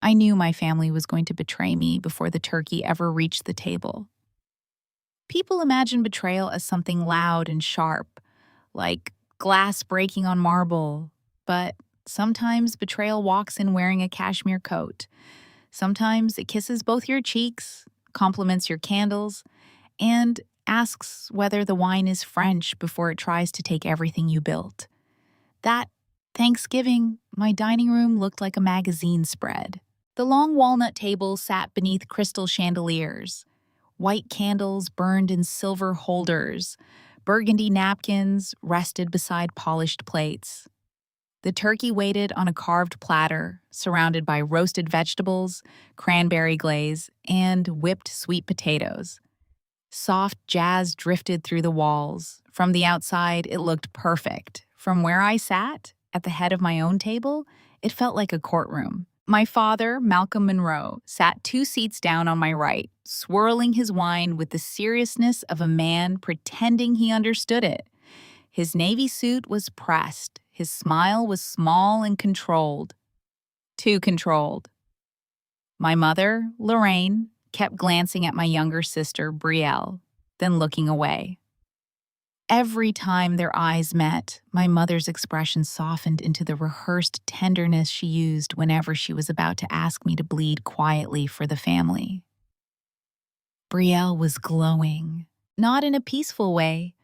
I knew my family was going to betray me before the turkey ever reached the table. People imagine betrayal as something loud and sharp, like glass breaking on marble, but sometimes betrayal walks in wearing a cashmere coat. Sometimes it kisses both your cheeks, compliments your candles, and asks whether the wine is French before it tries to take everything you built. That Thanksgiving, my dining room looked like a magazine spread. The long walnut table sat beneath crystal chandeliers. White candles burned in silver holders. Burgundy napkins rested beside polished plates. The turkey waited on a carved platter, surrounded by roasted vegetables, cranberry glaze, and whipped sweet potatoes. Soft jazz drifted through the walls. From the outside, it looked perfect. From where I sat, at the head of my own table, it felt like a courtroom. My father, Malcolm Monroe, sat 2 seats down on my right, swirling his wine with the seriousness of a man pretending he understood it. His navy suit was pressed. His smile was small and controlled. Too controlled. My mother, Lorraine, kept glancing at my younger sister, Brielle, then looking away. Every time their eyes met, my mother's expression softened into the rehearsed tenderness she used whenever she was about to ask me to bleed quietly for the family. Brielle was glowing, not in a peaceful way.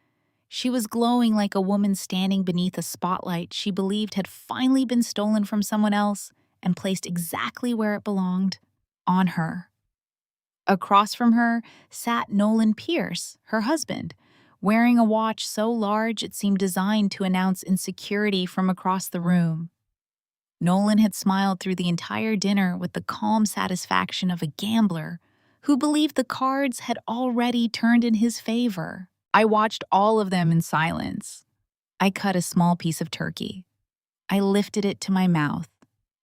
She was glowing like a woman standing beneath a spotlight she believed had finally been stolen from someone else and placed exactly where it belonged, on her. Across from her sat Nolan Pierce, her husband, wearing a watch so large it seemed designed to announce insecurity from across the room. Nolan had smiled through the entire dinner with the calm satisfaction of a gambler who believed the cards had already turned in his favor. I watched all of them in silence. I cut a small piece of turkey. I lifted it to my mouth.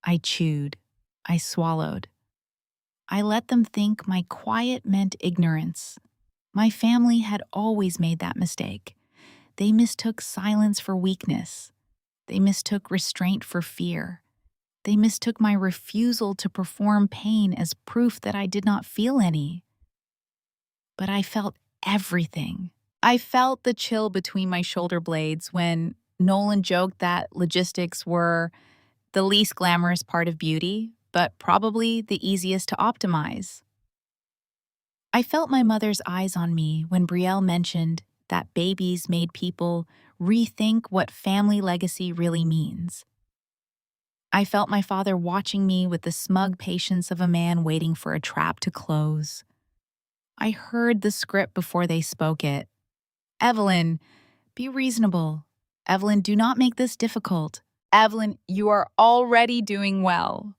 I chewed. I swallowed. I let them think my quiet meant ignorance. My family had always made that mistake. They mistook silence for weakness. They mistook restraint for fear. They mistook my refusal to perform pain as proof that I did not feel any. But I felt everything. I felt the chill between my shoulder blades when Nolan joked that logistics were the least glamorous part of beauty, but probably the easiest to optimize. I felt my mother's eyes on me when Brielle mentioned that babies made people rethink what family legacy really means. I felt my father watching me with the smug patience of a man waiting for a trap to close. I heard the script before they spoke it. Evelyn, be reasonable. Evelyn, do not make this difficult. Evelyn, you are already doing well.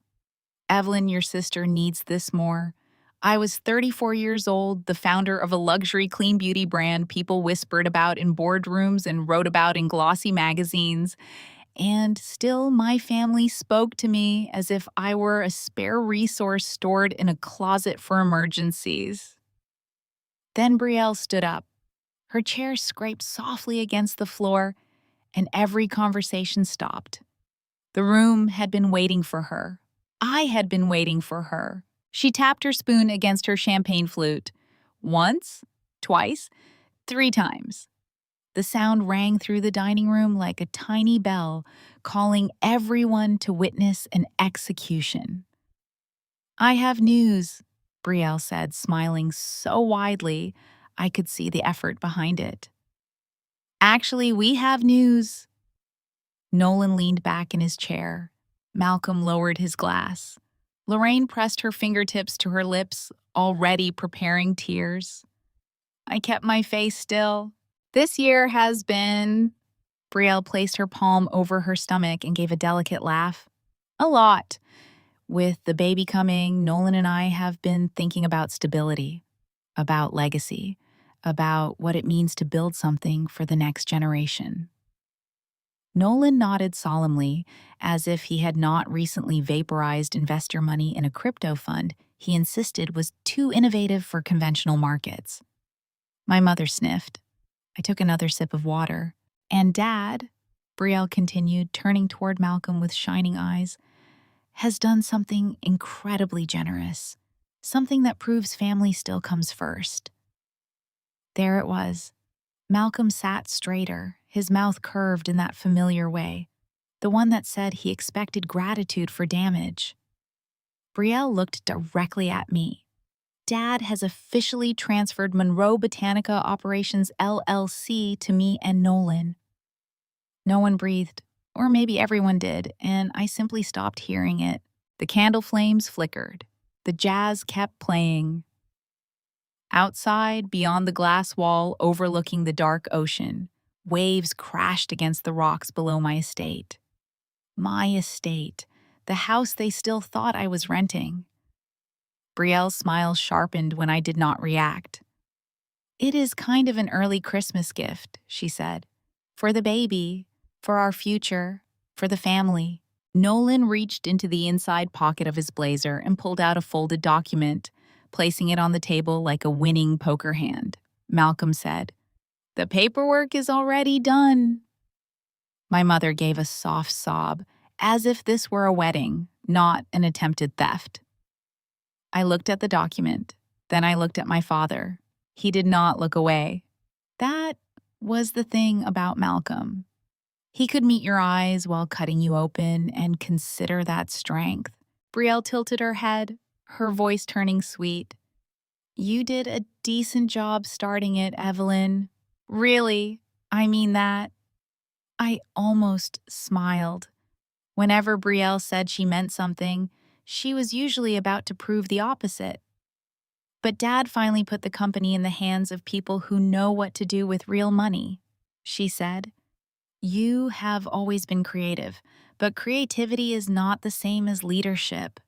Evelyn, your sister needs this more. I was 34 years old, the founder of a luxury clean beauty brand people whispered about in boardrooms and wrote about in glossy magazines. And still, my family spoke to me as if I were a spare resource stored in a closet for emergencies. Then Brielle stood up. Her chair scraped softly against the floor, and every conversation stopped. The room had been waiting for her. I had been waiting for her. She tapped her spoon against her champagne flute. Once, twice, 3 times. The sound rang through the dining room like a tiny bell, calling everyone to witness an execution. I have news, Brielle said, smiling so widely I could see the effort behind it. Actually, we have news. Nolan leaned back in his chair. Malcolm lowered his glass. Lorraine pressed her fingertips to her lips, already preparing tears. I kept my face still. This year has been... Brielle placed her palm over her stomach and gave a delicate laugh. A lot. With the baby coming, Nolan and I have been thinking about stability, about legacy, about what it means to build something for the next generation. Nolan nodded solemnly, as if he had not recently vaporized investor money in a crypto fund he insisted was too innovative for conventional markets. My mother sniffed. I took another sip of water. And Dad, Brielle continued, turning toward Malcolm with shining eyes, has done something incredibly generous, something that proves family still comes first. There it was. Malcolm sat straighter, his mouth curved in that familiar way, the one that said he expected gratitude for damage. Brielle looked directly at me. Dad has officially transferred Monroe Botanica Operations LLC to me and Nolan. No one breathed, or maybe everyone did, and I simply stopped hearing it. The candle flames flickered. The jazz kept playing. Outside, beyond the glass wall overlooking the dark ocean, waves crashed against the rocks below my estate. My estate, the house they still thought I was renting. Brielle's smile sharpened when I did not react. "It is kind of an early Christmas gift," she said. "For the baby, for our future, for the family." Nolan reached into the inside pocket of his blazer and pulled out a folded document, placing it on the table like a winning poker hand. Malcolm said, "The paperwork is already done." My mother gave a soft sob, as if this were a wedding, not an attempted theft. I looked at the document, then I looked at my father. He did not look away. That was the thing about Malcolm. He could meet your eyes while cutting you open and consider that strength. Brielle tilted her head, her voice turning sweet. "You did a decent job starting it, Evelyn. Really, I mean that." I almost smiled. Whenever Brielle said she meant something, she was usually about to prove the opposite. But Dad finally put the company in the hands of people who know what to do with real money, she said. "You have always been creative, but creativity is not the same as leadership."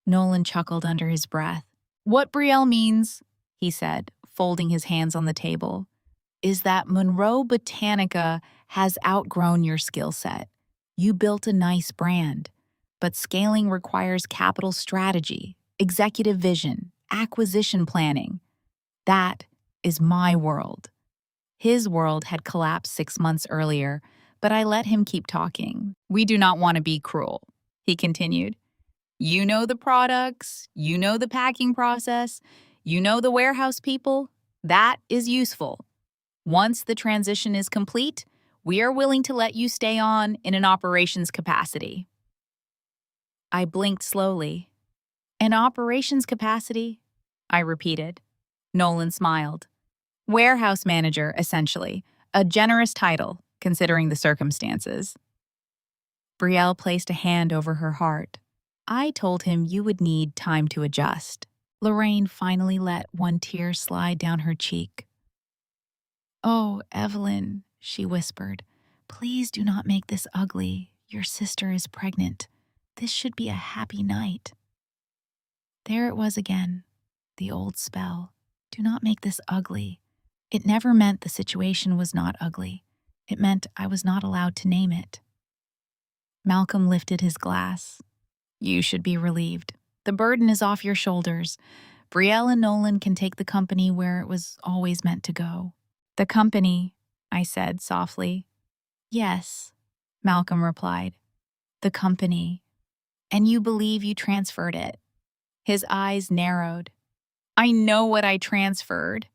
Nolan chuckled under his breath. "What Brielle means," he said, folding his hands on the table, "is that Monroe Botanica has outgrown your skill set. You built a nice brand, but scaling requires capital strategy, executive vision, acquisition planning. That is my world." His world had collapsed 6 months earlier, but I let him keep talking. "We do not want to be cruel," he continued. "You know the products, you know the packing process, you know the warehouse people. That is useful. Once the transition is complete, we are willing to let you stay on in an operations capacity." I blinked slowly. "An operations capacity?" I repeated. Nolan smiled. "Warehouse manager, essentially. A generous title, considering the circumstances." Brielle placed a hand over her heart. "I told him you would need time to adjust." Lorraine finally let one tear slide down her cheek. "Oh, Evelyn," she whispered, "please do not make this ugly. Your sister is pregnant. This should be a happy night." There it was again, the old spell. Do not make this ugly. It never meant the situation was not ugly. It meant I was not allowed to name it. Malcolm lifted his glass. "You should be relieved. The burden is off your shoulders. Brielle and Nolan can take the company where it was always meant to go." "The company," I said softly. "Yes," Malcolm replied. "The company. And you believe you transferred it." His eyes narrowed. "I know what I transferred."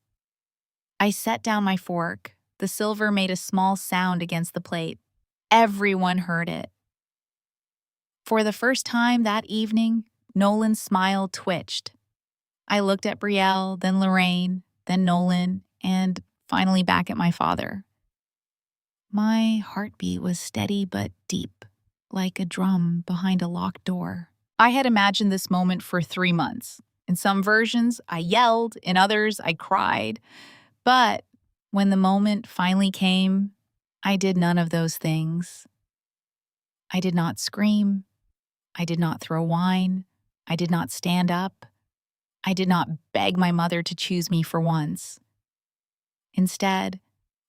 I set down my fork. The silver made a small sound against the plate. Everyone heard it. For the first time that evening, Nolan's smile twitched. I looked at Brielle, then Lorraine, then Nolan, and finally back at my father. My heartbeat was steady but deep, like a drum behind a locked door. I had imagined this moment for 3 months. In some versions, I yelled. In others, I cried. But when the moment finally came, I did none of those things. I did not scream. I did not throw wine. I did not stand up. I did not beg my mother to choose me for once. Instead,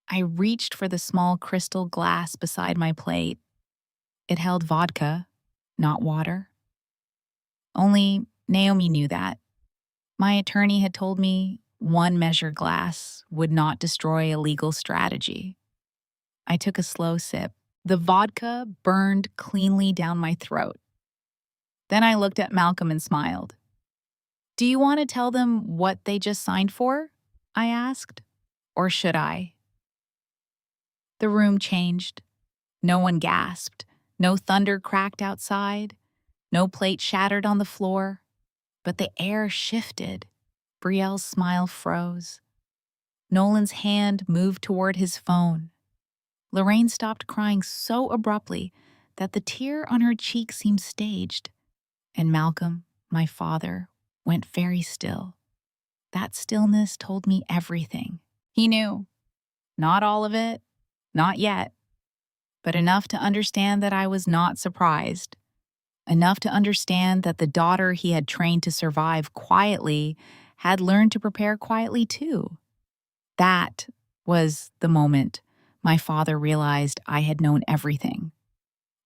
I reached for the small crystal glass beside my plate. It held vodka, not water. Only Naomi knew that. My attorney had told me one measure glass would not destroy a legal strategy. I took a slow sip. The vodka burned cleanly down my throat. Then I looked at Malcolm and smiled. Do you want to tell them what they just signed for? I asked. Or should I? The room changed. No one gasped. No thunder cracked outside. No plate shattered on the floor. But the air shifted. Brielle's smile froze. Nolan's hand moved toward his phone. Lorraine stopped crying so abruptly that the tear on her cheek seemed staged. And Malcolm, my father, went very still. That stillness told me everything. He knew. Not all of it, not yet, but enough to understand that I was not surprised. Enough to understand that the daughter he had trained to survive quietly had learned to prepare quietly too. That was the moment my father realized I had known everything.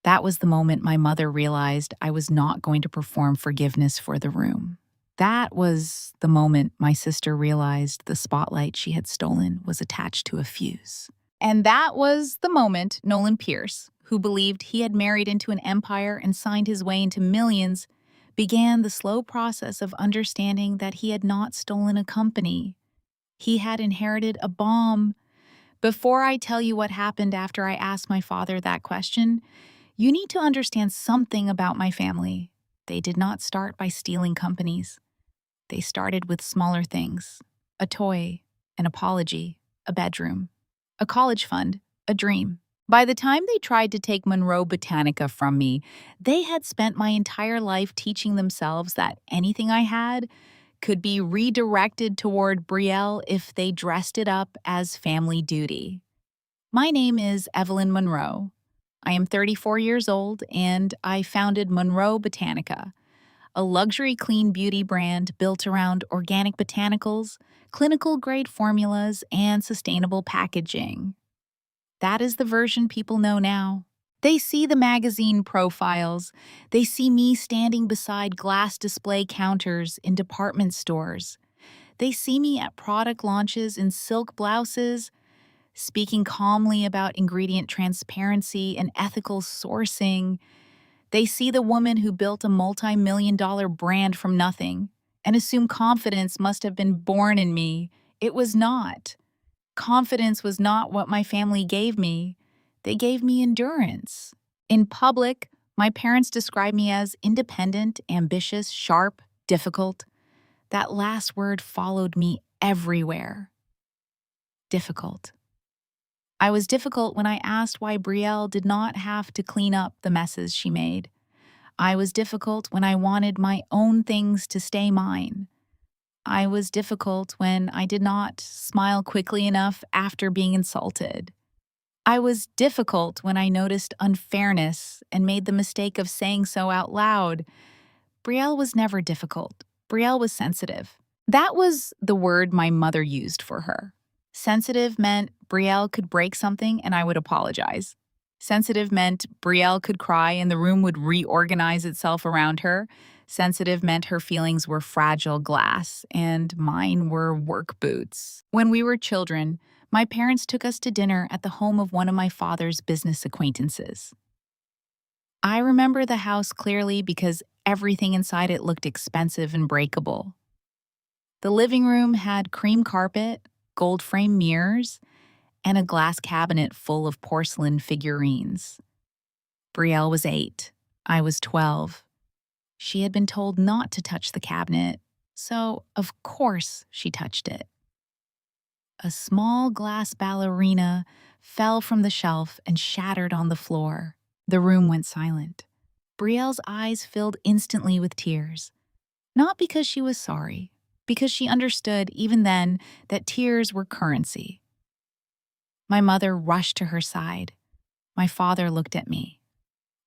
That was the moment my mother realized I was not going to perform forgiveness for the room. That was the moment my sister realized the spotlight she had stolen was attached to a fuse. And that was the moment Nolan Pierce, who believed he had married into an empire and signed his way into millions, began the slow process of understanding that he had not stolen a company. He had inherited a bomb. Before I tell you what happened after I asked my father that question, you need to understand something about my family. They did not start by stealing companies. They started with smaller things: a toy, an apology, a bedroom, a college fund, a dream. By the time they tried to take Monroe Botanica from me, they had spent my entire life teaching themselves that anything I had could be redirected toward Brielle if they dressed it up as family duty. My name is Evelyn Monroe. I am 34 years old, and I founded Monroe Botanica, a luxury clean beauty brand built around organic botanicals, clinical-grade formulas, and sustainable packaging. That is the version people know now. They see the magazine profiles. They see me standing beside glass display counters in department stores. They see me at product launches in silk blouses, speaking calmly about ingredient transparency and ethical sourcing. They see the woman who built a multi-million-dollar brand from nothing and assume confidence must have been born in me. It was not. Confidence was not what my family gave me. They gave me endurance. In public, my parents described me as independent, ambitious, sharp, difficult. That last word followed me everywhere. Difficult. I was difficult when I asked why Brielle did not have to clean up the messes she made. I was difficult when I wanted my own things to stay mine. I was difficult when I did not smile quickly enough after being insulted. I was difficult when I noticed unfairness and made the mistake of saying so out loud. Brielle was never difficult. Brielle was sensitive. That was the word my mother used for her. Sensitive meant Brielle could break something and I would apologize. Sensitive meant Brielle could cry and the room would reorganize itself around her. Sensitive meant her feelings were fragile glass and mine were work boots. When we were children, my parents took us to dinner at the home of one of my father's business acquaintances. I remember the house clearly because everything inside it looked expensive and breakable. The living room had cream carpet, gold-frame mirrors, and a glass cabinet full of porcelain figurines. Brielle was 8. I was 12. She had been told not to touch the cabinet, so of course she touched it. A small glass ballerina fell from the shelf and shattered on the floor. The room went silent. Brielle's eyes filled instantly with tears. Not because she was sorry, because she understood even then that tears were currency. My mother rushed to her side. My father looked at me.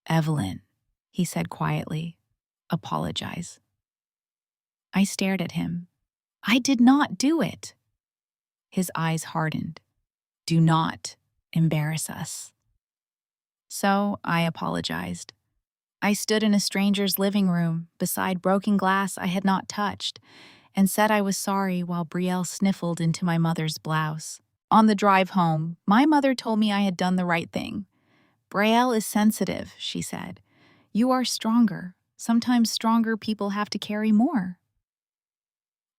"Evelyn," he said quietly, "apologize." I stared at him. I did not do it. His eyes hardened. "Do not embarrass us." So I apologized. I stood in a stranger's living room beside broken glass I had not touched and said I was sorry while Brielle sniffled into my mother's blouse. On the drive home, my mother told me I had done the right thing. "Brielle is sensitive," she said. "You are stronger. Sometimes stronger people have to carry more.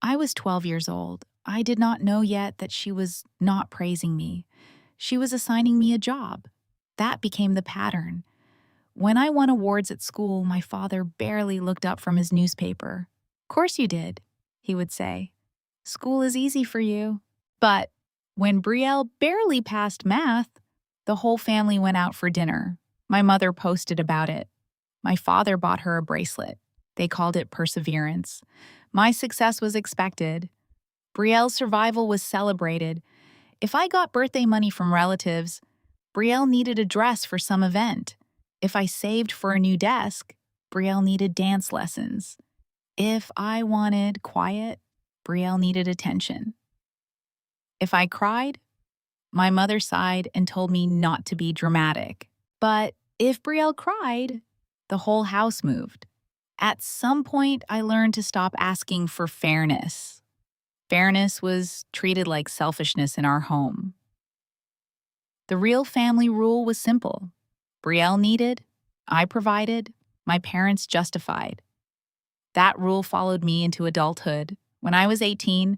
I was 12 years old. I did not know yet that she was not praising me. She was assigning me a job. That became the pattern. When I won awards at school, my father barely looked up from his newspaper. "Course you did," he would say. "School is easy for you." But when Brielle barely passed math, the whole family went out for dinner. My mother posted about it. My father bought her a bracelet. They called it perseverance. My success was expected. Brielle's survival was celebrated. If I got birthday money from relatives, Brielle needed a dress for some event. If I saved for a new desk, Brielle needed dance lessons. If I wanted quiet, Brielle needed attention. If I cried, my mother sighed and told me not to be dramatic. But if Brielle cried, the whole house moved. At some point, I learned to stop asking for fairness. Fairness was treated like selfishness in our home. The real family rule was simple. Brielle needed, I provided, my parents justified. That rule followed me into adulthood. When I was 18,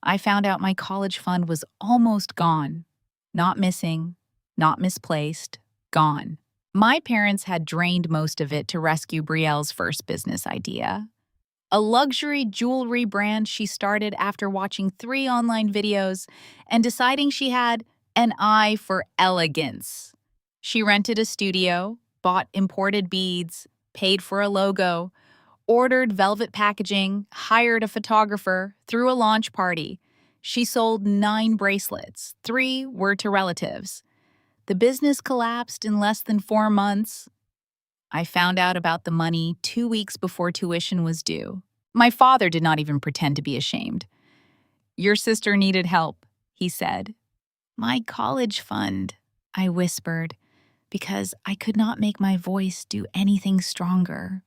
I found out my college fund was almost gone. Not missing, not misplaced, gone. My parents had drained most of it to rescue Brielle's first business idea. A luxury jewelry brand she started after watching 3 online videos and deciding she had an eye for elegance. She rented a studio, bought imported beads, paid for a logo, ordered velvet packaging, hired a photographer, threw a launch party. She sold 9 bracelets. 3 were to relatives. The business collapsed in less than 4 months. I found out about the money 2 weeks before tuition was due. My father did not even pretend to be ashamed. "Your sister needed help," he said. "My college fund," I whispered, because I could not make my voice do anything stronger.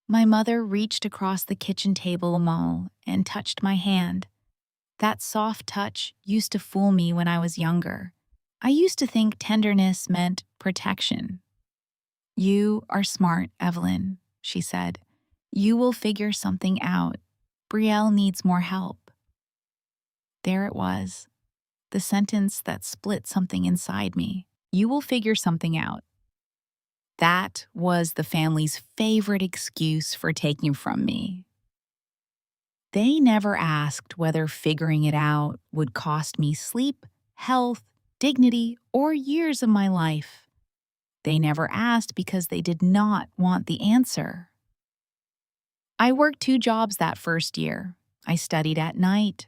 My mother reached across the kitchen table and touched my hand. That soft touch used to fool me when I was younger. I used to think tenderness meant protection. "You are smart, Evelyn," she said. "You will figure something out. Brielle needs more help." There it was, the sentence that split something inside me. "You will figure something out." That was the family's favorite excuse for taking from me. They never asked whether figuring it out would cost me sleep, health, dignity, or years of my life. They never asked because they did not want the answer. I worked 2 jobs that first year. I studied at night.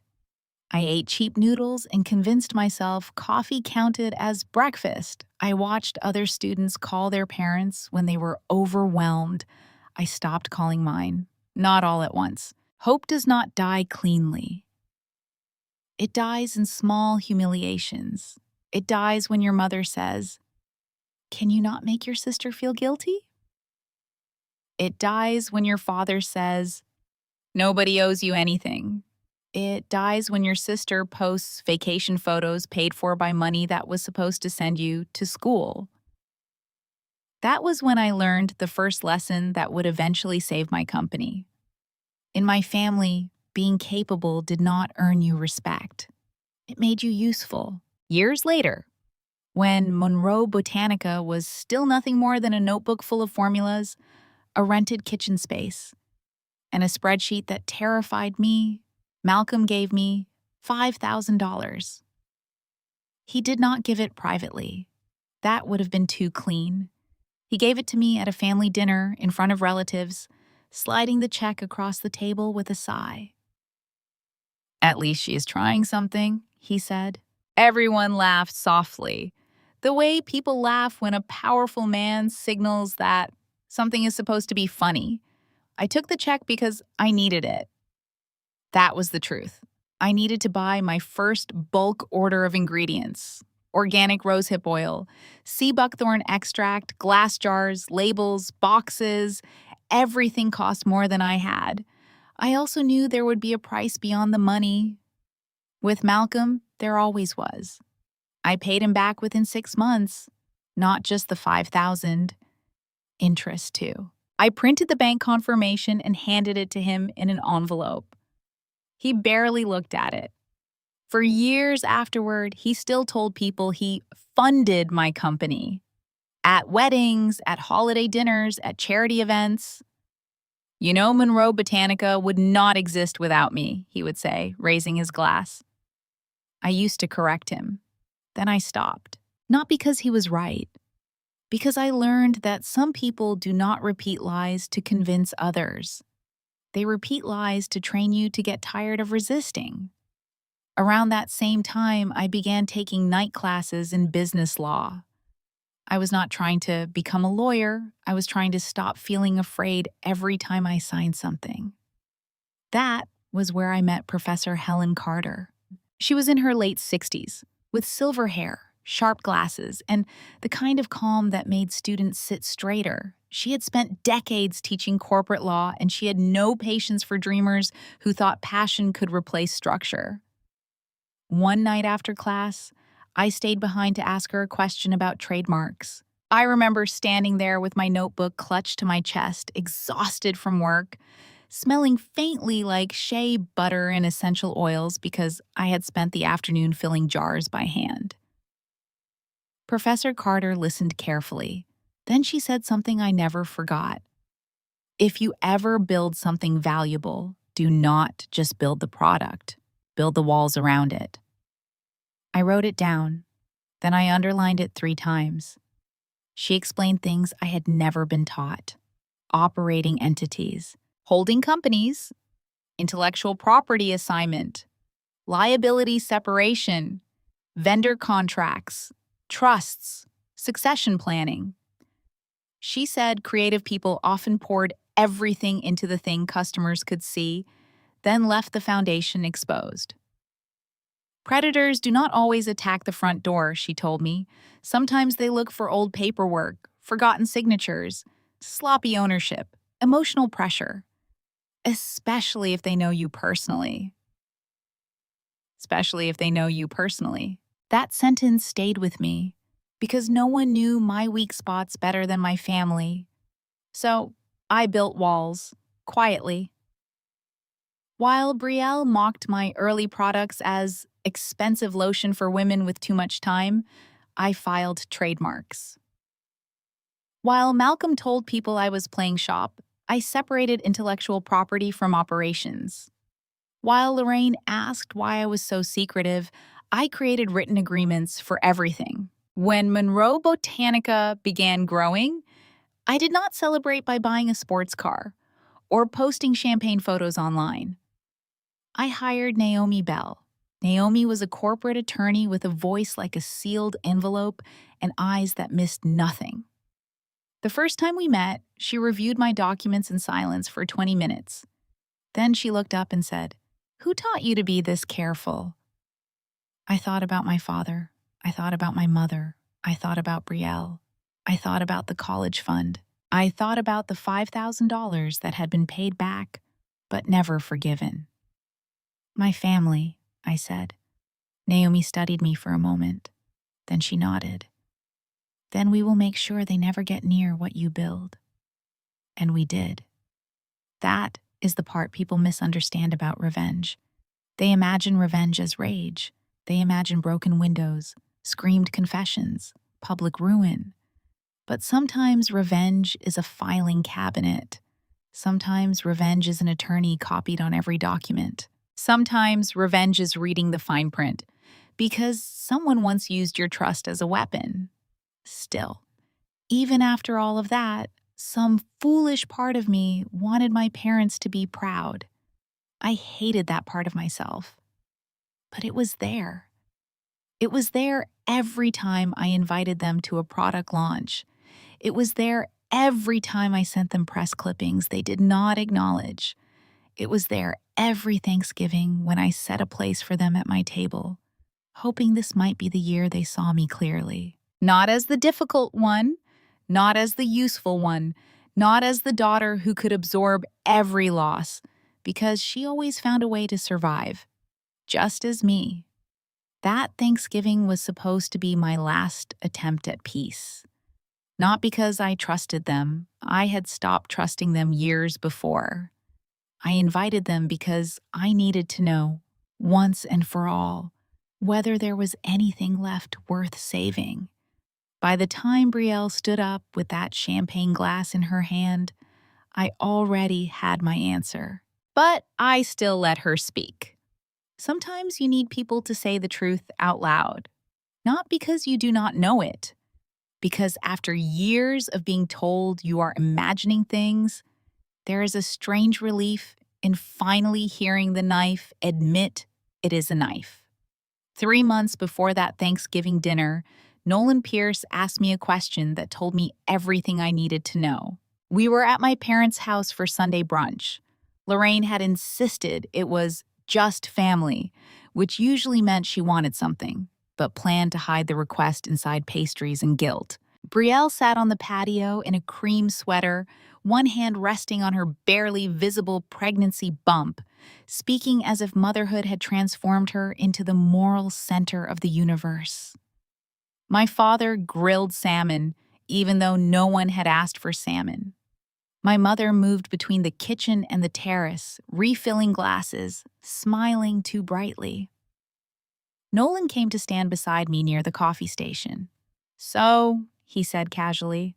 I ate cheap noodles and convinced myself coffee counted as breakfast. I watched other students call their parents when they were overwhelmed. I stopped calling mine, not all at once. Hope does not die cleanly. It dies in small humiliations. It dies when your mother says, "Can you not make your sister feel guilty?" It dies when your father says, "Nobody owes you anything." It dies when your sister posts vacation photos paid for by money that was supposed to send you to school. That was when I learned the first lesson that would eventually save my company. In my family, being capable did not earn you respect. It made you useful. Years later, when Monroe Botanica was still nothing more than a notebook full of formulas, a rented kitchen space, and a spreadsheet that terrified me, Malcolm gave me $5,000. He did not give it privately. That would have been too clean. He gave it to me at a family dinner in front of relatives, sliding the check across the table with a sigh. "At least she is trying something," he said. Everyone laughed softly, the way people laugh when a powerful man signals that something is supposed to be funny. I took the check because I needed it. That was the truth. I needed to buy my first bulk order of ingredients: organic rosehip oil, sea buckthorn extract, glass jars, labels, boxes. Everything cost more than I had. I also knew there would be a price beyond the money. With Malcolm, there always was. I paid him back within 6 months, not just the $5,000, interest too. I printed the bank confirmation and handed it to him in an envelope. He barely looked at it. For years afterward, he still told people he funded my company at weddings, at holiday dinners, at charity events. You know, Monroe Botanica would not exist without me, he would say, raising his glass. I used to correct him. Then I stopped. Not because he was right, because I learned that some people do not repeat lies to convince others. They repeat lies to train you to get tired of resisting. Around that same time, I began taking night classes in business law. I was not trying to become a lawyer. I was trying to stop feeling afraid every time I signed something. That was where I met Professor Helen Carter. She was in her late 60s, with silver hair, sharp glasses, and the kind of calm that made students sit straighter. She had spent decades teaching corporate law, and she had no patience for dreamers who thought passion could replace structure. One night after class, I stayed behind to ask her a question about trademarks. I remember standing there with my notebook clutched to my chest, exhausted from work, smelling faintly like shea butter and essential oils because I had spent the afternoon filling jars by hand. Professor Carter listened carefully. Then she said something I never forgot. If you ever build something valuable, do not just build the product, build the walls around it. I wrote it down. Then I underlined it 3 times. She explained things I had never been taught. Operating entities, holding companies, intellectual property assignment, liability separation, vendor contracts, trusts, succession planning. She said creative people often poured everything into the thing customers could see, then left the foundation exposed. Predators do not always attack the front door, she told me. Sometimes they look for old paperwork, forgotten signatures, sloppy ownership, emotional pressure, especially if they know you personally. Especially if they know you personally. That sentence stayed with me because no one knew my weak spots better than my family. So I built walls, quietly. While Brielle mocked my early products as expensive lotion for women with too much time, I filed trademarks. While Malcolm told people I was playing shop, I separated intellectual property from operations. While Lorraine asked why I was so secretive, I created written agreements for everything. When Monroe Botanica began growing, I did not celebrate by buying a sports car or posting champagne photos online. I hired Naomi Bell. Naomi was a corporate attorney with a voice like a sealed envelope and eyes that missed nothing. The first time we met, she reviewed my documents in silence for 20 minutes. Then she looked up and said, "Who taught you to be this careful?" I thought about my father. I thought about my mother. I thought about Brielle. I thought about the college fund. I thought about the $5,000 that had been paid back, but never forgiven. "My family," I said. Naomi studied me for a moment. Then she nodded. "Then we will make sure they never get near what you build." And we did. That is the part people misunderstand about revenge. They imagine revenge as rage. They imagine broken windows, screamed confessions, public ruin. But sometimes revenge is a filing cabinet. Sometimes revenge is an attorney copied on every document. Sometimes revenge is reading the fine print because someone once used your trust as a weapon. Still, even after all of that, some foolish part of me wanted my parents to be proud. I hated that part of myself. But it was there. It was there every time I invited them to a product launch. It was there every time I sent them press clippings they did not acknowledge. It was there every Thanksgiving when I set a place for them at my table, hoping this might be the year they saw me clearly. Not as the difficult one, not as the useful one, not as the daughter who could absorb every loss, because she always found a way to survive, just as me. That Thanksgiving was supposed to be my last attempt at peace. Not because I trusted them. I had stopped trusting them years before. I invited them because I needed to know, once and for all, whether there was anything left worth saving. By the time Brielle stood up with that champagne glass in her hand, I already had my answer. But I still let her speak. Sometimes you need people to say the truth out loud, not because you do not know it, because after years of being told you are imagining things, there is a strange relief in finally hearing the knife admit it is a knife. 3 months before that Thanksgiving dinner, Nolan Pierce asked me a question that told me everything I needed to know. We were at my parents' house for Sunday brunch. Lorraine had insisted it was just family, which usually meant she wanted something, but planned to hide the request inside pastries and guilt. Brielle sat on the patio in a cream sweater, one hand resting on her barely visible pregnancy bump, speaking as if motherhood had transformed her into the moral center of the universe. My father grilled salmon, even though no one had asked for salmon. My mother moved between the kitchen and the terrace, refilling glasses, smiling too brightly. Nolan came to stand beside me near the coffee station. "So," he said casually,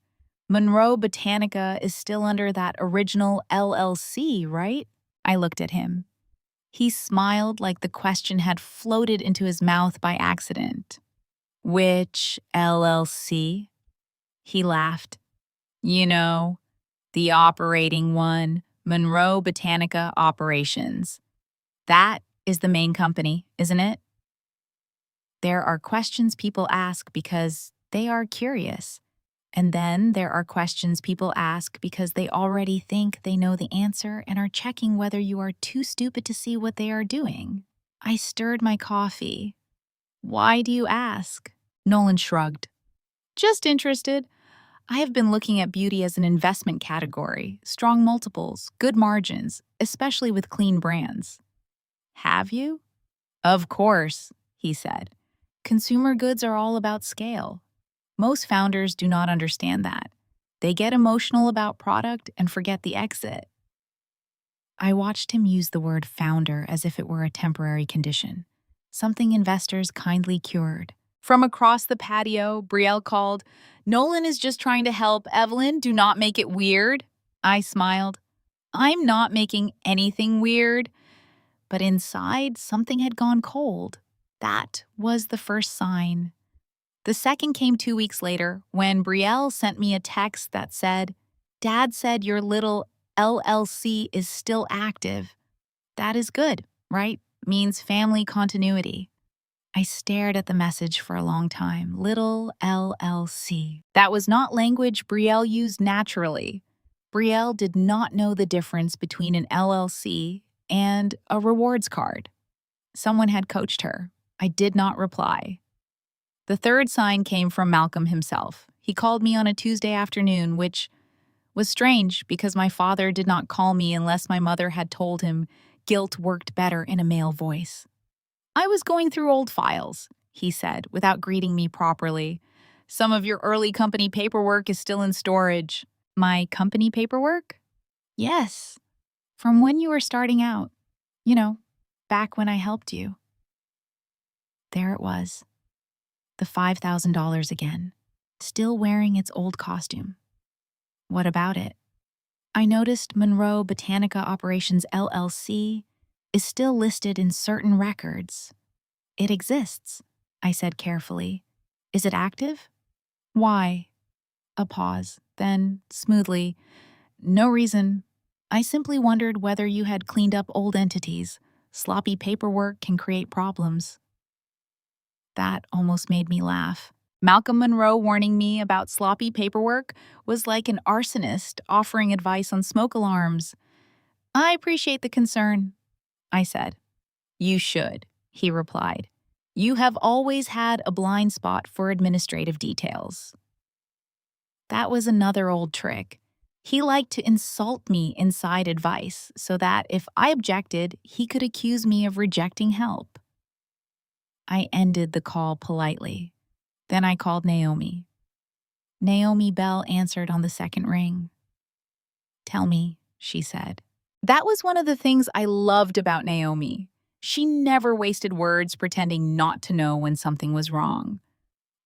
"Monroe Botanica is still under that original LLC, right?" I looked at him. He smiled like the question had floated into his mouth by accident. "Which LLC?" He laughed. "You know, the operating one, Monroe Botanica Operations. That is the main company, isn't it?" There are questions people ask because they are curious. And then there are questions people ask because they already think they know the answer and are checking whether you are too stupid to see what they are doing. I stirred my coffee. "Why do you ask?" Nolan shrugged. "Just interested. I have been looking at beauty as an investment category, strong multiples, good margins, especially with clean brands." "Have you?" "Of course," he said. "Consumer goods are all about scale. Most founders do not understand that. They get emotional about product and forget the exit." I watched him use the word founder as if it were a temporary condition, something investors kindly cured. From across the patio, Brielle called, "Nolan is just trying to help. Evelyn, do not make it weird." I smiled. I'm not making anything weird. But inside, something had gone cold. That was the first sign. The second came 2 weeks later when Brielle sent me a text that said, "Dad said your little LLC is still active. That is good, right? Means family continuity." I stared at the message for a long time. Little LLC. That was not language Brielle used naturally. Brielle did not know the difference between an LLC and a rewards card. Someone had coached her. I did not reply. The third sign came from Malcolm himself. He called me on a Tuesday afternoon, which was strange because my father did not call me unless my mother had told him guilt worked better in a male voice. "I was going through old files," he said, without greeting me properly. "Some of your early company paperwork is still in storage." "My company paperwork?" "Yes. From when you were starting out. You know, back when I helped you." There it was. The $5,000 again, still wearing its old costume. What about it? I noticed Monroe Botanica Operations LLC is still listed in certain records. "It exists," I said carefully. "Is it active?" "Why?" A pause, then, smoothly, "No reason. I simply wondered whether you had cleaned up old entities. Sloppy paperwork can create problems." That almost made me laugh. Malcolm Monroe warning me about sloppy paperwork was like an arsonist offering advice on smoke alarms. "I appreciate the concern," I said. "You should," he replied. "You have always had a blind spot for administrative details." That was another old trick. He liked to insult me inside advice so that if I objected, he could accuse me of rejecting help. I ended the call politely. Then I called Naomi. Naomi Bell answered on the second ring. "Tell me," she said. That was one of the things I loved about Naomi. She never wasted words pretending not to know when something was wrong.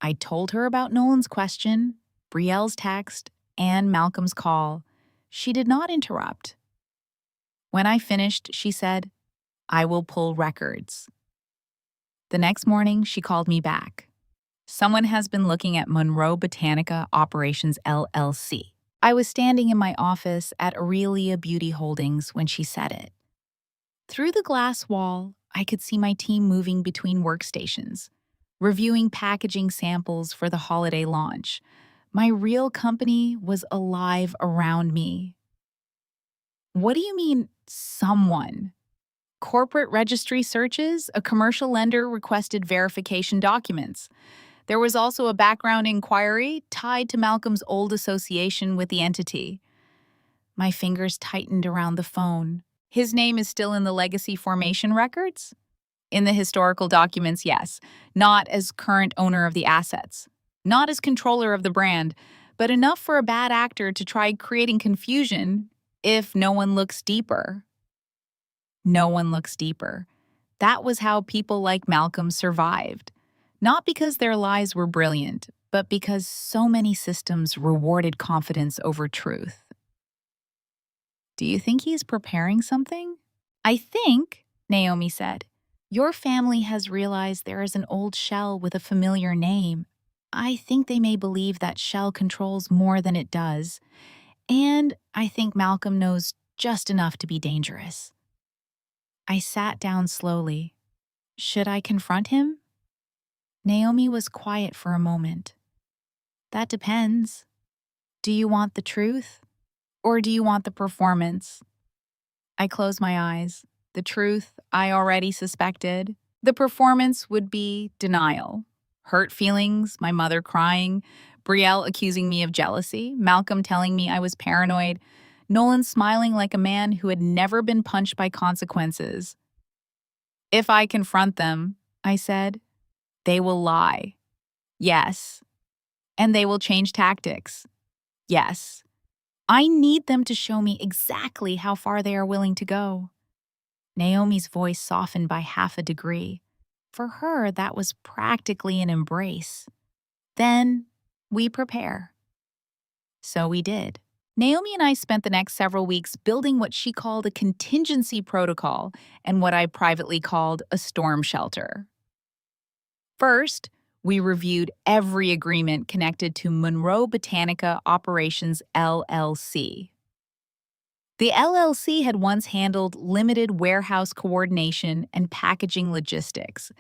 I told her about Nolan's question, Brielle's text, and Malcolm's call. She did not interrupt. When I finished, she said, "I will pull records." The next morning, she called me back. "Someone has been looking at Monroe Botanica Operations LLC." I was standing in my office at Aurelia Beauty Holdings when she said it. Through the glass wall, I could see my team moving between workstations, reviewing packaging samples for the holiday launch. My real company was alive around me. "What do you mean, someone?" "Corporate registry searches, a commercial lender requested verification documents. There was also a background inquiry tied to Malcolm's old association with the entity." My fingers tightened around the phone. "His name is still in the legacy formation records?" "In the historical documents, yes. Not as current owner of the assets. Not as controller of the brand, but enough for a bad actor to try creating confusion if no one looks deeper." No one looks deeper. That was how people like Malcolm survived. Not because their lies were brilliant, but because so many systems rewarded confidence over truth. "Do you think he's preparing something?" "I think," Naomi said, "your family has realized there is an old shell with a familiar name. I think they may believe that shell controls more than it does. And I think Malcolm knows just enough to be dangerous." I sat down slowly. Should I confront him? Naomi was quiet for a moment. "That depends. Do you want the truth? Or do you want the performance?" I closed my eyes. The truth I already suspected. The performance would be denial. Hurt feelings, my mother crying, Brielle accusing me of jealousy, Malcolm telling me I was paranoid, Nolan smiling like a man who had never been punched by consequences. "If I confront them," I said, "they will lie. Yes. And they will change tactics. Yes. I need them to show me exactly how far they are willing to go." Naomi's voice softened by half a degree. For her, that was practically an embrace. "Then we prepare." So we did. Naomi and I spent the next several weeks building what she called a contingency protocol and what I privately called a storm shelter. First, we reviewed every agreement connected to Monroe Botanica Operations LLC. The LLC had once handled limited warehouse coordination and packaging logistics.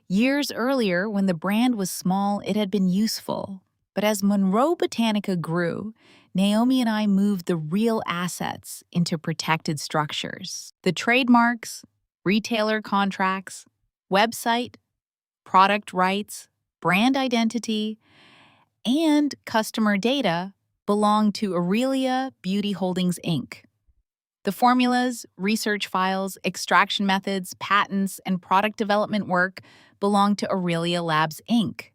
Years earlier, when the brand was small, it had been useful. But as Monroe Botanica grew, Naomi and I moved the real assets into protected structures. The trademarks, retailer contracts, website, product rights, brand identity, and customer data belonged to Aurelia Beauty Holdings, Inc. The formulas, research files, extraction methods, patents, and product development work belonged to Aurelia Labs, Inc.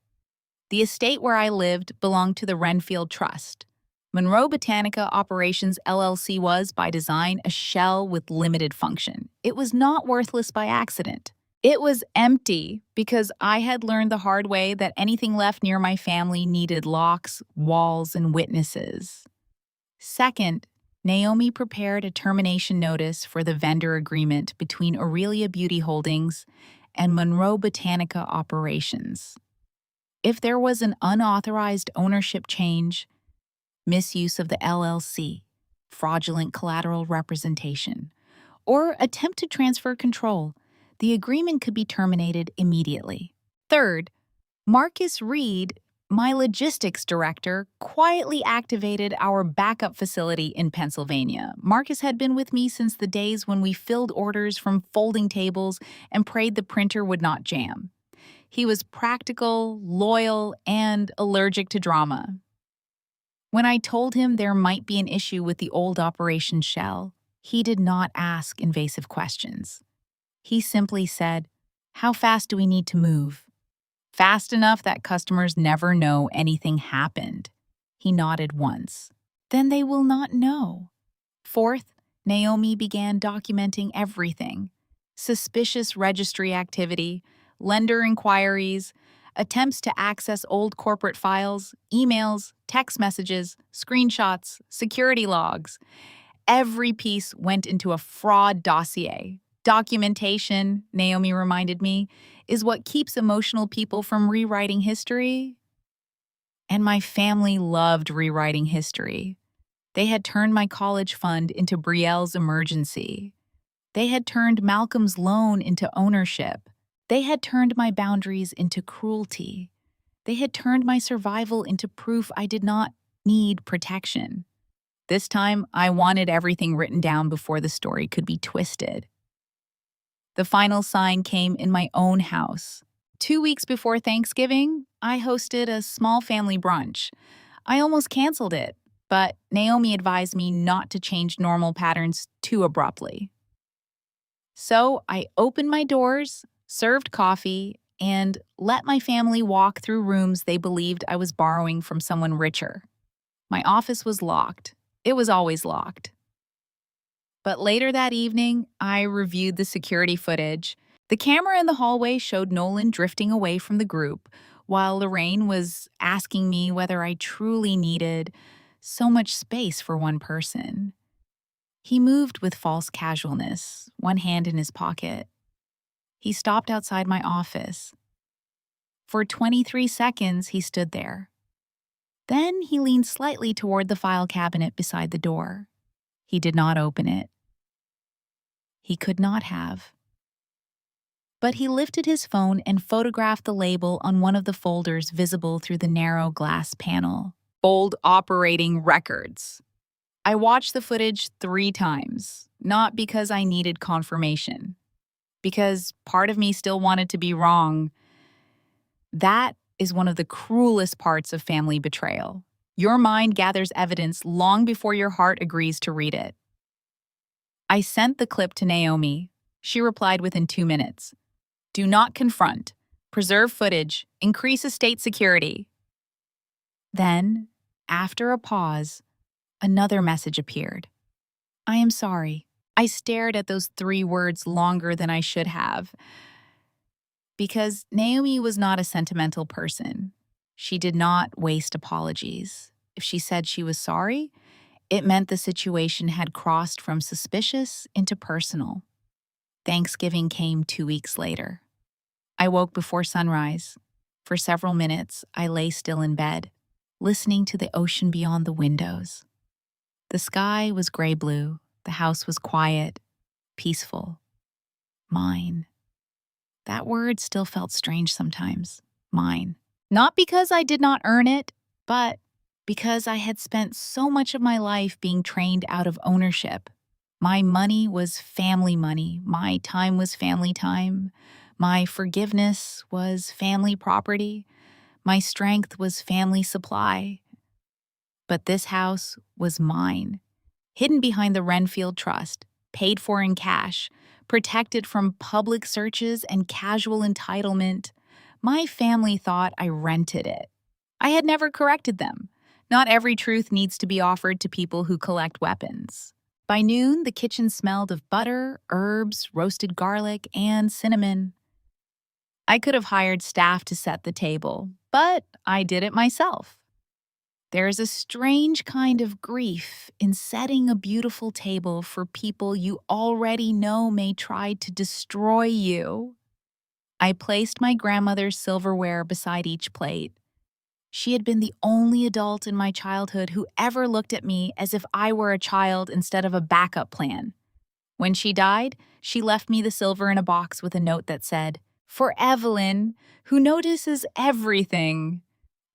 The estate where I lived belonged to the Renfield Trust. Monroe Botanica Operations LLC was, by design, a shell with limited function. It was not worthless by accident. It was empty because I had learned the hard way that anything left near my family needed locks, walls, and witnesses. Second, Naomi prepared a termination notice for the vendor agreement between Aurelia Beauty Holdings and Monroe Botanica Operations. If there was an unauthorized ownership change, misuse of the LLC, fraudulent collateral representation, or attempt to transfer control, the agreement could be terminated immediately. Third, Marcus Reed, my logistics director, quietly activated our backup facility in Pennsylvania. Marcus had been with me since the days when we filled orders from folding tables and prayed the printer would not jam. He was practical, loyal, and allergic to drama. When I told him there might be an issue with the old operation shell, he did not ask invasive questions. He simply said, "How fast do we need to move?" "Fast enough that customers never know anything happened." He nodded once. Then they will not know. Fourth, Naomi began documenting everything: suspicious registry activity, lender inquiries, attempts to access old corporate files, emails, text messages, screenshots, security logs. Every piece went into a fraud dossier. Documentation, Naomi reminded me, is what keeps emotional people from rewriting history. And my family loved rewriting history. They had turned my college fund into Brielle's emergency. They had turned Malcolm's loan into ownership. They had turned my boundaries into cruelty. They had turned my survival into proof I did not need protection. This time, I wanted everything written down before the story could be twisted. The final sign came in my own house. 2 weeks before Thanksgiving, I hosted a small family brunch. I almost canceled it, but Naomi advised me not to change normal patterns too abruptly. So I opened my doors, served coffee, and let my family walk through rooms they believed I was borrowing from someone richer. My office was locked. It was always locked. But later that evening, I reviewed the security footage. The camera in the hallway showed Nolan drifting away from the group, while Lorraine was asking me whether I truly needed so much space for one person. He moved with false casualness, one hand in his pocket. He stopped outside my office. For 23 seconds, he stood there. Then he leaned slightly toward the file cabinet beside the door. He did not open it. He could not have. But he lifted his phone and photographed the label on one of the folders visible through the narrow glass panel. Bold operating records. I watched the footage 3 times, not because I needed confirmation, because part of me still wanted to be wrong. That is one of the cruelest parts of family betrayal. Your mind gathers evidence long before your heart agrees to read it. I sent the clip to Naomi. She replied within 2 minutes. Do not confront. Preserve footage. Increase estate security. Then, after a pause, another message appeared. I am sorry. I stared at those 3 words longer than I should have. Because Naomi was not a sentimental person. She did not waste apologies. If she said she was sorry, it meant the situation had crossed from suspicious into personal. Thanksgiving came 2 weeks later. I woke before sunrise. For several minutes, I lay still in bed, listening to the ocean beyond the windows. The sky was gray-blue. The house was quiet, peaceful. Mine. That word still felt strange sometimes. Mine. Not because I did not earn it, but because I had spent so much of my life being trained out of ownership. My money was family money. My time was family time. My forgiveness was family property. My strength was family supply. But this house was mine, hidden behind the Renfield Trust, paid for in cash, protected from public searches and casual entitlement. My family thought I rented it. I had never corrected them. Not every truth needs to be offered to people who collect weapons. By noon, the kitchen smelled of butter, herbs, roasted garlic, and cinnamon. I could have hired staff to set the table, but I did it myself. There is a strange kind of grief in setting a beautiful table for people you already know may try to destroy you. I placed my grandmother's silverware beside each plate. She had been the only adult in my childhood who ever looked at me as if I were a child instead of a backup plan. When she died, she left me the silver in a box with a note that said, "For Evelyn, who notices everything."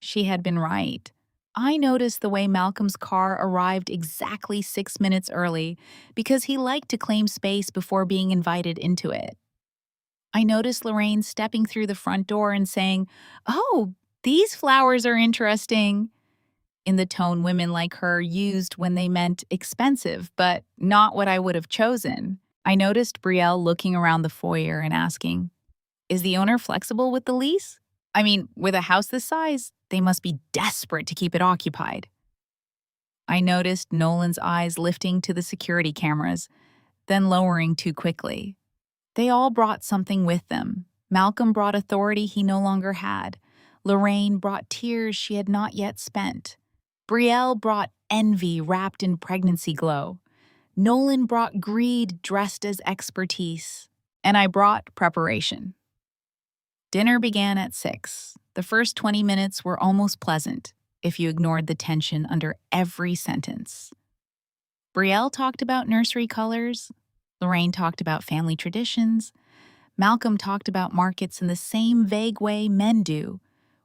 She had been right. I noticed the way Malcolm's car arrived exactly 6 minutes early because he liked to claim space before being invited into it. I noticed Lorraine stepping through the front door and saying, "Oh, these flowers are interesting," in the tone women like her used when they meant expensive, but not what I would have chosen. I noticed Brielle looking around the foyer and asking, "Is the owner flexible with the lease? I mean, with a house this size, they must be desperate to keep it occupied." I noticed Nolan's eyes lifting to the security cameras, then lowering too quickly. They all brought something with them. Malcolm brought authority he no longer had. Lorraine brought tears she had not yet spent. Brielle brought envy wrapped in pregnancy glow. Nolan brought greed dressed as expertise. And I brought preparation. Dinner began at 6. The first 20 minutes were almost pleasant, if you ignored the tension under every sentence. Brielle talked about nursery colors. Lorraine talked about family traditions. Malcolm talked about markets in the same vague way men do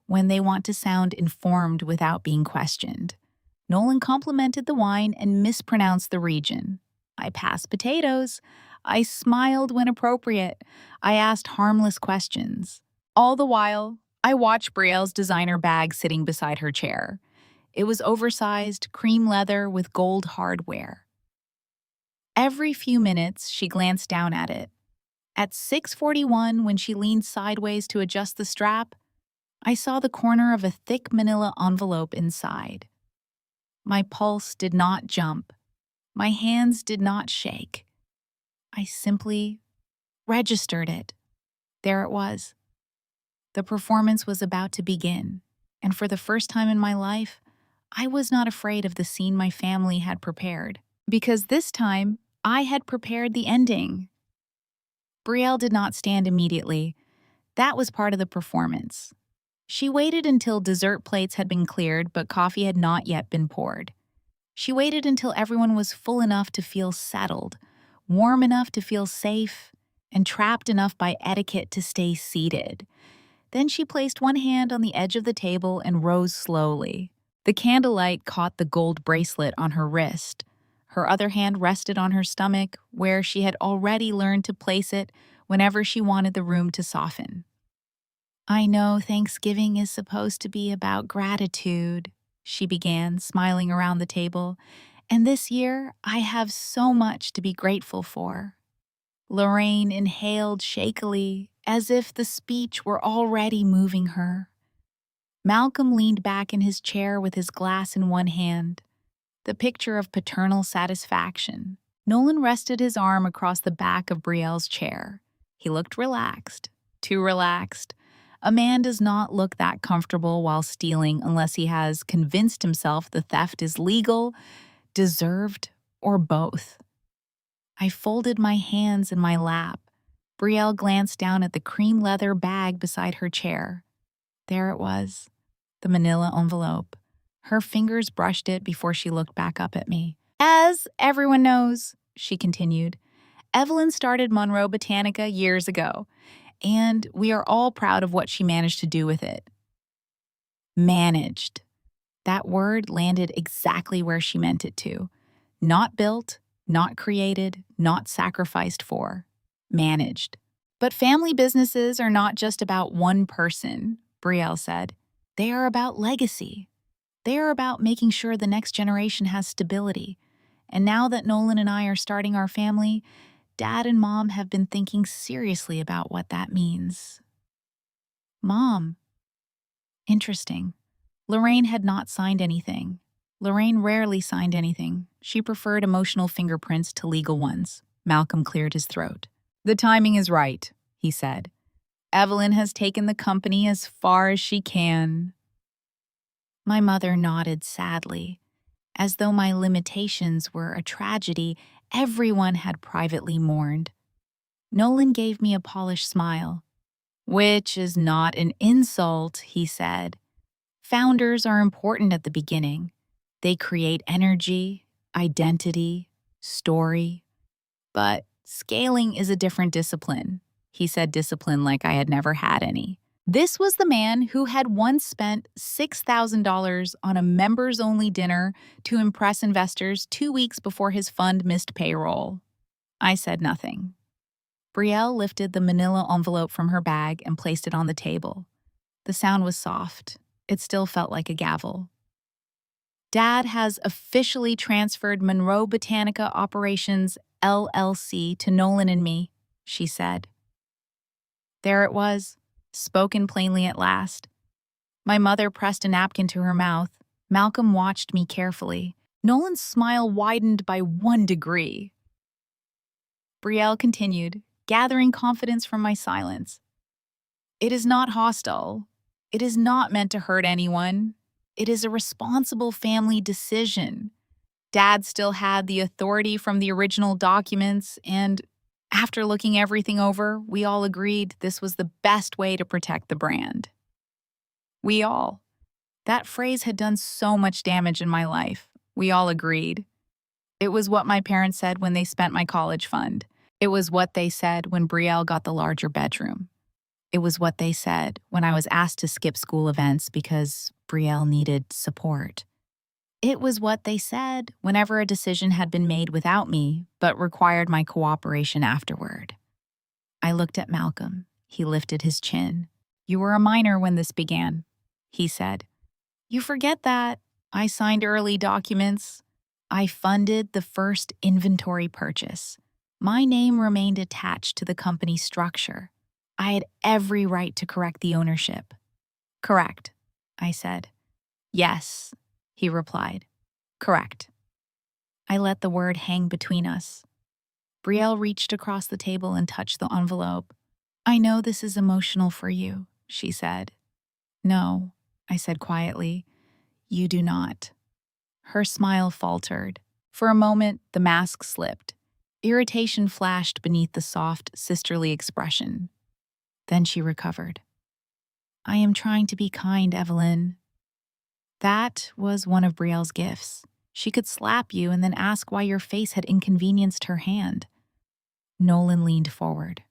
when they want to sound informed without being questioned. Nolan complimented the wine and mispronounced the region. I passed potatoes. I smiled when appropriate. I asked harmless questions. All the while, I watched Brielle's designer bag sitting beside her chair. It was oversized, cream leather with gold hardware. Every few minutes, she glanced down at it. At 6:41, when she leaned sideways to adjust the strap, I saw the corner of a thick manila envelope inside. My pulse did not jump. My hands did not shake. I simply registered it. There it was. The performance was about to begin, and for the first time in my life, I was not afraid of the scene my family had prepared, because this time, I had prepared the ending. Brielle did not stand immediately. That was part of the performance. She waited until dessert plates had been cleared, but coffee had not yet been poured. She waited until everyone was full enough to feel settled, warm enough to feel safe, and trapped enough by etiquette to stay seated. Then she placed one hand on the edge of the table and rose slowly. The candlelight caught the gold bracelet on her wrist. Her other hand rested on her stomach, where she had already learned to place it whenever she wanted the room to soften. "I know Thanksgiving is supposed to be about gratitude," she began, smiling around the table, "and this year I have so much to be grateful for." Lorraine inhaled shakily, as if the speech were already moving her. Malcolm leaned back in his chair with his glass in one hand, the picture of paternal satisfaction. Nolan rested his arm across the back of Brielle's chair. He looked relaxed, too relaxed. A man does not look that comfortable while stealing unless he has convinced himself the theft is legal, deserved, or both. I folded my hands in my lap. Brielle glanced down at the cream leather bag beside her chair. There it was, the manila envelope. Her fingers brushed it before she looked back up at me. "As everyone knows," she continued, "Evelyn started Monroe Botanica years ago, and we are all proud of what she managed to do with it." Managed. That word landed exactly where she meant it to. Not built, not created, not sacrificed for. Managed. "But family businesses are not just about one person," Brielle said. "They are about legacy. They are about making sure the next generation has stability. And now that Nolan and I are starting our family, Dad and Mom have been thinking seriously about what that means." Mom. Interesting. Lorraine had not signed anything. Lorraine rarely signed anything. She preferred emotional fingerprints to legal ones. Malcolm cleared his throat. "The timing is right," he said. "Evelyn has taken the company as far as she can." My mother nodded sadly. As though my limitations were a tragedy everyone had privately mourned. Nolan gave me a polished smile. "Which is not an insult," he said. "Founders are important at the beginning. They create energy, identity, story. But scaling is a different discipline." He said discipline like I had never had any. This was the man who had once spent $6,000 on a members-only dinner to impress investors 2 weeks before his fund missed payroll. I said nothing. Brielle lifted the manila envelope from her bag and placed it on the table. The sound was soft. It still felt like a gavel. "Dad has officially transferred Monroe Botanica Operations LLC to Nolan and me," she said. There it was, spoken plainly at last. My mother pressed a napkin to her mouth. Malcolm watched me carefully. Nolan's smile widened by 1 degree. Brielle continued, gathering confidence from my silence. It is not hostile. It is not meant to hurt anyone. It is a responsible family decision. Dad still had the authority from the original documents, and after looking everything over, we all agreed this was the best way to protect the brand. We all. That phrase had done so much damage in my life. We all agreed. It was what my parents said when they spent my college fund. It was what they said when Brielle got the larger bedroom. It was what they said when I was asked to skip school events because Brielle needed support. It was what they said whenever a decision had been made without me but required my cooperation afterward. I looked at Malcolm. He lifted his chin. "You were a minor when this began," he said. "You forget that. I signed early documents. I funded the first inventory purchase. My name remained attached to the company structure. I had every right to correct the ownership." "Correct," I said. "Yes," he replied. "Correct." I let the word hang between us. Brielle reached across the table and touched the envelope. "I know this is emotional for you," she said. "No," I said quietly. "You do not." Her smile faltered. For a moment, the mask slipped. Irritation flashed beneath the soft, sisterly expression. Then she recovered. "I am trying to be kind, Evelyn." That was one of Brielle's gifts. She could slap you and then ask why your face had inconvenienced her hand. Nolan leaned forward.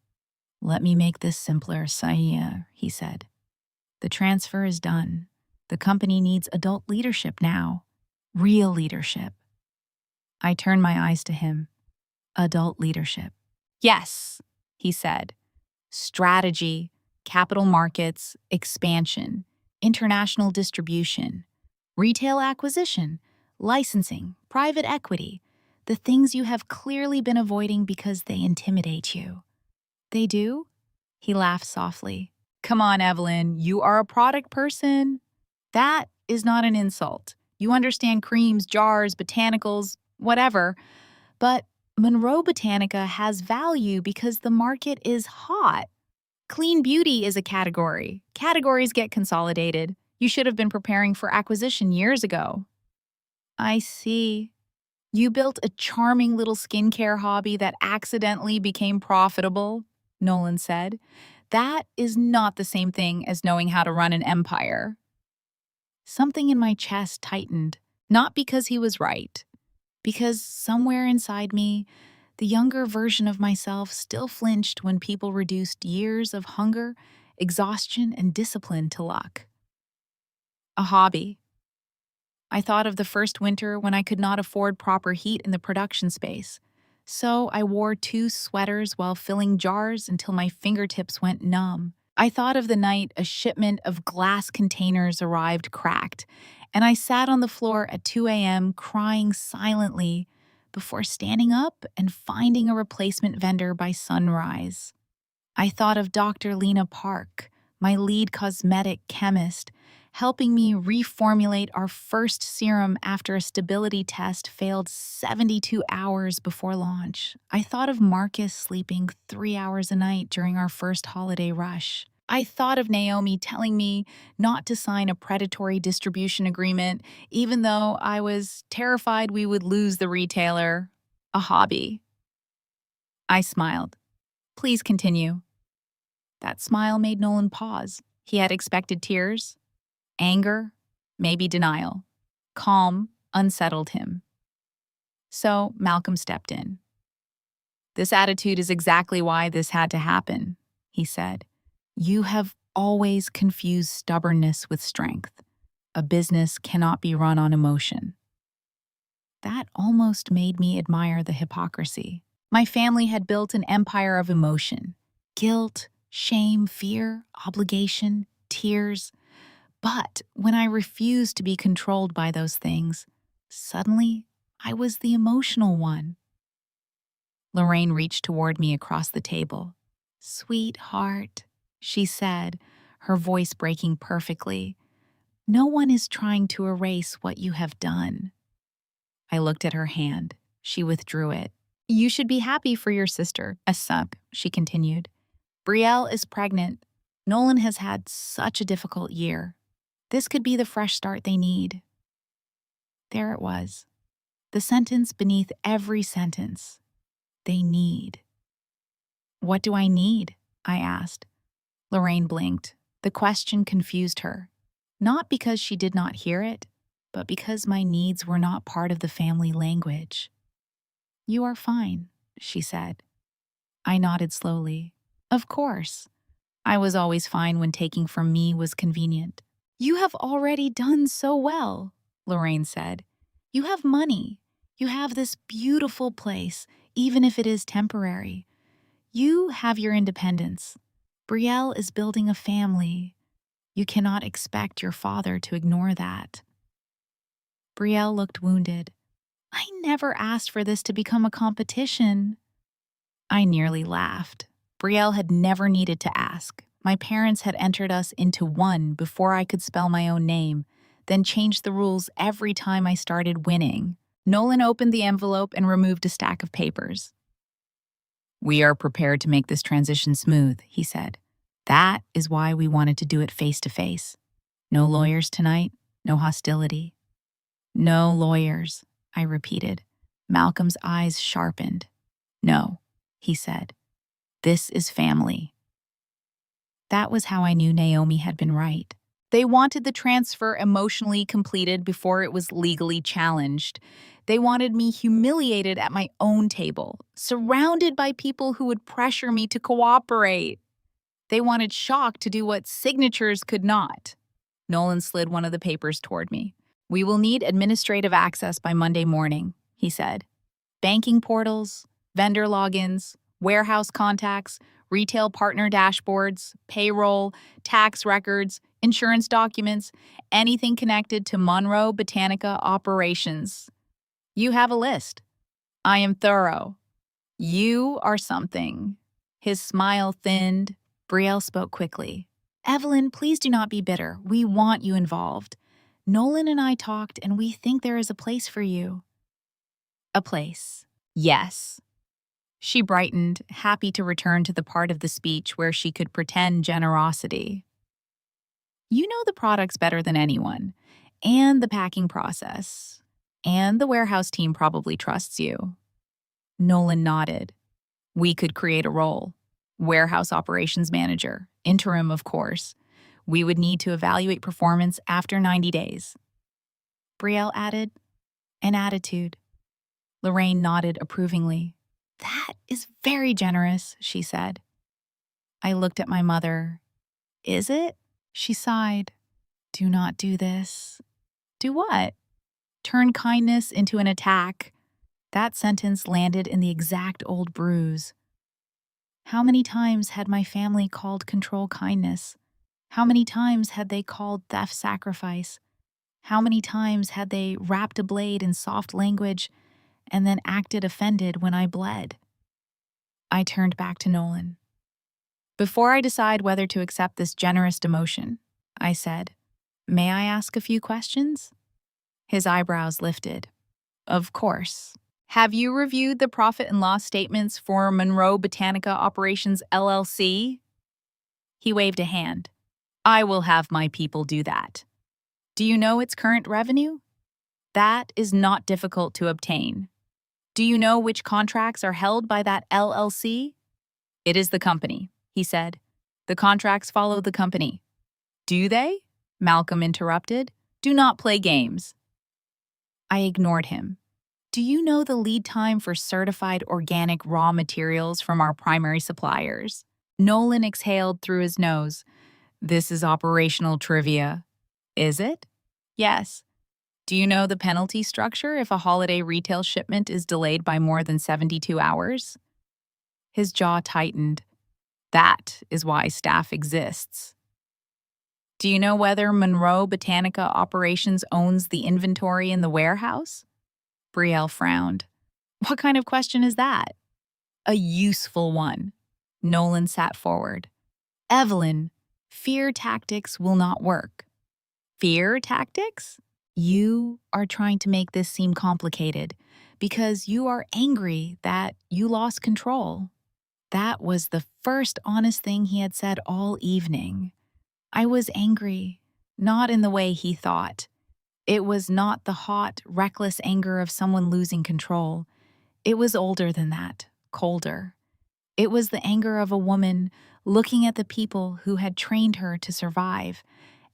"Let me make this simpler, Saya," he said. "The transfer is done. The company needs adult leadership now. Real leadership." I turned my eyes to him. "Adult leadership." "Yes," he said. "Strategy, capital markets, expansion, international distribution, retail acquisition, licensing, private equity, the things you have clearly been avoiding because they intimidate you." "They do?" He laughed softly. "Come on, Evelyn, you are a product person." "That is not an insult. You understand creams, jars, botanicals, whatever. But Monroe Botanica has value because the market is hot. Clean beauty is a category. Categories get consolidated. You should have been preparing for acquisition years ago." "I see. You built a charming little skincare hobby that accidentally became profitable," Nolan said. "That is not the same thing as knowing how to run an empire." Something in my chest tightened, not because he was right, because somewhere inside me, the younger version of myself still flinched when people reduced years of hunger, exhaustion, and discipline to luck. A hobby. I thought of the first winter when I could not afford proper heat in the production space. So I wore 2 sweaters while filling jars until my fingertips went numb. I thought of the night a shipment of glass containers arrived cracked, and I sat on the floor at 2 a.m. crying silently before standing up and finding a replacement vendor by sunrise. I thought of Dr. Lena Park, my lead cosmetic chemist, helping me reformulate our first serum after a stability test failed 72 hours before launch. I thought of Marcus sleeping 3 hours a night during our first holiday rush. I thought of Naomi telling me not to sign a predatory distribution agreement, even though I was terrified we would lose the retailer. A hobby. I smiled. "Please continue." That smile made Nolan pause. He had expected tears. Anger, maybe denial. Calm unsettled him. So Malcolm stepped in. "This attitude is exactly why this had to happen," he said. "You have always confused stubbornness with strength. A business cannot be run on emotion." That almost made me admire the hypocrisy. My family had built an empire of emotion. Guilt, shame, fear, obligation, tears. But when I refused to be controlled by those things, suddenly I was the emotional one. Lorraine reached toward me across the table. "Sweetheart," she said, her voice breaking perfectly, "no one is trying to erase what you have done." I looked at her hand. She withdrew it. You should be happy for your sister, a suck, she continued. Brielle is pregnant. Nolan has had such a difficult year. This could be the fresh start they need. There it was. The sentence beneath every sentence. They need. What do I need? I asked. Lorraine blinked. The question confused her. Not because she did not hear it, but because my needs were not part of the family language. You are fine, she said. I nodded slowly. Of course. I was always fine when taking from me was convenient. You have already done so well, Lorraine said. You have money. You have this beautiful place, even if it is temporary. You have your independence. Brielle is building a family. You cannot expect your father to ignore that. Brielle looked wounded. I never asked for this to become a competition. I nearly laughed. Brielle had never needed to ask. My parents had entered us into one before I could spell my own name, then changed the rules every time I started winning. Nolan opened the envelope and removed a stack of papers. We are prepared to make this transition smooth, he said. That is why we wanted to do it face to face. No lawyers tonight, no hostility. No lawyers, I repeated. Malcolm's eyes sharpened. No, he said. This is family. That was how I knew Naomi had been right. They wanted the transfer emotionally completed before it was legally challenged. They wanted me humiliated at my own table, surrounded by people who would pressure me to cooperate. They wanted shock to do what signatures could not. Nolan slid one of the papers toward me. We will need administrative access by Monday morning, he said. Banking portals, vendor logins, warehouse contacts, retail partner dashboards, payroll, tax records, insurance documents, anything connected to Monroe Botanica Operations. You have a list. I am thorough. You are something. His smile thinned. Brielle spoke quickly. Evelyn, please do not be bitter. We want you involved. Nolan and I talked, and we think there is a place for you. A place. Yes. She brightened, happy to return to the part of the speech where she could pretend generosity. You know the products better than anyone, and the packing process, and the warehouse team probably trusts you. Nolan nodded. We could create a role. Warehouse operations manager, interim, of course. We would need to evaluate performance after 90 days. Brielle added, an attitude. Lorraine nodded approvingly. That is very generous, she said. I looked at my mother. Is it? She sighed. Do not do this. Do what? Turn kindness into an attack. That sentence landed in the exact old bruise. How many times had my family called control kindness? How many times had they called theft sacrifice? How many times had they wrapped a blade in soft language and then acted offended when I bled? I turned back to Nolan. Before I decide whether to accept this generous demotion, I said, may I ask a few questions? His eyebrows lifted. Of course. Have you reviewed the profit and loss statements for Monroe Botanica Operations LLC? He waved a hand. I will have my people do that. Do you know its current revenue? That is not difficult to obtain. Do you know which contracts are held by that LLC? It is the company, he said. The contracts follow the company. Do they? Malcolm interrupted. Do not play games. I ignored him. Do you know the lead time for certified organic raw materials from our primary suppliers? Nolan exhaled through his nose. This is operational trivia. Is it? Yes. Do you know the penalty structure if a holiday retail shipment is delayed by more than 72 hours? His jaw tightened. That is why staff exists. Do you know whether Monroe Botanica Operations owns the inventory in the warehouse? Brielle frowned. What kind of question is that? A useful one. Nolan sat forward. Evelyn, fear tactics will not work. Fear tactics? You are trying to make this seem complicated because you are angry that you lost control. That was the first honest thing he had said all evening. I was angry, not in the way he thought. It was not the hot, reckless anger of someone losing control. It was older than that, colder. It was the anger of a woman looking at the people who had trained her to survive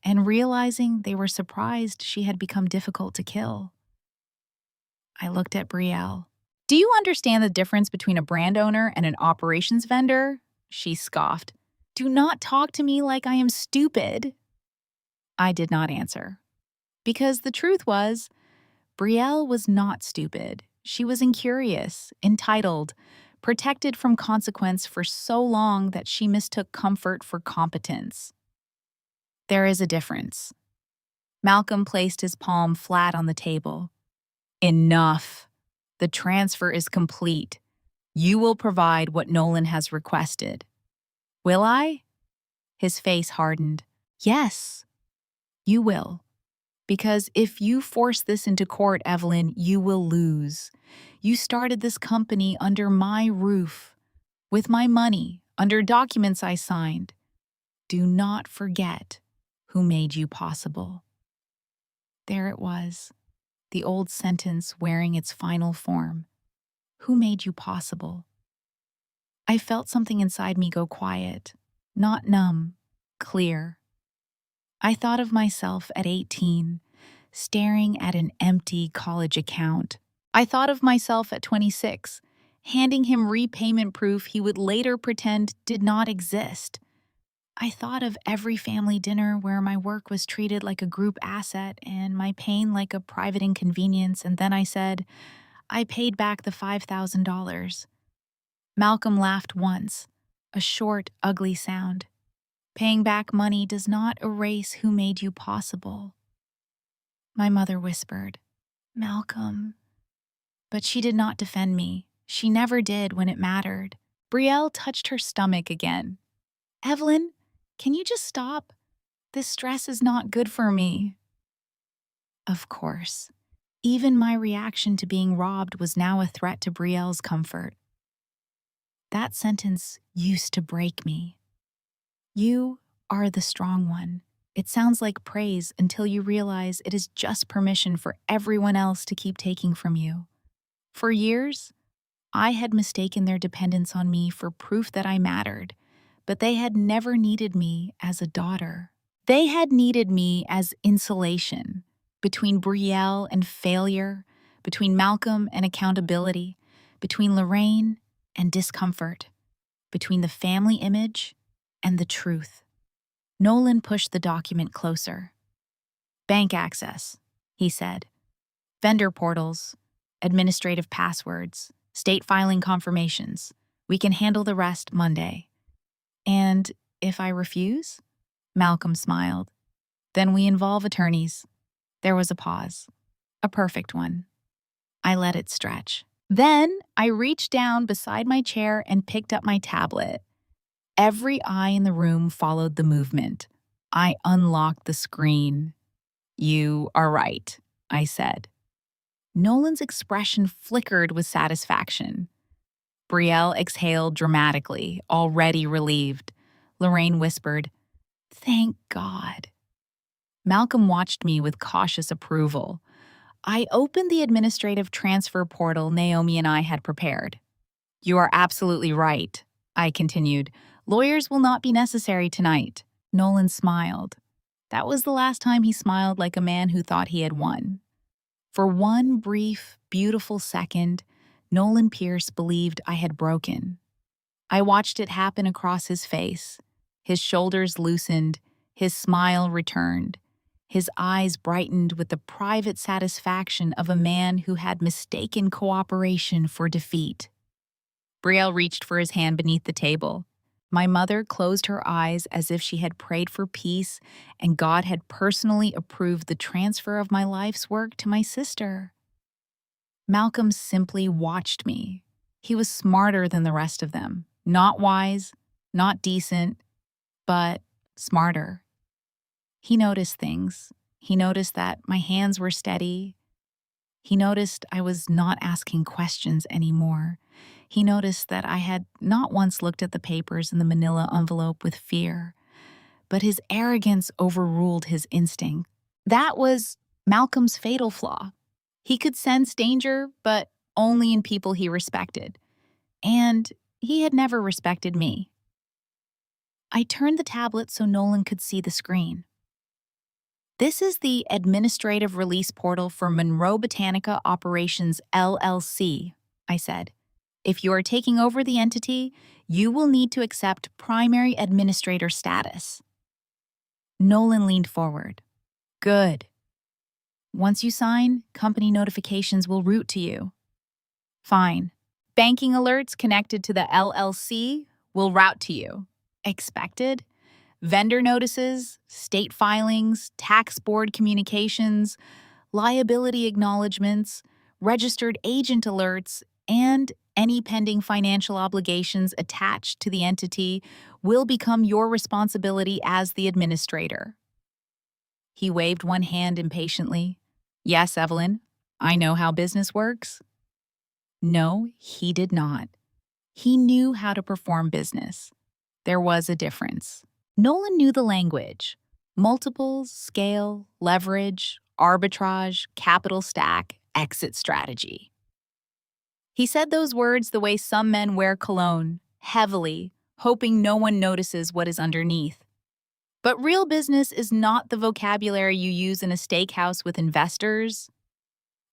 and realizing they were surprised she had become difficult to kill. I looked at Brielle. "Do you understand the difference between a brand owner and an operations vendor?" She scoffed. "Do not talk to me like I am stupid." I did not answer. Because the truth was, Brielle was not stupid. She was incurious, entitled, protected from consequence for so long that she mistook comfort for competence. There is a difference. Malcolm placed his palm flat on the table. "Enough. The transfer is complete. You will provide what Nolan has requested." "Will I?" His face hardened. "Yes, you will. Because if you force this into court, Evelyn, you will lose. You started this company under my roof, with my money, under documents I signed. Do not forget who made you possible." There it was, the old sentence wearing its final form. Who made you possible? I felt something inside me go quiet, not numb, clear. I thought of myself at 18, staring at an empty college account. I thought of myself at 26, handing him repayment proof he would later pretend did not exist. I thought of every family dinner where my work was treated like a group asset and my pain like a private inconvenience, and then I said, I paid back the $5,000. Malcolm laughed once, a short, ugly sound. Paying back money does not erase who made you possible. My mother whispered, "Malcolm." But she did not defend me. She never did when it mattered. Brielle touched her stomach again. "Evelyn, can you just stop? This stress is not good for me." Of course. Even my reaction to being robbed was now a threat to Brielle's comfort. That sentence used to break me. You are the strong one. It sounds like praise until you realize it is just permission for everyone else to keep taking from you. For years, I had mistaken their dependence on me for proof that I mattered, but they had never needed me as a daughter. They had needed me as insulation between Brielle and failure, between Malcolm and accountability, between Lorraine and discomfort, between the family image and the truth. Nolan pushed the document closer. "Bank access," he said. "Vendor portals, administrative passwords, state filing confirmations. We can handle the rest Monday." "And if I refuse?" Malcolm smiled. "Then we involve attorneys." There was a pause. A perfect one. I let it stretch. Then I reached down beside my chair and picked up my tablet. Every eye in the room followed the movement. I unlocked the screen. "You are right," I said. Nolan's expression flickered with satisfaction. Brielle exhaled dramatically, already relieved. Lorraine whispered, "Thank God." Malcolm watched me with cautious approval. I opened the administrative transfer portal Naomi and I had prepared. "You are absolutely right," I continued. "Lawyers will not be necessary tonight." Nolan smiled. That was the last time he smiled like a man who thought he had won. For one brief, beautiful second, Nolan Pierce believed I had broken. I watched it happen across his face. His shoulders loosened, his smile returned. His eyes brightened with the private satisfaction of a man who had mistaken cooperation for defeat. Brielle reached for his hand beneath the table. My mother closed her eyes as if she had prayed for peace and God had personally approved the transfer of my life's work to my sister. Malcolm simply watched me. He was smarter than the rest of them. Not wise, not decent, but smarter. He noticed things. He noticed that my hands were steady. He noticed I was not asking questions anymore. He noticed that I had not once looked at the papers in the manila envelope with fear, but his arrogance overruled his instinct. That was Malcolm's fatal flaw. He could sense danger, but only in people he respected. And he had never respected me. I turned the tablet so Nolan could see the screen. This is the administrative release portal for Monroe Botanica Operations LLC, I said. If you are taking over the entity, you will need to accept primary administrator status. Nolan leaned forward. Good. Once you sign, company notifications will route to you. Fine. Banking alerts connected to the LLC will route to you. Expected? Vendor notices, state filings, tax board communications, liability acknowledgments, registered agent alerts, and any pending financial obligations attached to the entity will become your responsibility as the administrator. He waved one hand impatiently. Yes, Evelyn, I know how business works. No, he did not. He knew how to perform business. There was a difference. Nolan knew the language: multiples, scale, leverage, arbitrage, capital stack, exit strategy. He said those words the way some men wear cologne, heavily, hoping no one notices what is underneath. But real business is not the vocabulary you use in a steakhouse with investors.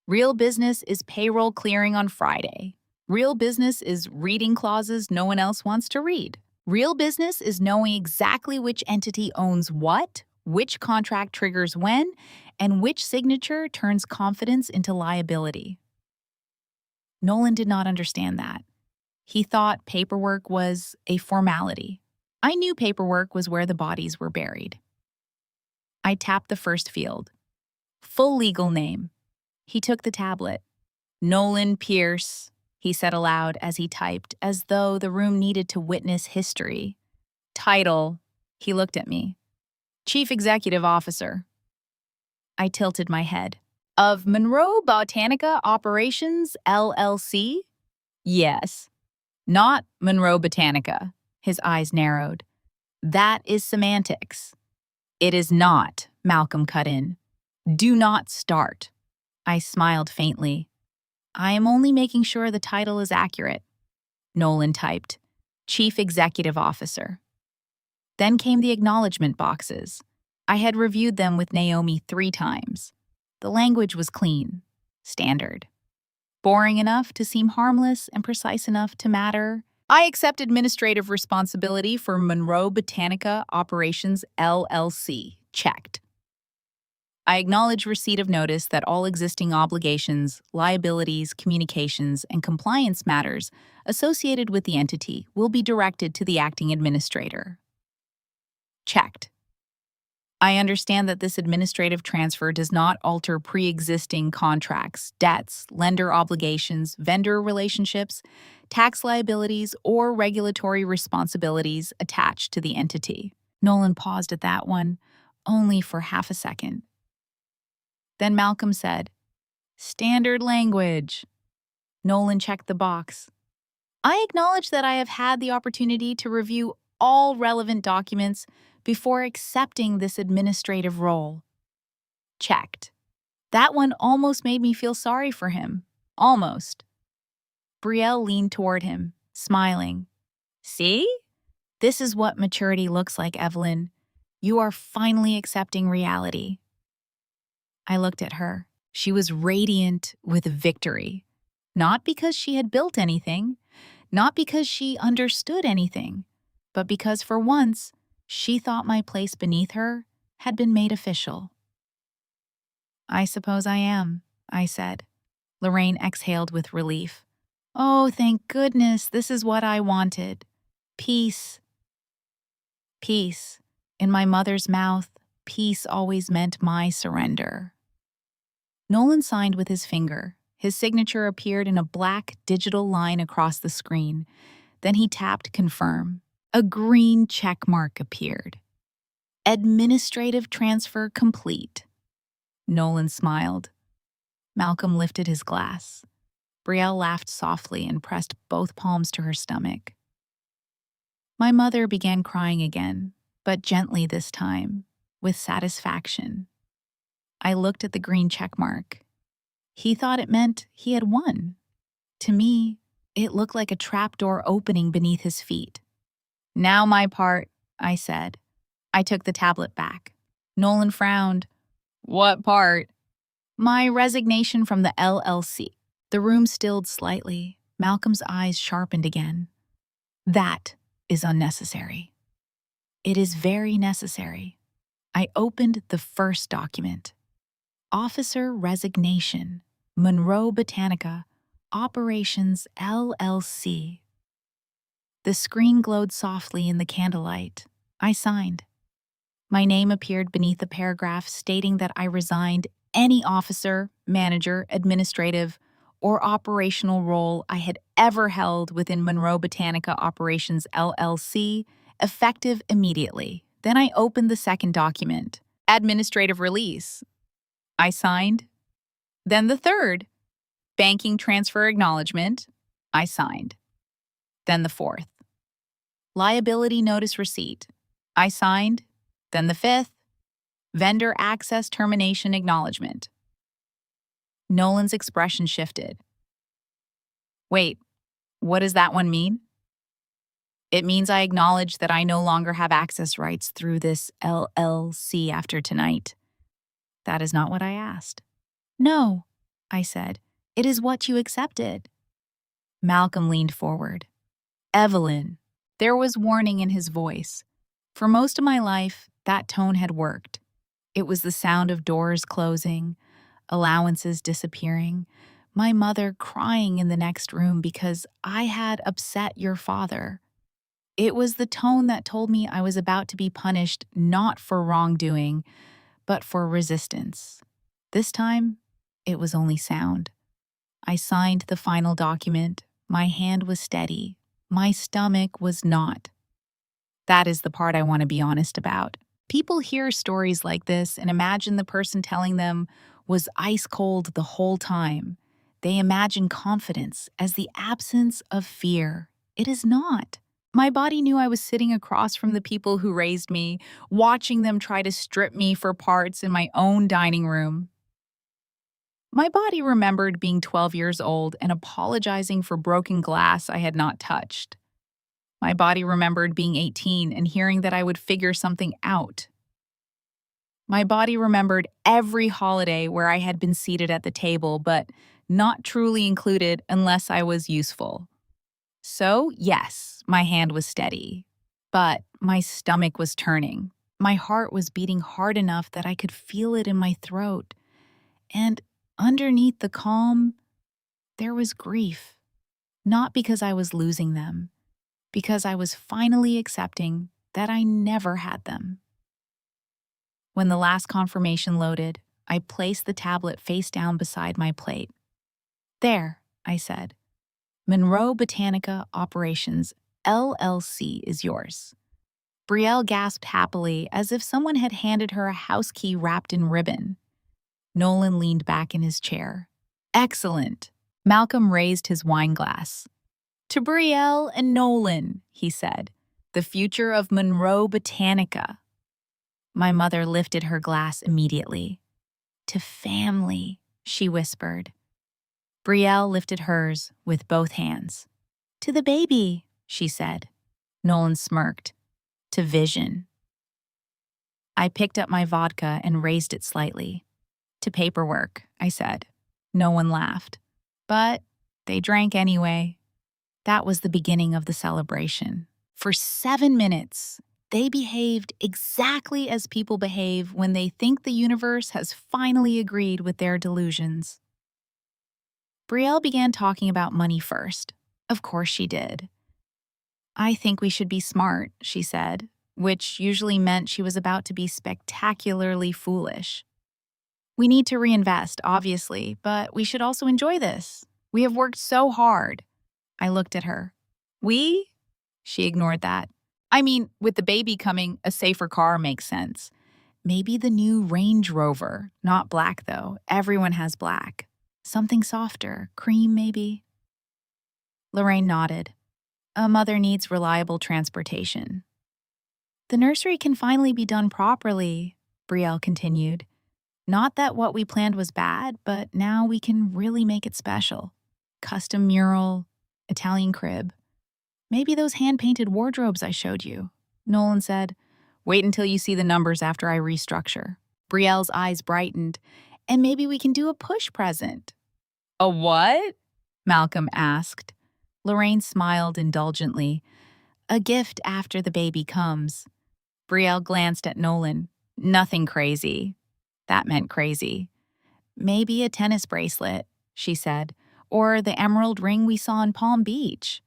Real business is payroll clearing on Friday. Real business is reading clauses no one else wants to read. Real business is knowing exactly which entity owns what, which contract triggers when, and which signature turns confidence into liability. Nolan did not understand that. He thought paperwork was a formality. I knew paperwork was where the bodies were buried. I tapped the first field. Full legal name. He took the tablet. Nolan Pierce, he said aloud as he typed, as though the room needed to witness history. Title, he looked at me. Chief Executive Officer. I tilted my head. Of Monroe Botanica Operations LLC? Yes. Not Monroe Botanica. His eyes narrowed. That is semantics. It is not, Malcolm cut in. Do not start. I smiled faintly. I am only making sure the title is accurate. Nolan typed, Chief Executive Officer. Then came the acknowledgement boxes. I had reviewed them with Naomi 3 times. The language was clean, standard. Boring enough to seem harmless and precise enough to matter. I accept administrative responsibility for Monroe Botanica Operations LLC. Checked. I acknowledge receipt of notice that all existing obligations, liabilities, communications, and compliance matters associated with the entity will be directed to the acting administrator. Checked. I understand that this administrative transfer does not alter pre-existing contracts, debts, lender obligations, vendor relationships, tax liabilities, or regulatory responsibilities attached to the entity. Nolan paused at that one, only for half a second. Then Malcolm said, Standard language. Nolan checked the box. I acknowledge that I have had the opportunity to review all relevant documents before accepting this administrative role. Checked. That one almost made me feel sorry for him. Almost. Brielle leaned toward him, smiling. See? This is what maturity looks like, Evelyn. You are finally accepting reality. I looked at her. She was radiant with victory. Not because she had built anything, not because she understood anything, but because for once, she thought my place beneath her had been made official. I suppose I am, I said. Lorraine exhaled with relief. Oh, thank goodness, this is what I wanted. Peace. Peace. In my mother's mouth, peace always meant my surrender. Nolan signed with his finger. His signature appeared in a black digital line across the screen. Then he tapped confirm. A green check mark appeared. Administrative transfer complete. Nolan smiled. Malcolm lifted his glass. Brielle laughed softly and pressed both palms to her stomach. My mother began crying again, but gently this time, with satisfaction. I looked at the green check mark. He thought it meant he had won. To me, it looked like a trapdoor opening beneath his feet. "Now my part," I said. I took the tablet back. Nolan frowned. "What part?" "My resignation from the LLC." The room stilled slightly. Malcolm's eyes sharpened again. "That is unnecessary." "It is very necessary." I opened the first document. Officer Resignation, Monroe Botanica Operations LLC. The screen glowed softly in the candlelight. I signed. My name appeared beneath a paragraph stating that I resigned any officer, manager, administrative, or operational role I had ever held within Monroe Botanica Operations LLC, effective immediately. Then I opened the second document, Administrative Release. I signed. Then the third, Banking Transfer Acknowledgement. I signed. Then the fourth, Liability Notice Receipt. I signed. Then the fifth, Vendor Access Termination Acknowledgement. Nolan's expression shifted. "Wait, what does that one mean?" "It means I acknowledge that I no longer have access rights through this LLC after tonight." "That is not what I asked." "No," I said. "It is what you accepted." Malcolm leaned forward. "Evelyn." There was warning in his voice. For most of my life, that tone had worked. It was the sound of doors closing, allowances disappearing, my mother crying in the next room because I had upset your father. It was the tone that told me I was about to be punished not for wrongdoing, but for resistance. This time, it was only sound. I signed the final document. My hand was steady. My stomach was not. That is the part I want to be honest about. People hear stories like this and imagine the person telling them was ice cold the whole time. They imagine confidence as the absence of fear. It is not. My body knew I was sitting across from the people who raised me, watching them try to strip me for parts in my own dining room. My body remembered being 12 years old and apologizing for broken glass I had not touched. My body remembered being 18 and hearing that I would figure something out. My body remembered every holiday where I had been seated at the table but not truly included unless I was useful. So, yes, my hand was steady, but my stomach was turning. My heart was beating hard enough that I could feel it in my throat. And underneath the calm, there was grief. Not because I was losing them, because I was finally accepting that I never had them. When the last confirmation loaded, I placed the tablet face down beside my plate. "There," I said. "Monroe Botanica Operations LLC is yours." Brielle gasped happily as if someone had handed her a house key wrapped in ribbon. Nolan leaned back in his chair. "Excellent." Malcolm raised his wine glass. "To Brielle and Nolan," he said. "The future of Monroe Botanica." My mother lifted her glass immediately. "To family," she whispered. Brielle lifted hers with both hands. "To the baby," she said. Nolan smirked. "To vision." I picked up my vodka and raised it slightly. "To paperwork," I said. No one laughed. But they drank anyway. That was the beginning of the celebration. For 7 minutes, they behaved exactly as people behave when they think the universe has finally agreed with their delusions. Brielle began talking about money first. Of course she did. "I think we should be smart," she said, which usually meant she was about to be spectacularly foolish. "We need to reinvest, obviously, but we should also enjoy this. We have worked so hard." I looked at her. "We?" She ignored that. "I mean, with the baby coming, a safer car makes sense. Maybe the new Range Rover. Not black, though. Everyone has black. Something softer. Cream, maybe? Lorraine nodded. A mother needs reliable transportation. The nursery can finally be done properly, Brielle continued. Not that what we planned was bad, but now we can really make it special. Custom mural, Italian crib. Maybe those hand-painted wardrobes I showed you. Nolan said, wait until you see the numbers after I restructure. Brielle's eyes brightened. And maybe we can do a push present. A what? Malcolm asked. Lorraine smiled indulgently. A gift after the baby comes. Brielle glanced at Nolan. Nothing crazy. That meant crazy. Maybe a tennis bracelet, she said, or the emerald ring we saw in Palm Beach.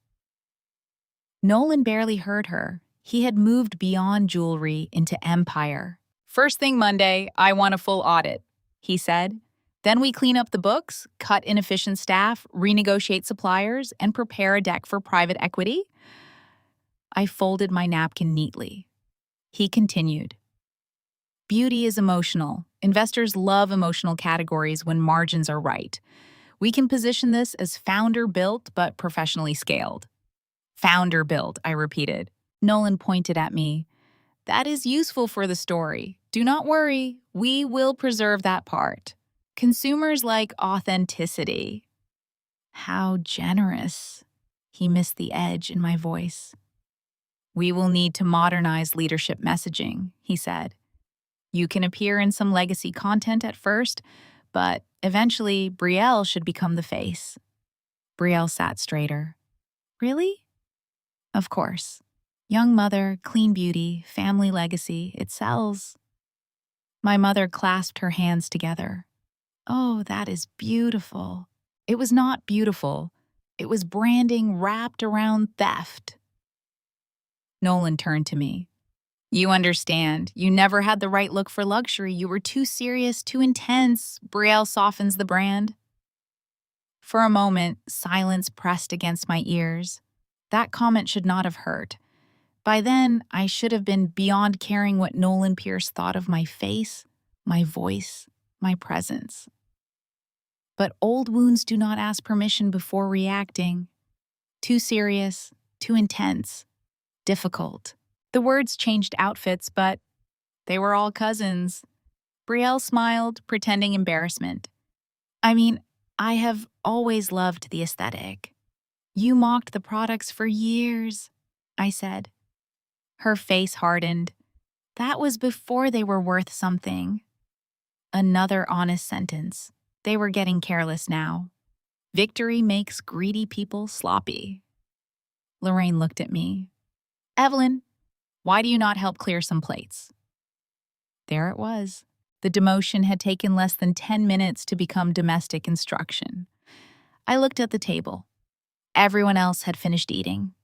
Nolan barely heard her. He had moved beyond jewelry into empire. First thing Monday, I want a full audit, he said. Then we clean up the books, cut inefficient staff, renegotiate suppliers, and prepare a deck for private equity. I folded my napkin neatly. He continued. Beauty is emotional. Investors love emotional categories when margins are right. We can position this as founder-built but professionally scaled. Founder-built, I repeated. Nolan pointed at me. That is useful for the story. Do not worry, we will preserve that part. Consumers like authenticity. How generous. He missed the edge in my voice. We will need to modernize leadership messaging, he said. You can appear in some legacy content at first, but eventually Brielle should become the face. Brielle sat straighter. Really? Of course. Young mother, clean beauty, family legacy, it sells. My mother clasped her hands together. Oh, that is beautiful. It was not beautiful. It was branding wrapped around theft. Nolan turned to me. You understand. You never had the right look for luxury. You were too serious, too intense. Brielle softens the brand. For a moment, silence pressed against my ears. That comment should not have hurt. By then, I should have been beyond caring what Nolan Pierce thought of my face, my voice, my presence. But old wounds do not ask permission before reacting. Too serious, too intense, difficult. The words changed outfits, but they were all cousins. Brielle smiled, pretending embarrassment. I mean, I have always loved the aesthetic. You mocked the products for years, I said. Her face hardened. That was before they were worth something. Another honest sentence. They were getting careless now. Victory makes greedy people sloppy. Lorraine looked at me. Evelyn, why do you not help clear some plates? There it was. The demotion had taken less than 10 minutes to become domestic instruction. I looked at the table. Everyone else had finished eating.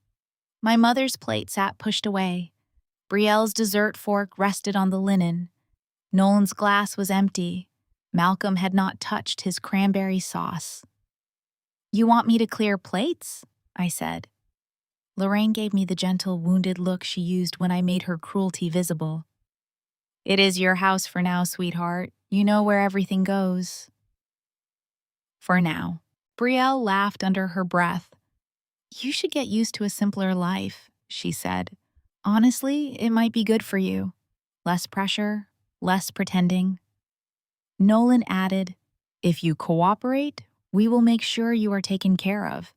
My mother's plate sat pushed away. Brielle's dessert fork rested on the linen. Nolan's glass was empty. Malcolm had not touched his cranberry sauce. You want me to clear plates? I said. Lorraine gave me the gentle, wounded look she used when I made her cruelty visible. It is your house for now, sweetheart. You know where everything goes. For now. Brielle laughed under her breath. You should get used to a simpler life, she said. Honestly, it might be good for you. Less pressure, less pretending. Nolan added, if you cooperate, we will make sure you are taken care of.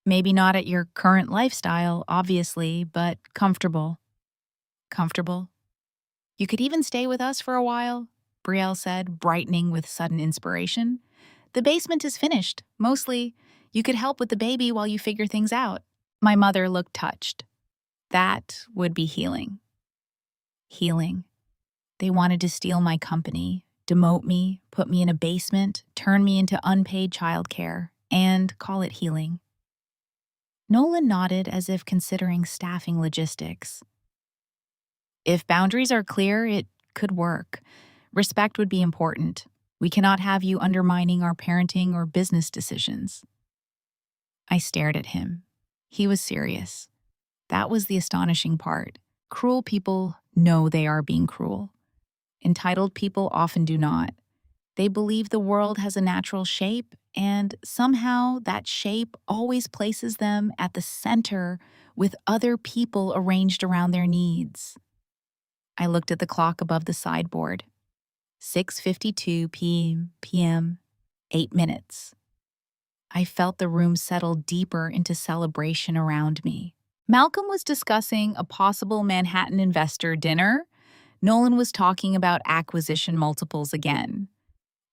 Maybe not at your current lifestyle, obviously, but comfortable. Comfortable? You could even stay with us for a while, Brielle said, brightening with sudden inspiration. The basement is finished. Mostly, you could help with the baby while you figure things out. My mother looked touched. That would be healing. Healing. They wanted to steal my company, demote me, put me in a basement, turn me into unpaid childcare, and call it healing. Nolan nodded as if considering staffing logistics. If boundaries are clear, it could work. Respect would be important. We cannot have you undermining our parenting or business decisions. I stared at him. He was serious. That was the astonishing part. Cruel people know they are being cruel. Entitled people often do not. They believe the world has a natural shape, and somehow that shape always places them at the center with other people arranged around their needs. I looked at the clock above the sideboard. 6:52 p.m., 8 minutes. I felt the room settle deeper into celebration around me. Malcolm was discussing a possible Manhattan investor dinner. Nolan was talking about acquisition multiples again.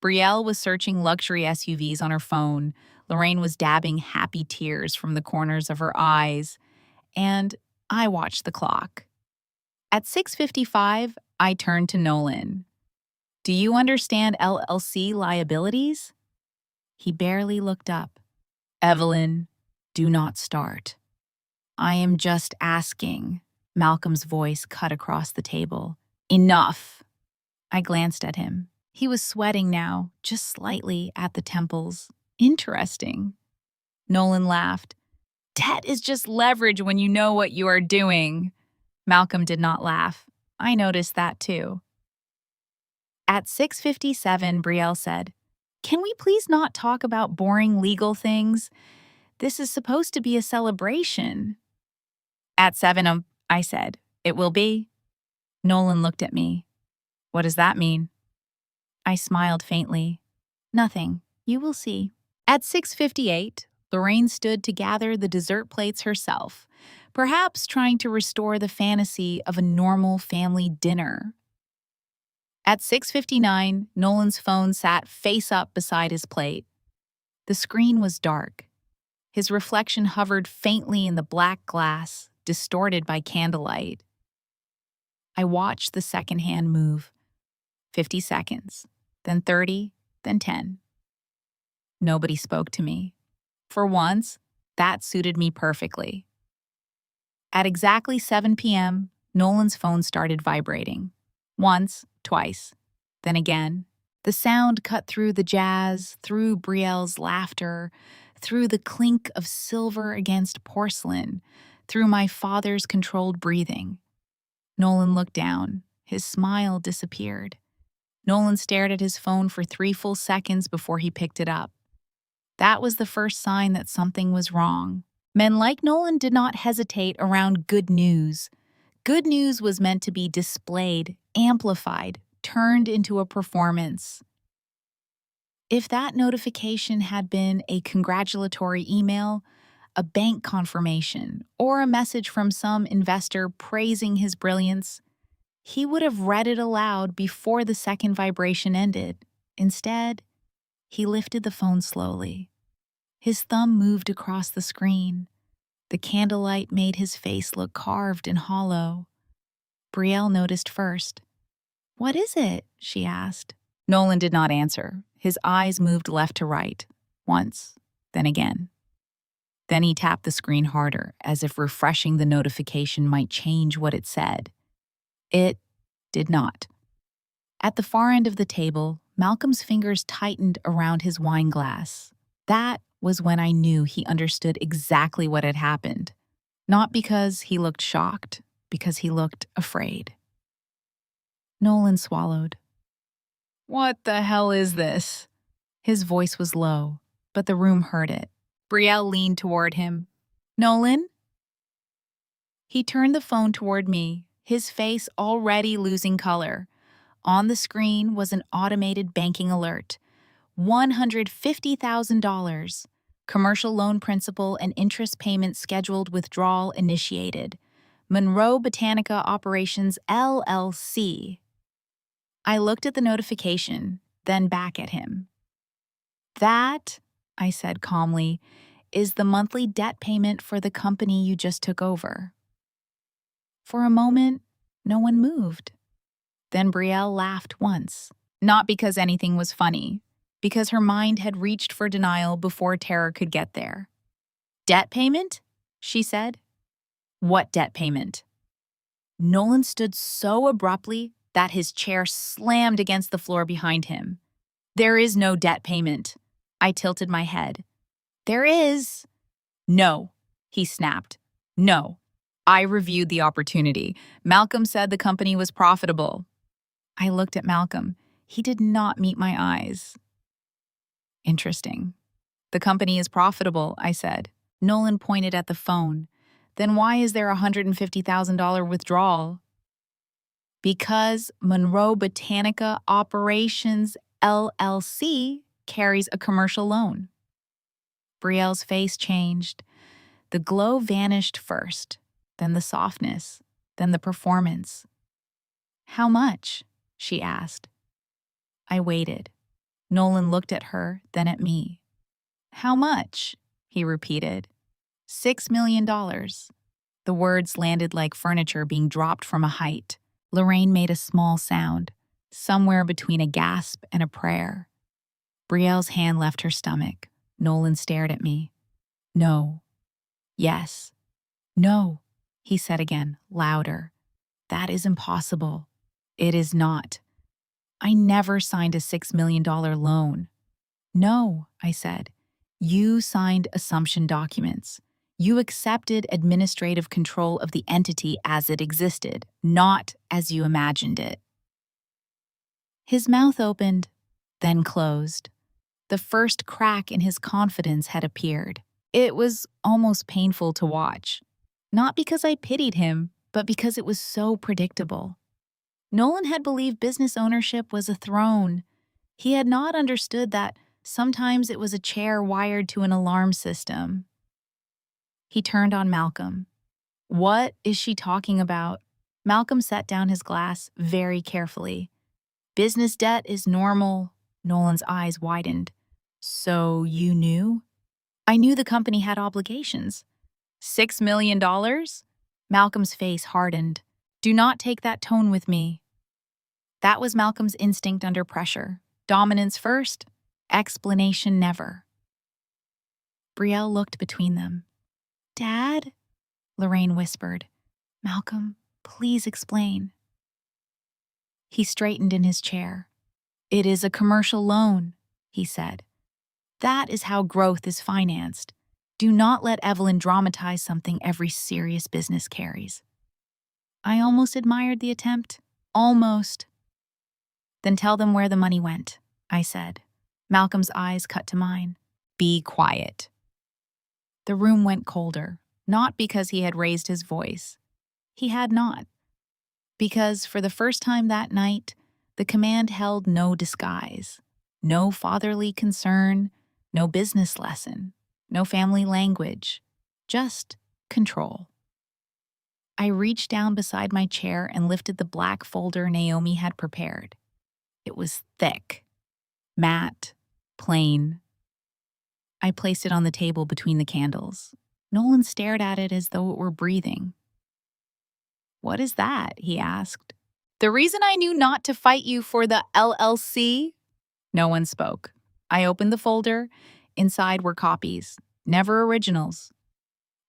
Brielle was searching luxury SUVs on her phone. Lorraine was dabbing happy tears from the corners of her eyes. And I watched the clock. At 6:55, I turned to Nolan. "Do you understand LLC liabilities?" He barely looked up. "Evelyn, do not start." "I am just asking." Malcolm's voice cut across the table. "Enough." I glanced at him. He was sweating now, just slightly at the temples. "Interesting." Nolan laughed. "Debt is just leverage when you know what you are doing." Malcolm did not laugh. I noticed that too. At 6:57, Brielle said, "Can we please not talk about boring legal things? This is supposed to be a celebration." At 7, I said, "It will be." Nolan looked at me. "What does that mean?" I smiled faintly. "Nothing. You will see." At 6:58, Lorraine stood to gather the dessert plates herself, perhaps trying to restore the fantasy of a normal family dinner. At 6:59, Nolan's phone sat face up beside his plate. The screen was dark. His reflection hovered faintly in the black glass, distorted by candlelight. I watched the second hand move. 50 seconds, then 30, then 10. Nobody spoke to me. For once, that suited me perfectly. At exactly 7 p.m., Nolan's phone started vibrating. Once, twice, then again. The sound cut through the jazz, through Brielle's laughter, through the clink of silver against porcelain, through my father's controlled breathing. Nolan looked down. His smile disappeared. Nolan stared at his phone for 3 full seconds before he picked it up. That was the first sign that something was wrong. Men like Nolan did not hesitate around good news. Good news was meant to be displayed, amplified, turned into a performance. If that notification had been a congratulatory email, a bank confirmation, or a message from some investor praising his brilliance, he would have read it aloud before the second vibration ended. Instead, he lifted the phone slowly. His thumb moved across the screen. The candlelight made his face look carved and hollow. Brielle noticed first. "What is it?" she asked. Nolan did not answer. His eyes moved left to right, once, then again. Then he tapped the screen harder, as if refreshing the notification might change what it said. It did not. At the far end of the table, Malcolm's fingers tightened around his wine glass. That was when I knew he understood exactly what had happened. Not because he looked shocked, because he looked afraid. Nolan swallowed. "What the hell is this?" His voice was low, but the room heard it. Brielle leaned toward him. "Nolan?" He turned the phone toward me, his face already losing color. On the screen was an automated banking alert. $150,000. Commercial loan principal and interest payment scheduled withdrawal initiated. Monroe Botanica Operations LLC. I looked at the notification, then back at him. "That," I said calmly, "is the monthly debt payment for the company you just took over." For a moment, no one moved. Then Brielle laughed once, not because anything was funny, because her mind had reached for denial before terror could get there. "Debt payment?" she said. "What debt payment?" Nolan stood so abruptly that his chair slammed against the floor behind him. "There is no debt payment." I tilted my head. "There is." "No," he snapped. "No. I reviewed the opportunity. Malcolm said the company was profitable." I looked at Malcolm. He did not meet my eyes. Interesting. The company is profitable, I said. Nolan pointed at the phone. Then why is there a $150,000 withdrawal? Because Monroe Botanica Operations LLC carries a commercial loan. Brielle's face changed. The glow vanished first, then the softness, then the performance. How much? She asked. I waited. Nolan looked at her, then at me. How much? He repeated. $6 million. The words landed like furniture being dropped from a height. Lorraine made a small sound, somewhere between a gasp and a prayer. Brielle's hand left her stomach. Nolan stared at me. No. Yes. No, he said again, louder. That is impossible. It is not. I never signed a $6 million loan. No, I said. You signed assumption documents. You accepted administrative control of the entity as it existed, not as you imagined it. His mouth opened, then closed. The first crack in his confidence had appeared. It was almost painful to watch. Not because I pitied him, but because it was so predictable. Nolan had believed business ownership was a throne. He had not understood that sometimes it was a chair wired to an alarm system. He turned on Malcolm. What is she talking about? Malcolm set down his glass very carefully. Business debt is normal. Nolan's eyes widened. So you knew? I knew the company had obligations. $6 million? Malcolm's face hardened. Do not take that tone with me. That was Malcolm's instinct under pressure. Dominance first, explanation never. Brielle looked between them. Dad? Lorraine whispered. Malcolm, please explain. He straightened in his chair. It is a commercial loan, he said. That is how growth is financed. Do not let Evelyn dramatize something every serious business carries. I almost admired the attempt. Almost. Then tell them where the money went, I said. Malcolm's eyes cut to mine. Be quiet. The room went colder, not because he had raised his voice. He had not. Because for the first time that night, the command held no disguise, no fatherly concern, no business lesson, no family language, just control. I reached down beside my chair and lifted the black folder Naomi had prepared. It was thick, matte, plain. I placed it on the table between the candles. Nolan stared at it as though it were breathing. What is that? He asked. The reason I knew not to fight you for the LLC? No one spoke. I opened the folder. Inside were copies, never originals.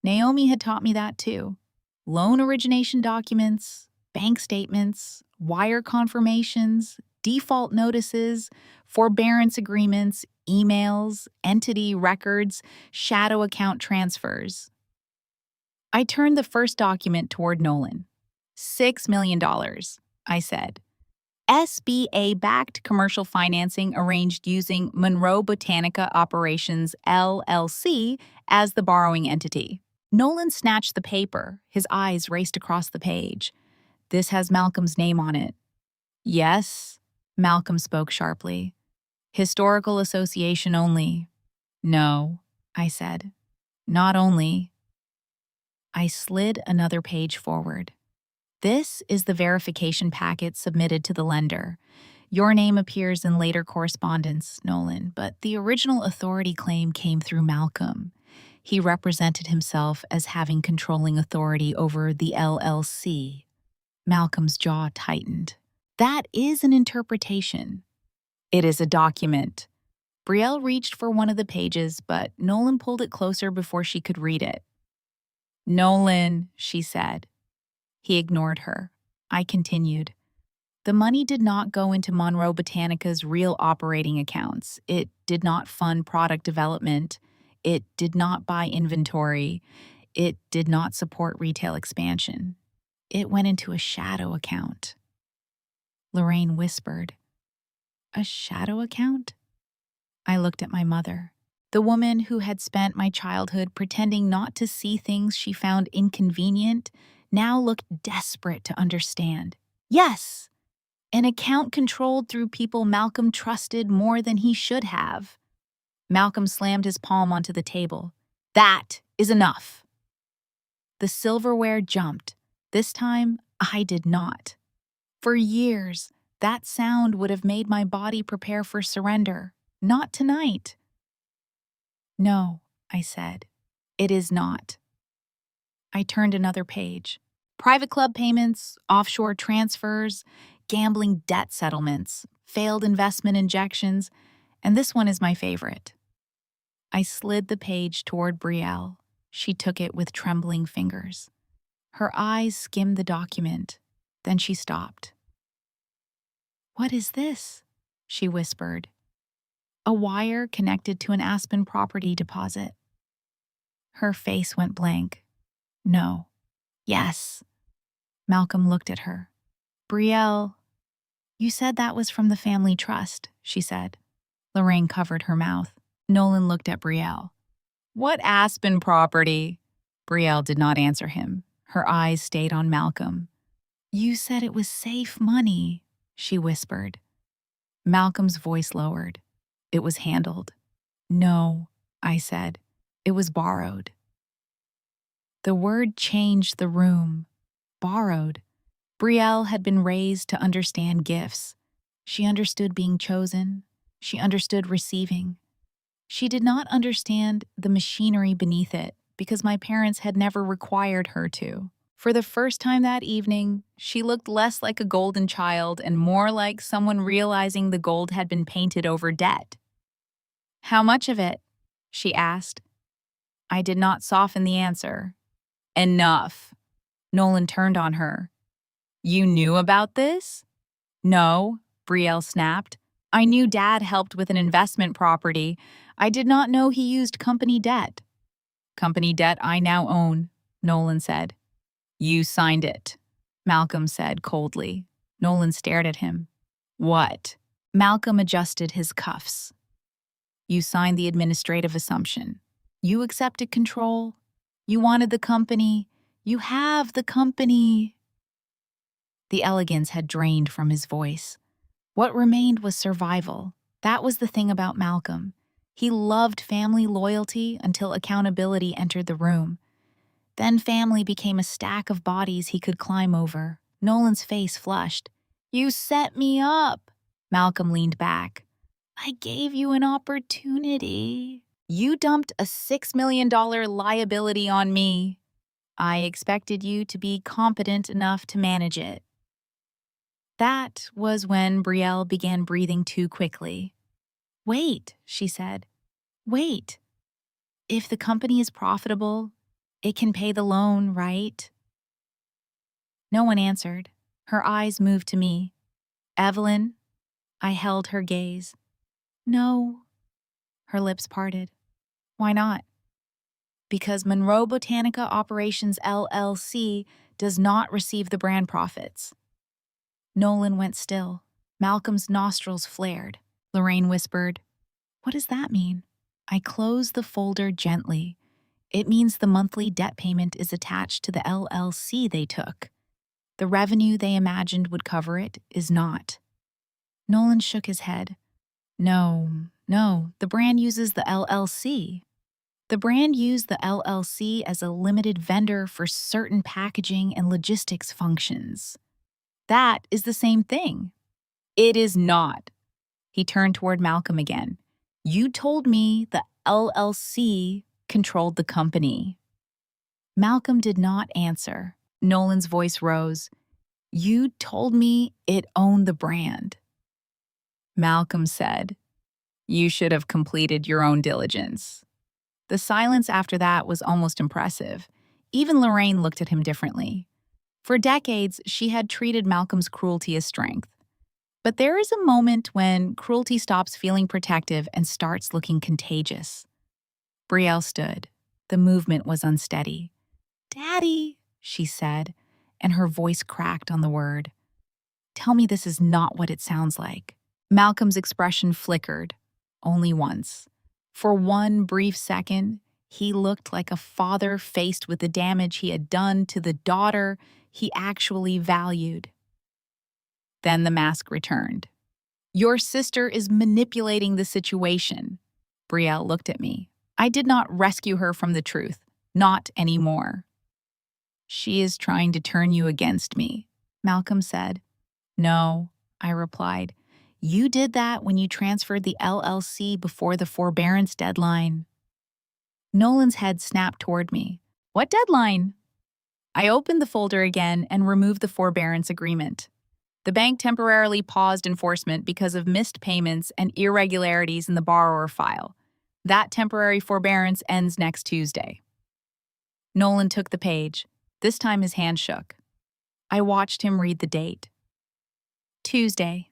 Naomi had taught me that too. Loan origination documents, bank statements, wire confirmations, default notices, forbearance agreements, emails, entity records, shadow account transfers. I turned the first document toward Nolan. $6 million, I said. SBA-backed commercial financing arranged using Monroe Botanica Operations LLC as the borrowing entity. Nolan snatched the paper. His eyes raced across the page. This has Malcolm's name on it. Yes, Malcolm spoke sharply. Historical association only. No, I said. Not only. I slid another page forward. This is the verification packet submitted to the lender. Your name appears in later correspondence, Nolan, but the original authority claim came through Malcolm. He represented himself as having controlling authority over the LLC. Malcolm's jaw tightened. That is an interpretation. It is a document. Brielle reached for one of the pages, but Nolan pulled it closer before she could read it. Nolan, she said. He ignored her. I continued. The money did not go into Monroe Botanica's real operating accounts. It did not fund product development. It did not buy inventory. It did not support retail expansion. It went into a shadow account. Lorraine whispered. A shadow account? I looked at my mother, the woman who had spent my childhood pretending not to see things she found inconvenient, now looked desperate to understand. Yes, an account controlled through people Malcolm trusted more than he should have. Malcolm slammed his palm onto the table. That is enough. The silverware jumped. This time, I did not. For years, that sound would have made my body prepare for surrender. Not tonight. No, I said. It is not. I turned another page. Private club payments, offshore transfers, gambling debt settlements, failed investment injections, and this one is my favorite. I slid the page toward Brielle. She took it with trembling fingers. Her eyes skimmed the document. Then she stopped. What is this? She whispered. A wire connected to an Aspen property deposit. Her face went blank. No. Yes. Malcolm looked at her. Brielle, you said that was from the family trust, she said. Lorraine covered her mouth. Nolan looked at Brielle. What Aspen property? Brielle did not answer him. Her eyes stayed on Malcolm. You said it was safe money, she whispered. Malcolm's voice lowered. It was handled. No, I said. It was borrowed. The word changed the room. Borrowed. Brielle had been raised to understand gifts. She understood being chosen. She understood receiving. She did not understand the machinery beneath it because my parents had never required her to. For the first time that evening, she looked less like a golden child and more like someone realizing the gold had been painted over debt. How much of it? She asked. I did not soften the answer. Enough. Nolan turned on her. You knew about this? No, Brielle snapped. I knew Dad helped with an investment property. I did not know he used company debt. Company debt I now own, Nolan said. You signed it, Malcolm said coldly. Nolan stared at him. What? Malcolm adjusted his cuffs. You signed the administrative assumption. You accepted control. You wanted the company. You have the company. The elegance had drained from his voice. What remained was survival. That was the thing about Malcolm. He loved family loyalty until accountability entered the room. Then family became a stack of bodies he could climb over. Nolan's face flushed. You set me up. Malcolm leaned back. I gave you an opportunity. You dumped a $6 million liability on me. I expected you to be competent enough to manage it. That was when Brielle began breathing too quickly. Wait, she said. Wait. If the company is profitable, it can pay the loan, right? No one answered. Her eyes moved to me. Evelyn? I held her gaze. No. Her lips parted. Why not? Because Monroe Botanica Operations LLC does not receive the brand profits. Nolan went still. Malcolm's nostrils flared. Lorraine whispered, What does that mean? I closed the folder gently. It means the monthly debt payment is attached to the LLC they took. The revenue they imagined would cover it is not. Nolan shook his head. No, the brand uses the LLC. The brand used the LLC as a limited vendor for certain packaging and logistics functions. That is the same thing. It is not. He turned toward Malcolm again. You told me the LLC controlled the company. Malcolm did not answer. Nolan's voice rose. You told me it owned the brand. Malcolm said, You should have completed your own diligence. The silence after that was almost impressive. Even Lorraine looked at him differently. For decades, she had treated Malcolm's cruelty as strength. But there is a moment when cruelty stops feeling protective and starts looking contagious. Brielle stood. The movement was unsteady. Daddy, she said, and her voice cracked on the word. Tell me this is not what it sounds like. Malcolm's expression flickered, only once. For one brief second, he looked like a father faced with the damage he had done to the daughter he actually valued. Then the mask returned. Your sister is manipulating the situation. Brielle looked at me. I did not rescue her from the truth. Not anymore. She is trying to turn you against me, Malcolm said. No, I replied. You did that when you transferred the LLC before the forbearance deadline. Nolan's head snapped toward me. What deadline? I opened the folder again and removed the forbearance agreement. The bank temporarily paused enforcement because of missed payments and irregularities in the borrower file. That temporary forbearance ends next Tuesday. Nolan took the page. This time his hand shook. I watched him read the date. Tuesday,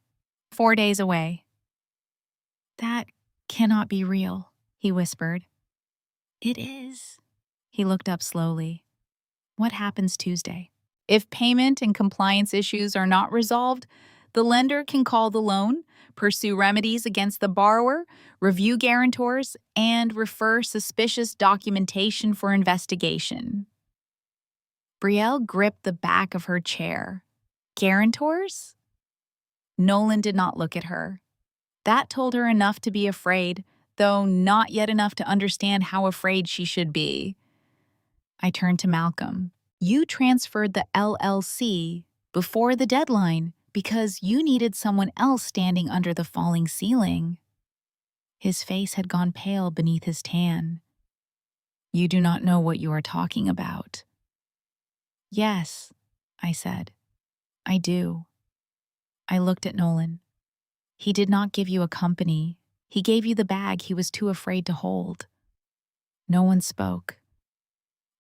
4 days away. That cannot be real, he whispered. It is. He looked up slowly. What happens Tuesday? If payment and compliance issues are not resolved, the lender can call the loan, pursue remedies against the borrower, review guarantors, and refer suspicious documentation for investigation. Brielle gripped the back of her chair. Guarantors? Nolan did not look at her. That told her enough to be afraid, though not yet enough to understand how afraid she should be. I turned to Malcolm. You transferred the LLC before the deadline because you needed someone else standing under the falling ceiling. His face had gone pale beneath his tan. You do not know what you are talking about. Yes, I said. I do. I looked at Nolan. He did not give you a company. He gave you the bag he was too afraid to hold. No one spoke.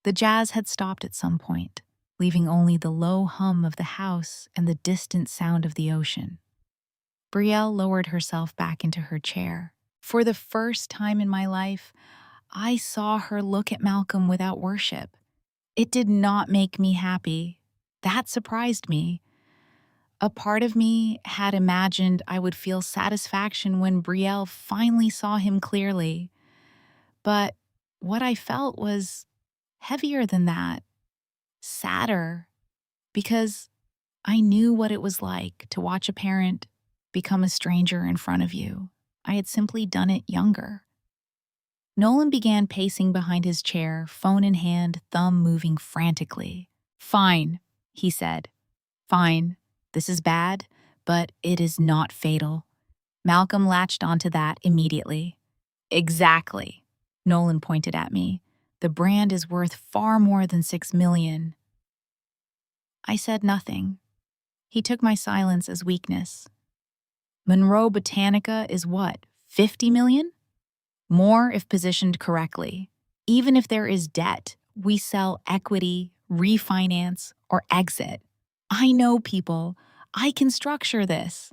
The jazz had stopped at some point, leaving only the low hum of the house and the distant sound of the ocean. Brielle lowered herself back into her chair. For the first time in my life, I saw her look at Malcolm without worship. It did not make me happy. That surprised me. A part of me had imagined I would feel satisfaction when Brielle finally saw him clearly. But what I felt was heavier than that, sadder, because I knew what it was like to watch a parent become a stranger in front of you. I had simply done it younger. Nolan began pacing behind his chair, phone in hand, thumb moving frantically. Fine, he said. Fine. This is bad, but it is not fatal. Malcolm latched onto that immediately. Exactly, Nolan pointed at me. The brand is worth far more than $6 million. I said nothing. He took my silence as weakness. Monroe Botanica is what, $50 million? More if positioned correctly. Even if there is debt, we sell equity, refinance, or exit. I know people. I can structure this.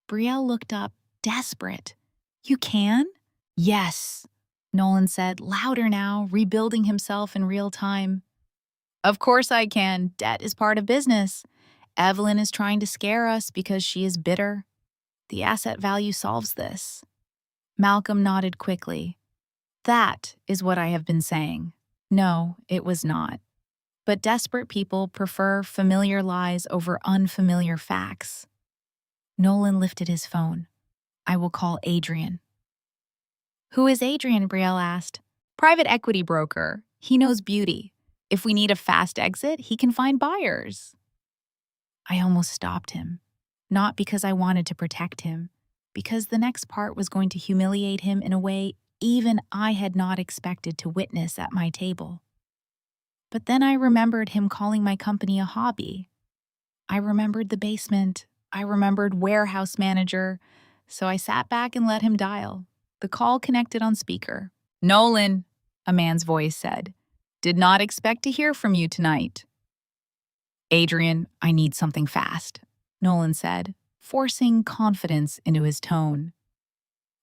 Brielle looked up, desperate. You can? Yes, Nolan said, louder now, rebuilding himself in real time. Of course I can. Debt is part of business. Evelyn is trying to scare us because she is bitter. The asset value solves this. Malcolm nodded quickly. That is what I have been saying. No, it was not. But desperate people prefer familiar lies over unfamiliar facts. Nolan lifted his phone. I will call Adrian. Who is Adrian? Brielle asked. Private equity broker. He knows beauty. If we need a fast exit, he can find buyers. I almost stopped him. Not because I wanted to protect him, because the next part was going to humiliate him in a way even I had not expected to witness at my table. But then I remembered him calling my company a hobby. I remembered the basement. I remembered warehouse manager. So I sat back and let him dial. The call connected on speaker. Nolan, a man's voice said. Did not expect to hear from you tonight. Adrian, I need something fast, Nolan said, forcing confidence into his tone.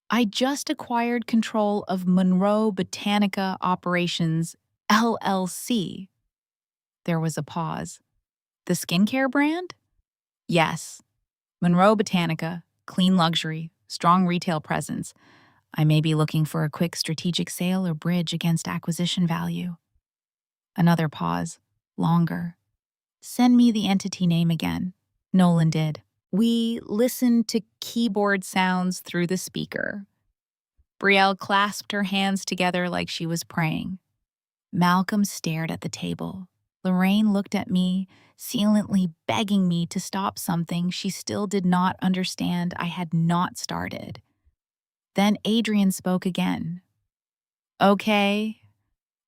I just acquired control of Monroe Botanica Operations LLC. There was a pause. The skincare brand? Yes. Monroe Botanica, clean luxury, strong retail presence. I may be looking for a quick strategic sale or bridge against acquisition value. Another pause. Longer. Send me the entity name again. Nolan did. We listened to keyboard sounds through the speaker. Brielle clasped her hands together like she was praying. Malcolm stared at the table. Lorraine looked at me, silently begging me to stop something she still did not understand I had not started. Then Adrian spoke again. Okay,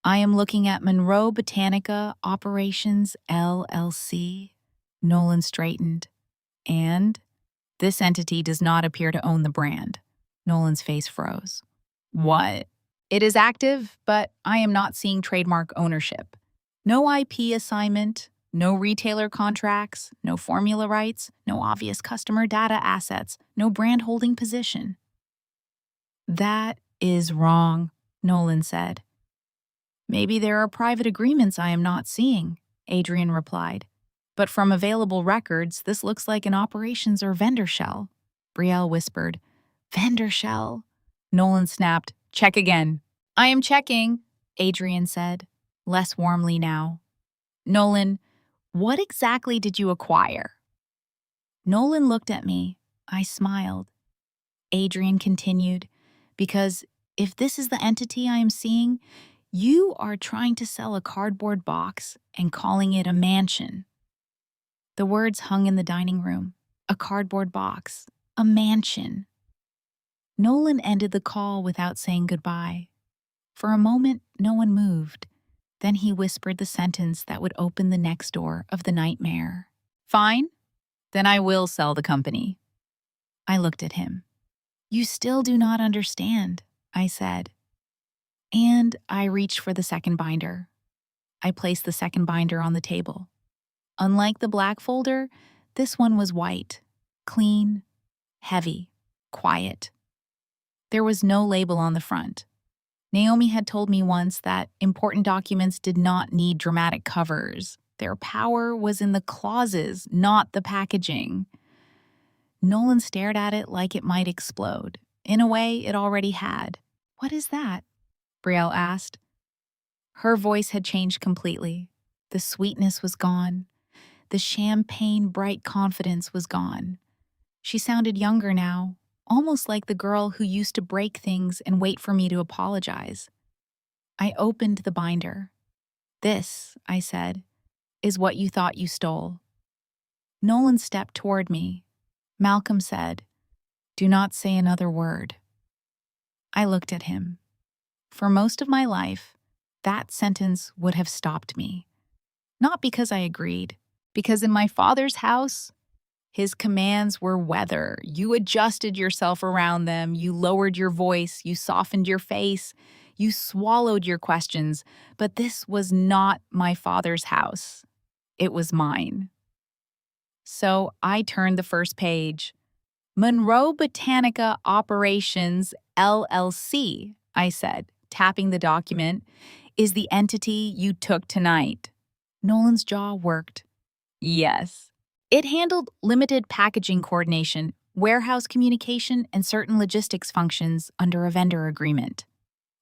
I am looking at Monroe Botanica Operations LLC. Nolan straightened. And this entity does not appear to own the brand. Nolan's face froze. What? It is active, but I am not seeing trademark ownership. No IP assignment, no retailer contracts, no formula rights, no obvious customer data assets, no brand holding position. That is wrong, Nolan said. Maybe there are private agreements I am not seeing, Adrian replied. But from available records, this looks like an operations or vendor shell. Brielle whispered, Vendor shell? Nolan snapped, Check again. I am checking, Adrian said, less warmly now. Nolan, what exactly did you acquire? Nolan looked at me. I smiled. Adrian continued, because if this is the entity I am seeing, you are trying to sell a cardboard box and calling it a mansion. The words hung in the dining room. A cardboard box. A mansion. Nolan ended the call without saying goodbye. For a moment, no one moved. Then he whispered the sentence that would open the next door of the nightmare. Fine. Then I will sell the company. I looked at him. You still do not understand, I said. And I reached for the second binder. I placed the second binder on the table. Unlike the black folder, this one was white, clean, heavy, quiet. There was no label on the front. Naomi had told me once that important documents did not need dramatic covers. Their power was in the clauses, not the packaging. Nolan stared at it like it might explode. In a way, it already had. What is that? Brielle asked. Her voice had changed completely. The sweetness was gone. The champagne bright confidence was gone. She sounded younger now, almost like the girl who used to break things and wait for me to apologize. I opened the binder. This, I said, is what you thought you stole. Nolan stepped toward me. Malcolm said, Do not say another word. I looked at him. For most of my life, that sentence would have stopped me. Not because I agreed, because in my father's house, his commands were weather. You adjusted yourself around them, you lowered your voice, you softened your face, you swallowed your questions, but this was not my father's house. It was mine. So I turned the first page. Monroe Botanica Operations LLC, I said, tapping the document, is the entity you took tonight. Nolan's jaw worked. Yes. It handled limited packaging coordination, warehouse communication, and certain logistics functions under a vendor agreement.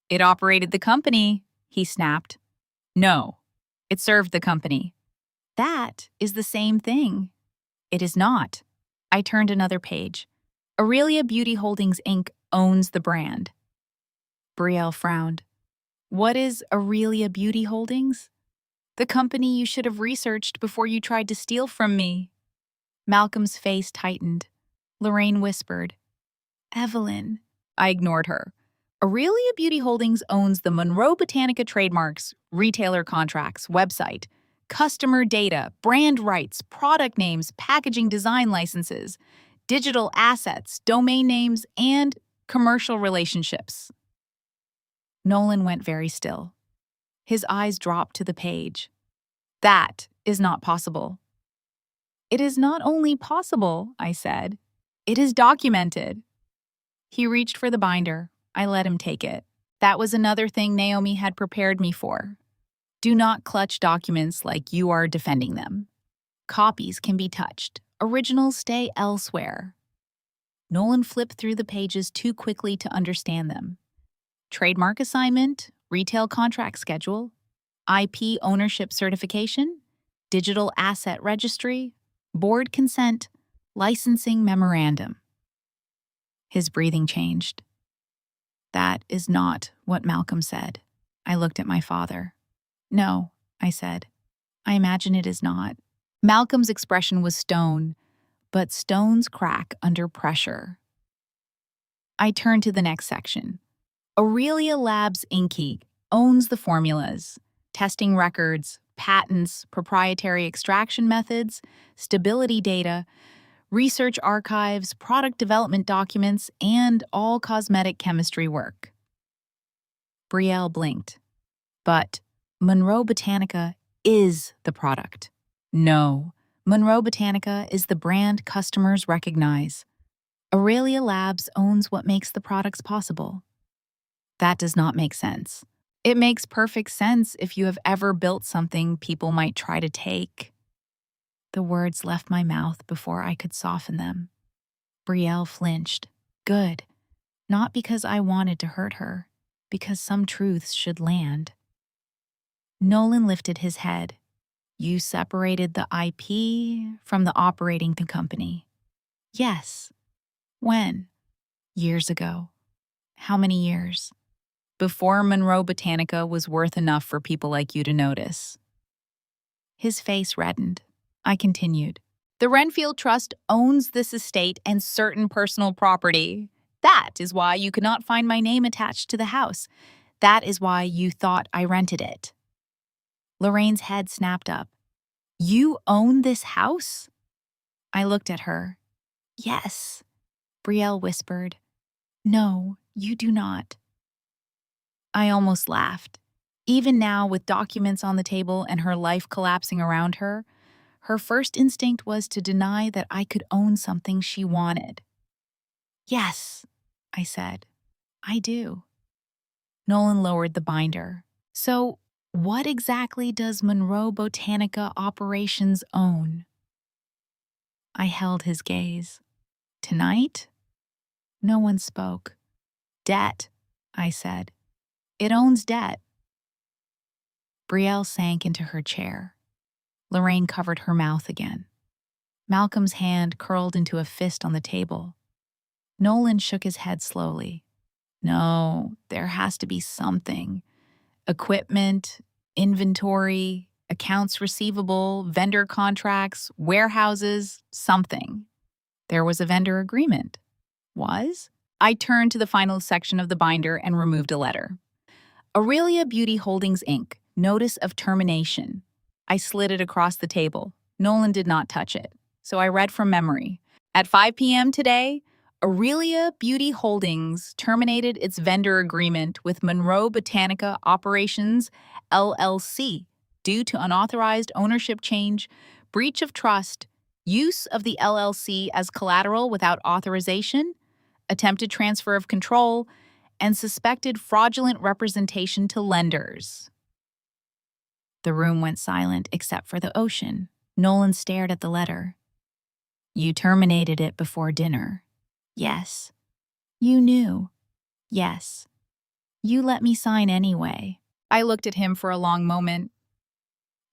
It operated the company, he snapped. No, it served the company. That is the same thing. It is not. I turned another page. Aurelia Beauty Holdings, Inc. owns the brand. Brielle frowned. What is Aurelia Beauty Holdings? The company you should have researched before you tried to steal from me. Malcolm's face tightened. Lorraine whispered, Evelyn. I ignored her. Aurelia Beauty Holdings owns the Monroe Botanica trademarks, retailer contracts, website, customer data, brand rights, product names, packaging design licenses, digital assets, domain names, and commercial relationships. Nolan went very still. His eyes dropped to the page. That is not possible. It is not only possible, I said. It is documented. He reached for the binder. I let him take it. That was another thing Naomi had prepared me for. Do not clutch documents like you are defending them. Copies can be touched, Originals stay elsewhere. Nolan flipped through the pages too quickly to understand them. Trademark assignment, retail contract schedule, IP ownership certification, digital asset registry, board consent, licensing memorandum. His breathing changed. That is not what Malcolm said. I looked at my father. No, I said. I imagine it is not. Malcolm's expression was stone, but stones crack under pressure. I turned to the next section. Aurelia Labs Inc. owns the formulas, testing records, patents, proprietary extraction methods, stability data, research archives, product development documents, and all cosmetic chemistry work. Brielle blinked. But Monroe Botanica is the product. No, Monroe Botanica is the brand customers recognize. Aurelia Labs owns what makes the products possible. That does not make sense. It makes perfect sense if you have ever built something people might try to take. The words left my mouth before I could soften them. Brielle flinched. Good. Not because I wanted to hurt her, because some truths should land. Nolan lifted his head. You separated the IP from the operating company. Yes. When? Years ago. How many years? Before Monroe Botanica was worth enough for people like you to notice. His face reddened. I continued. The Renfield Trust owns this estate and certain personal property. That is why you could not find my name attached to the house. That is why you thought I rented it. Lorraine's head snapped up. You own this house? I looked at her. Yes. Brielle whispered. No, you do not. I almost laughed. Even now, with documents on the table and her life collapsing around her, her first instinct was to deny that I could own something she wanted. Yes, I said. I do. Nolan lowered the binder. So, what exactly does Monroe Botanica Operations own? I held his gaze. Tonight? No one spoke. Debt, I said. It owns debt. Brielle sank into her chair. Lorraine covered her mouth again. Malcolm's hand curled into a fist on the table. Nolan shook his head slowly. No, there has to be something. Equipment, inventory, accounts receivable, vendor contracts, warehouses, something. There was a vendor agreement. Was? I turned to the final section of the binder and removed a letter. Aurelia Beauty Holdings, Inc. Notice of termination. I slid it across the table. Nolan did not touch it, so I read from memory. At 5 p.m. today, Aurelia Beauty Holdings terminated its vendor agreement with Monroe Botanica Operations LLC due to unauthorized ownership change, breach of trust, use of the LLC as collateral without authorization, attempted transfer of control, and suspected fraudulent representation to lenders. The room went silent except for the ocean. Nolan stared at the letter. You terminated it before dinner. Yes. You knew. Yes. You let me sign anyway. I looked at him for a long moment.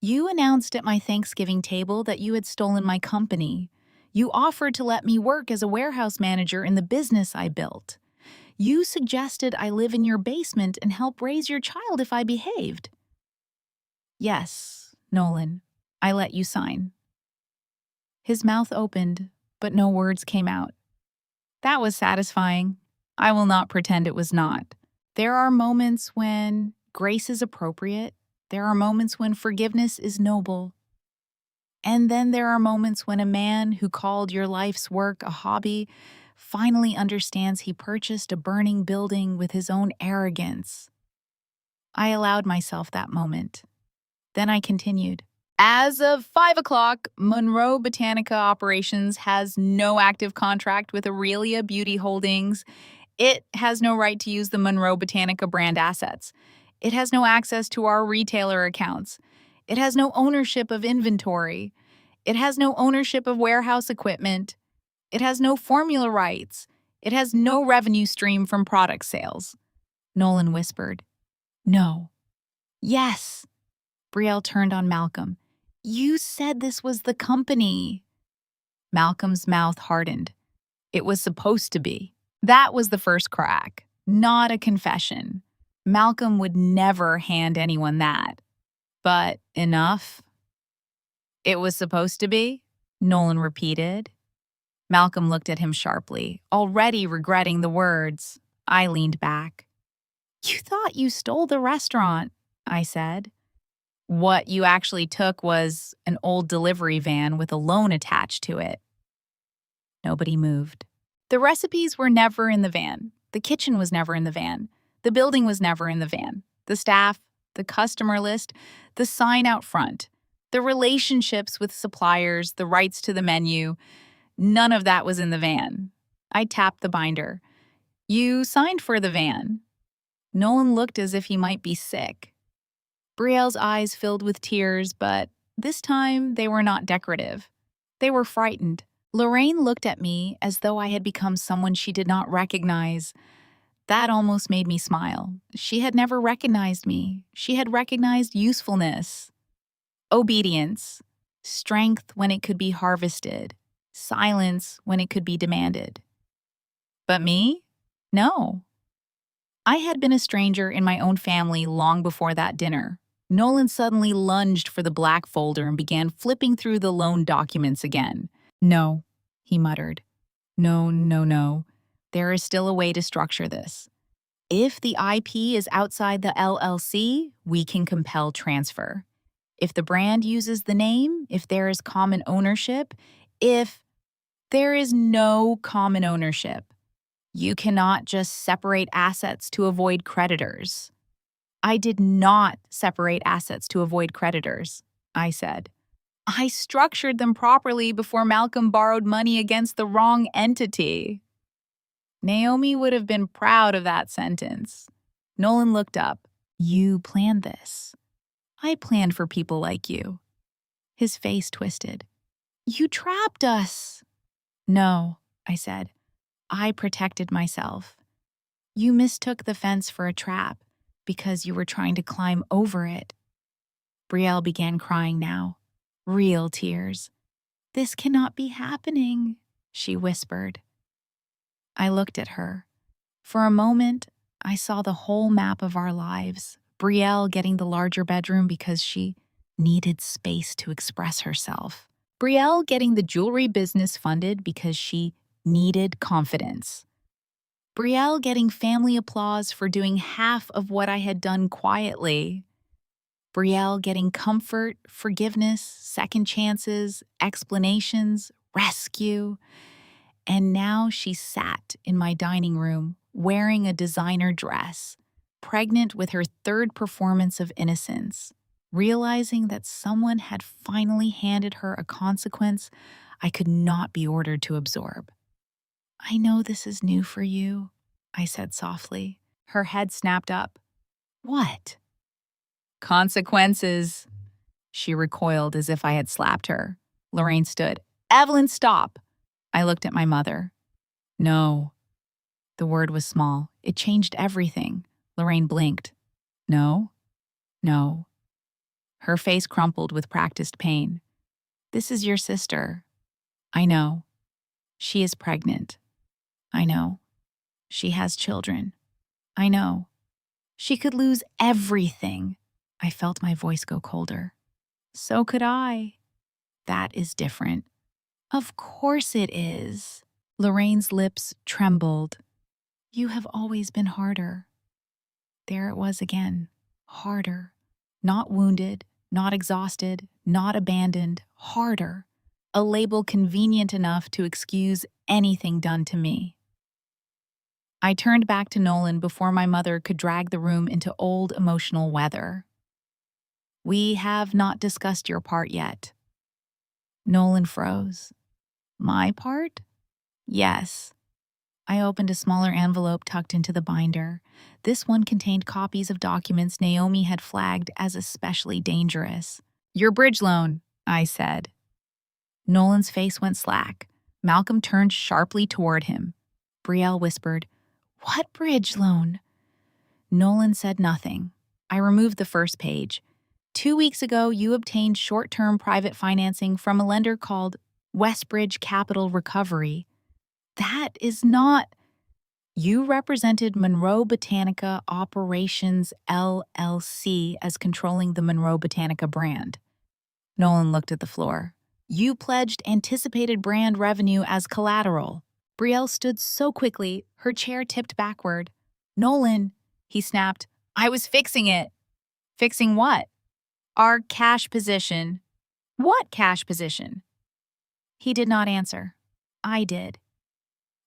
You announced at my Thanksgiving table that you had stolen my company. You offered to let me work as a warehouse manager in the business I built. You suggested I live in your basement and help raise your child if I behaved. Yes, Nolan, I let you sign. His mouth opened, but no words came out. That was satisfying. I will not pretend it was not. There are moments when grace is appropriate. There are moments when forgiveness is noble. And then there are moments when a man who called your life's work a hobby finally understands he purchased a burning building with his own arrogance. I allowed myself that moment. Then I continued. As of 5 o'clock, Monroe Botanica Operations has no active contract with Aurelia Beauty Holdings. It has no right to use the Monroe Botanica brand assets. It has no access to our retailer accounts. It has no ownership of inventory. It has no ownership of warehouse equipment. It has no formula rights. It has no revenue stream from product sales. Nolan whispered. No. Yes. Brielle turned on Malcolm. You said this was the company. Malcolm's mouth hardened. It was supposed to be. That was the first crack, not a confession. Malcolm would never hand anyone that. But enough? It was supposed to be? Nolan repeated. Malcolm looked at him sharply, already regretting the words. I leaned back. You thought you stole the restaurant, I said. What you actually took was an old delivery van with a loan attached to it. Nobody moved. The recipes were never in the van. The kitchen was never in the van. The building was never in the van. The staff, the customer list, the sign out front, the relationships with suppliers, the rights to the menu, none of that was in the van. I tapped the binder. You signed for the van. Nolan looked as if he might be sick. Brielle's eyes filled with tears, but this time they were not decorative. They were frightened. Lorraine looked at me as though I had become someone she did not recognize. That almost made me smile. She had never recognized me. She had recognized usefulness, obedience, strength when it could be harvested, silence when it could be demanded. But me? No. I had been a stranger in my own family long before that dinner. Nolan suddenly lunged for the black folder and began flipping through the loan documents again. No, he muttered. No, no, no. There is still a way to structure this. If the IP is outside the LLC, we can compel transfer. If the brand uses the name, if there is common ownership, if there is no common ownership, you cannot just separate assets to avoid creditors. I did not separate assets to avoid creditors, I said. I structured them properly before Malcolm borrowed money against the wrong entity. Naomi would have been proud of that sentence. Nolan looked up. You planned this. I planned for people like you. His face twisted. You trapped us. No, I said. I protected myself. You mistook the fence for a trap because you were trying to climb over it. Brielle began crying now. Real tears. This cannot be happening, she whispered. I looked at her. For a moment, I saw the whole map of our lives. Brielle getting the larger bedroom because she needed space to express herself. Brielle getting the jewelry business funded because she needed confidence. Brielle getting family applause for doing half of what I had done quietly. Brielle getting comfort, forgiveness, second chances, explanations, rescue. And now she sat in my dining room wearing a designer dress, pregnant with her third performance of innocence, realizing that someone had finally handed her a consequence I could not be ordered to absorb. I know this is new for you, I said softly. Her head snapped up. What? Consequences. She recoiled as if I had slapped her. Lorraine stood. Evelyn, stop. I looked at my mother. No. The word was small. It changed everything. Lorraine blinked. No? No. Her face crumpled with practiced pain. This is your sister. I know. She is pregnant. I know. She has children. I know. She could lose everything. I felt my voice go colder. So could I. That is different. Of course it is. Lorraine's lips trembled. You have always been harder. There it was again. Harder. Not wounded, not exhausted, not abandoned. Harder. A label convenient enough to excuse anything done to me. I turned back to Nolan before my mother could drag the room into old emotional weather. We have not discussed your part yet. Nolan froze. My part? Yes. I opened a smaller envelope tucked into the binder. This one contained copies of documents Naomi had flagged as especially dangerous. Your bridge loan, I said. Nolan's face went slack. Malcolm turned sharply toward him. Brielle whispered, "What bridge loan?" Nolan said nothing. I removed the first page. 2 weeks ago, you obtained short-term private financing from a lender called Westbridge Capital Recovery. That is not... You represented Monroe Botanica Operations LLC as controlling the Monroe Botanica brand. Nolan looked at the floor. You pledged anticipated brand revenue as collateral. Brielle stood so quickly, her chair tipped backward. Nolan, he snapped, I was fixing it. Fixing what? Our cash position. What cash position? He did not answer. I did.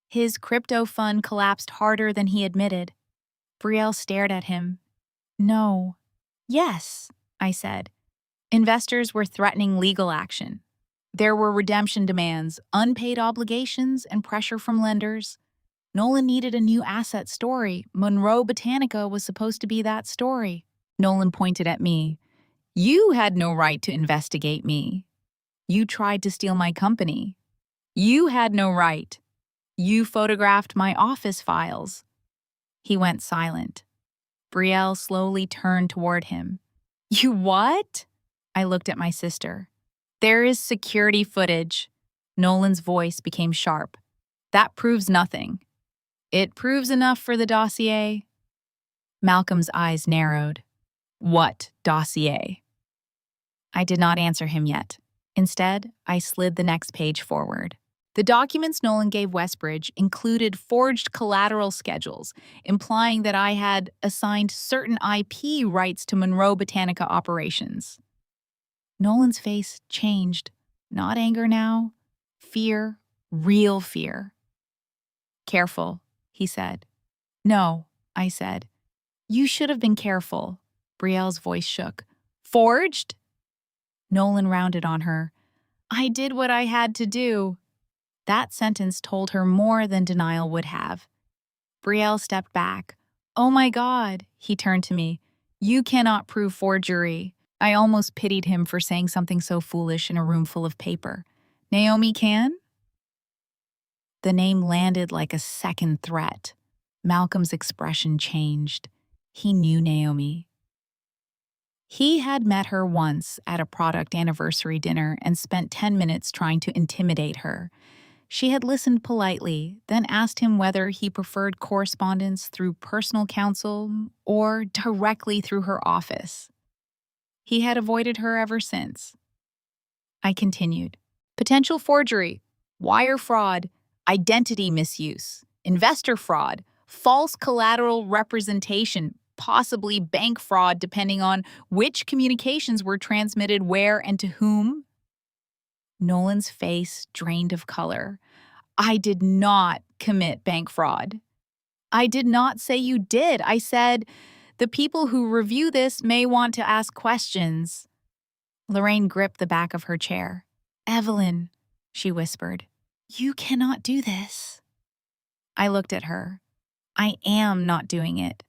His crypto fund collapsed harder than he admitted. Brielle stared at him. No. Yes, I said. Investors were threatening legal action. There were redemption demands, unpaid obligations, and pressure from lenders. Nolan needed a new asset story. Monroe Botanica was supposed to be that story. Nolan pointed at me. You had no right to investigate me. You tried to steal my company. You had no right. You photographed my office files. He went silent. Brielle slowly turned toward him. You what? I looked at my sister. There is security footage. Nolan's voice became sharp. That proves nothing. It proves enough for the dossier. Malcolm's eyes narrowed. What dossier? I did not answer him yet. Instead, I slid the next page forward. The documents Nolan gave Westbridge included forged collateral schedules, implying that I had assigned certain IP rights to Monroe Botanica Operations. Nolan's face changed. Not anger now. Fear. Real fear. Careful, he said. No, I said. You should have been careful. Brielle's voice shook. Forged? Nolan rounded on her. I did what I had to do. That sentence told her more than denial would have. Brielle stepped back. Oh my God, he turned to me. You cannot prove forgery. I almost pitied him for saying something so foolish in a room full of paper. Naomi can? The name landed like a second threat. Malcolm's expression changed. He knew Naomi. He had met her once at a product anniversary dinner and spent 10 minutes trying to intimidate her. She had listened politely, then asked him whether he preferred correspondence through personal counsel or directly through her office. He had avoided her ever since. I continued. Potential forgery, wire fraud, identity misuse, investor fraud, false collateral representation, possibly bank fraud depending on which communications were transmitted where and to whom. Nolan's face drained of color. I did not commit bank fraud. I did not say you did. I said, the people who review this may want to ask questions. Lorraine gripped the back of her chair. Evelyn, she whispered, you cannot do this. I looked at her. I am not doing it.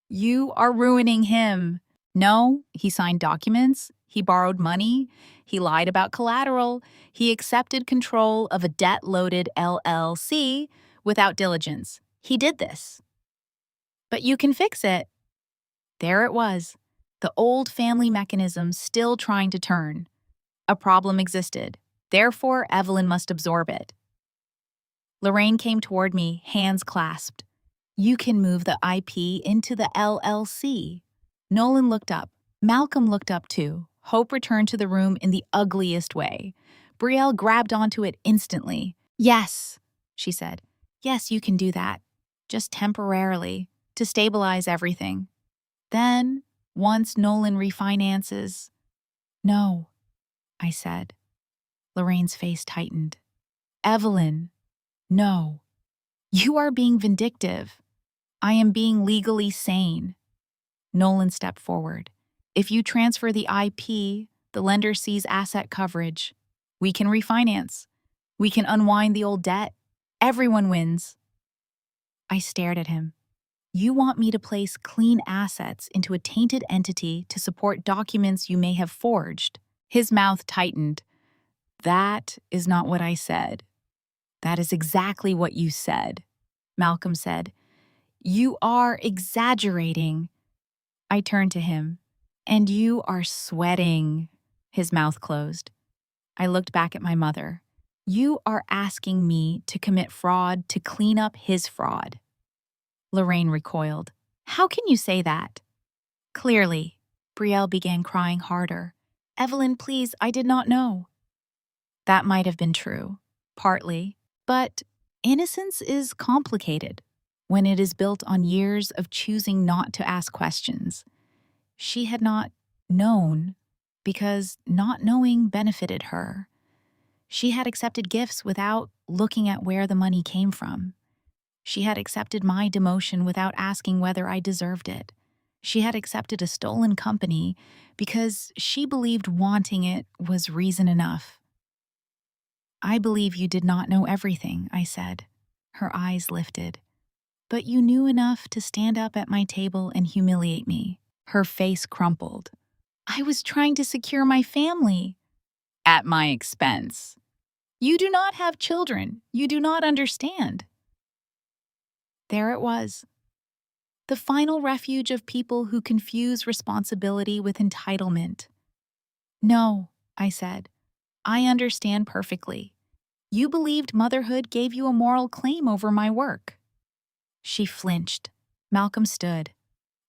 You are ruining him. No, he signed documents. He borrowed money. He lied about collateral. He accepted control of a debt-loaded LLC without diligence. He did this. But you can fix it. There it was, the old family mechanism still trying to turn. A problem existed. Therefore, Evelyn must absorb it. Lorraine came toward me, hands clasped. You can move the IP into the LLC. Nolan looked up. Malcolm looked up too. Hope returned to the room in the ugliest way. Brielle grabbed onto it instantly. Yes, she said. Yes, you can do that. Just temporarily, to stabilize everything. Then, once Nolan refinances... No, I said. Lorraine's face tightened. Evelyn, no. You are being vindictive. I am being legally sane. Nolan stepped forward. If you transfer the IP, the lender sees asset coverage. We can refinance. We can unwind the old debt. Everyone wins. I stared at him. You want me to place clean assets into a tainted entity to support documents you may have forged. His mouth tightened. That is not what I said. That is exactly what you said. Malcolm said. You are exaggerating. I turned to him. And you are sweating. His mouth closed. I looked back at my mother. You are asking me to commit fraud to clean up his fraud. Lorraine recoiled. How can you say that? Clearly. Brielle began crying harder. Evelyn, please, I did not know. That might have been true. Partly. But innocence is complicated when it is built on years of choosing not to ask questions. She had not known because not knowing benefited her. She had accepted gifts without looking at where the money came from. She had accepted my demotion without asking whether I deserved it. She had accepted a stolen company because she believed wanting it was reason enough. I believe you did not know everything, I said. Her eyes lifted. But you knew enough to stand up at my table and humiliate me. Her face crumpled. I was trying to secure my family. At my expense. You do not have children. You do not understand. There it was. The final refuge of people who confuse responsibility with entitlement. No, I said. I understand perfectly. You believed motherhood gave you a moral claim over my work. She flinched. Malcolm stood.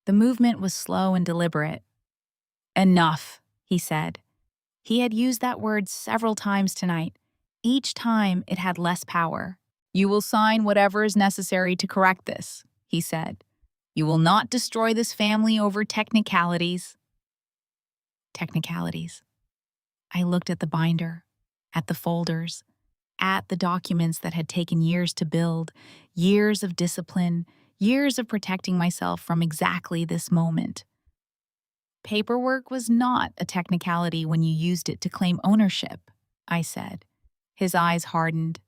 The movement was slow and deliberate. Enough, he said. He had used that word several times tonight. Each time it had less power. You will sign whatever is necessary to correct this, he said. You will not destroy this family over technicalities. Technicalities. I looked at the binder, at the folders, at the documents that had taken years to build, years of discipline, years of protecting myself from exactly this moment. Paperwork was not a technicality when you used it to claim ownership, I said. His eyes hardened.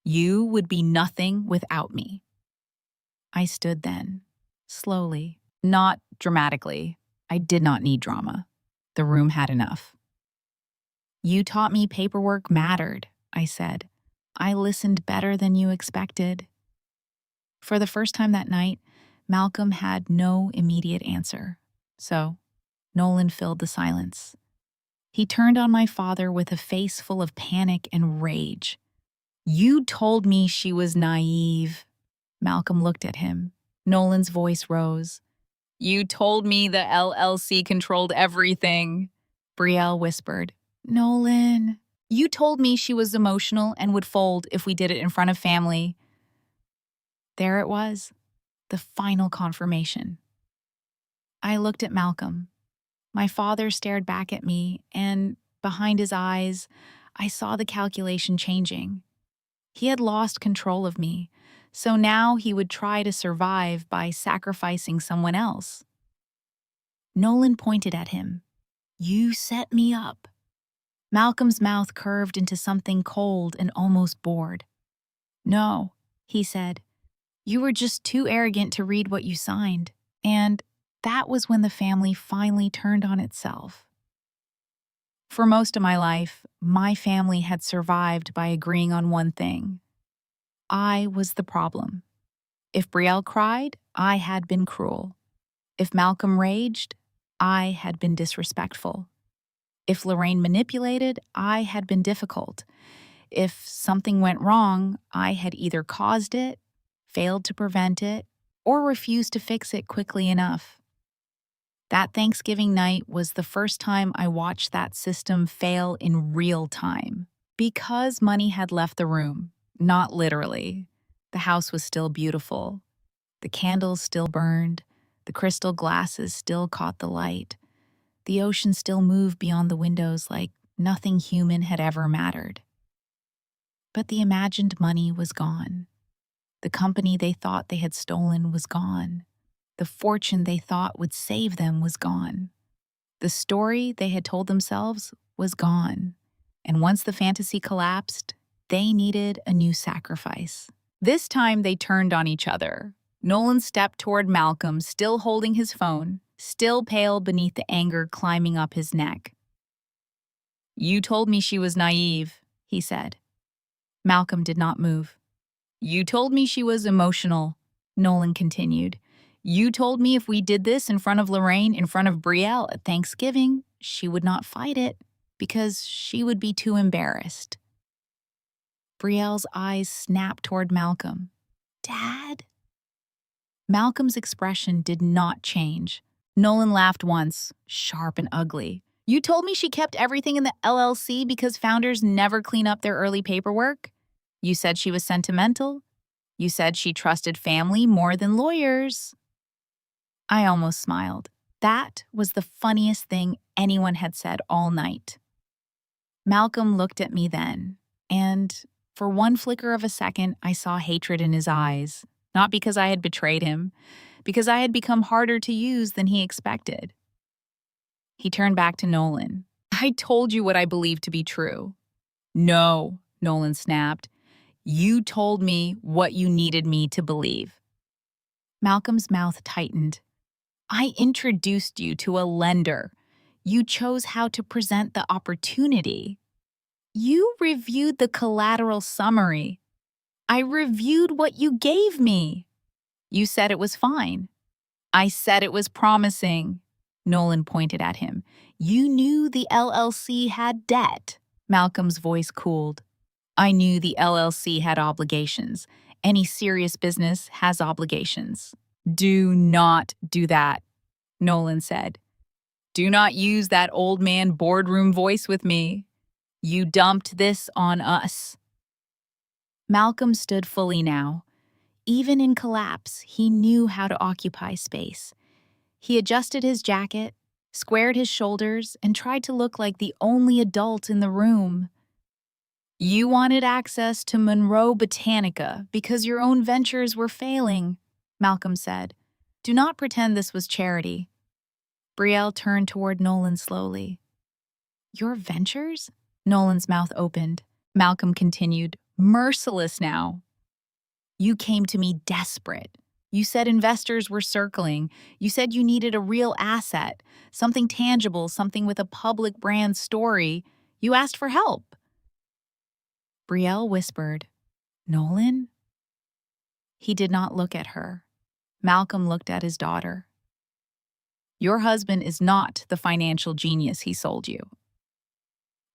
You would be nothing without me. I stood then, slowly, not dramatically. I did not need drama. The room had enough. You taught me paperwork mattered, I said. I listened better than you expected. For the first time that night, Malcolm had no immediate answer. So, Nolan filled the silence. He turned on my father with a face full of panic and rage. You told me she was naive. Malcolm looked at him. Nolan's voice rose. You told me the LLC controlled everything. Brielle whispered. Nolan. You told me she was emotional and would fold if we did it in front of family. There it was, the final confirmation. I looked at Malcolm. My father stared back at me, and behind his eyes, I saw the calculation changing. He had lost control of me, so now he would try to survive by sacrificing someone else. Nolan pointed at him. You set me up. Malcolm's mouth curved into something cold and almost bored. No, he said. You were just too arrogant to read what you signed. And that was when the family finally turned on itself. For most of my life, my family had survived by agreeing on one thing. I was the problem. If Brielle cried, I had been cruel. If Malcolm raged, I had been disrespectful. If Lorraine manipulated, I had been difficult. If something went wrong, I had either caused it, failed to prevent it, or refused to fix it quickly enough. That Thanksgiving night was the first time I watched that system fail in real time. Because money had left the room, not literally. The house was still beautiful. The candles still burned. The crystal glasses still caught the light. The ocean still moved beyond the windows like nothing human had ever mattered. But the imagined money was gone. The company they thought they had stolen was gone. The fortune they thought would save them was gone. The story they had told themselves was gone. And once the fantasy collapsed, they needed a new sacrifice. This time they turned on each other. Nolan stepped toward Malcolm, still holding his phone, still pale beneath the anger climbing up his neck. You told me she was naive, he said. Malcolm did not move. You told me she was emotional, Nolan continued. You told me if we did this in front of Lorraine, in front of Brielle at Thanksgiving, she would not fight it because she would be too embarrassed. Brielle's eyes snapped toward Malcolm. Dad? Malcolm's expression did not change. Nolan laughed once, sharp and ugly. You told me she kept everything in the LLC because founders never clean up their early paperwork? You said she was sentimental? You said she trusted family more than lawyers. I almost smiled. That was the funniest thing anyone had said all night. Malcolm looked at me then, and for one flicker of a second, I saw hatred in his eyes. Not because I had betrayed him, because I had become harder to use than he expected. He turned back to Nolan. I told you what I believed to be true. No, Nolan snapped. You told me what you needed me to believe. Malcolm's mouth tightened. I introduced you to a lender. You chose how to present the opportunity. You reviewed the collateral summary. I reviewed what you gave me. You said it was fine. I said it was promising. Nolan pointed at him. You knew the LLC had debt. Malcolm's voice cooled. I knew the LLC had obligations. Any serious business has obligations. Do not do that, Nolan said. Do not use that old man boardroom voice with me. You dumped this on us. Malcolm stood fully now. Even in collapse, he knew how to occupy space. He adjusted his jacket, squared his shoulders, and tried to look like the only adult in the room. You wanted access to Monroe Botanica because your own ventures were failing, Malcolm said. Do not pretend this was charity. Brielle turned toward Nolan slowly. Your ventures? Nolan's mouth opened. Malcolm continued, merciless now. You came to me desperate. You said investors were circling. You said you needed a real asset, something tangible, something with a public brand story. You asked for help. Brielle whispered, Nolan? He did not look at her. Malcolm looked at his daughter. Your husband is not the financial genius he sold you.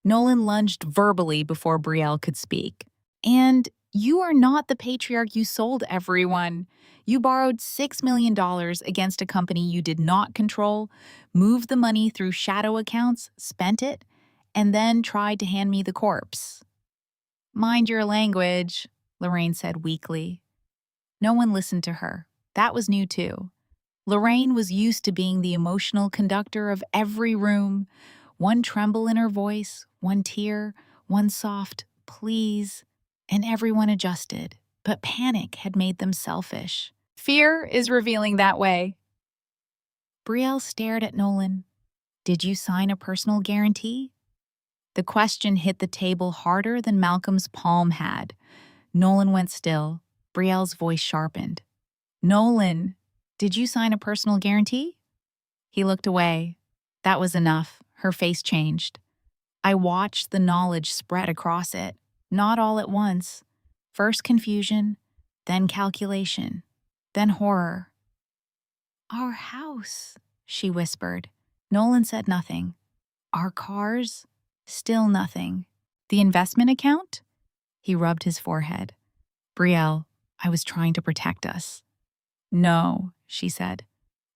Nolan lunged verbally before Brielle could speak. And you are not the patriarch you sold everyone. You borrowed $6 million against a company you did not control, moved the money through shadow accounts, spent it, and then tried to hand me the corpse. Mind your language, Lorraine said weakly. No one listened to her. That was new too. Lorraine was used to being the emotional conductor of every room. One tremble in her voice, one tear, one soft please, and everyone adjusted. But panic had made them selfish. Fear is revealing that way. Brielle stared at Nolan. Did you sign a personal guarantee? The question hit the table harder than Malcolm's palm had. Nolan went still. Brielle's voice sharpened. Nolan, did you sign a personal guarantee? He looked away. That was enough. Her face changed. I watched the knowledge spread across it, not all at once. First confusion, then calculation, then horror. Our house, she whispered. Nolan said nothing. Our cars? Still nothing. The investment account? He rubbed his forehead. Brielle, I was trying to protect us. No, she said.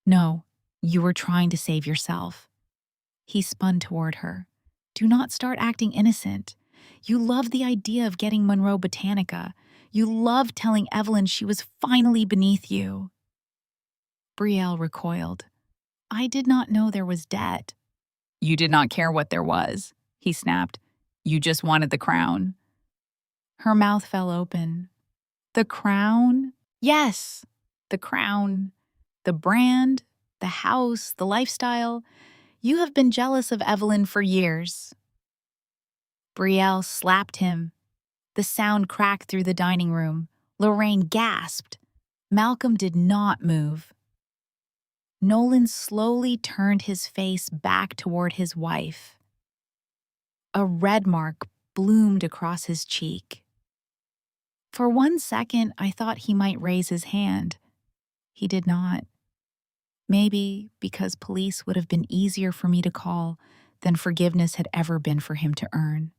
No, you were trying to save yourself. He spun toward her. Do not start acting innocent. You loved the idea of getting Monroe Botanica. You loved telling Evelyn she was finally beneath you. Brielle recoiled. I did not know there was debt. You did not care what there was, he snapped. You just wanted the crown. Her mouth fell open. The crown? Yes, the crown. The brand, the house, the lifestyle. You have been jealous of Evelyn for years. Brielle slapped him. The sound cracked through the dining room. Lorraine gasped. Malcolm did not move. Nolan slowly turned his face back toward his wife. A red mark bloomed across his cheek. For 1 second, I thought he might raise his hand. He did not. Maybe because police would have been easier for me to call than forgiveness had ever been for him to earn.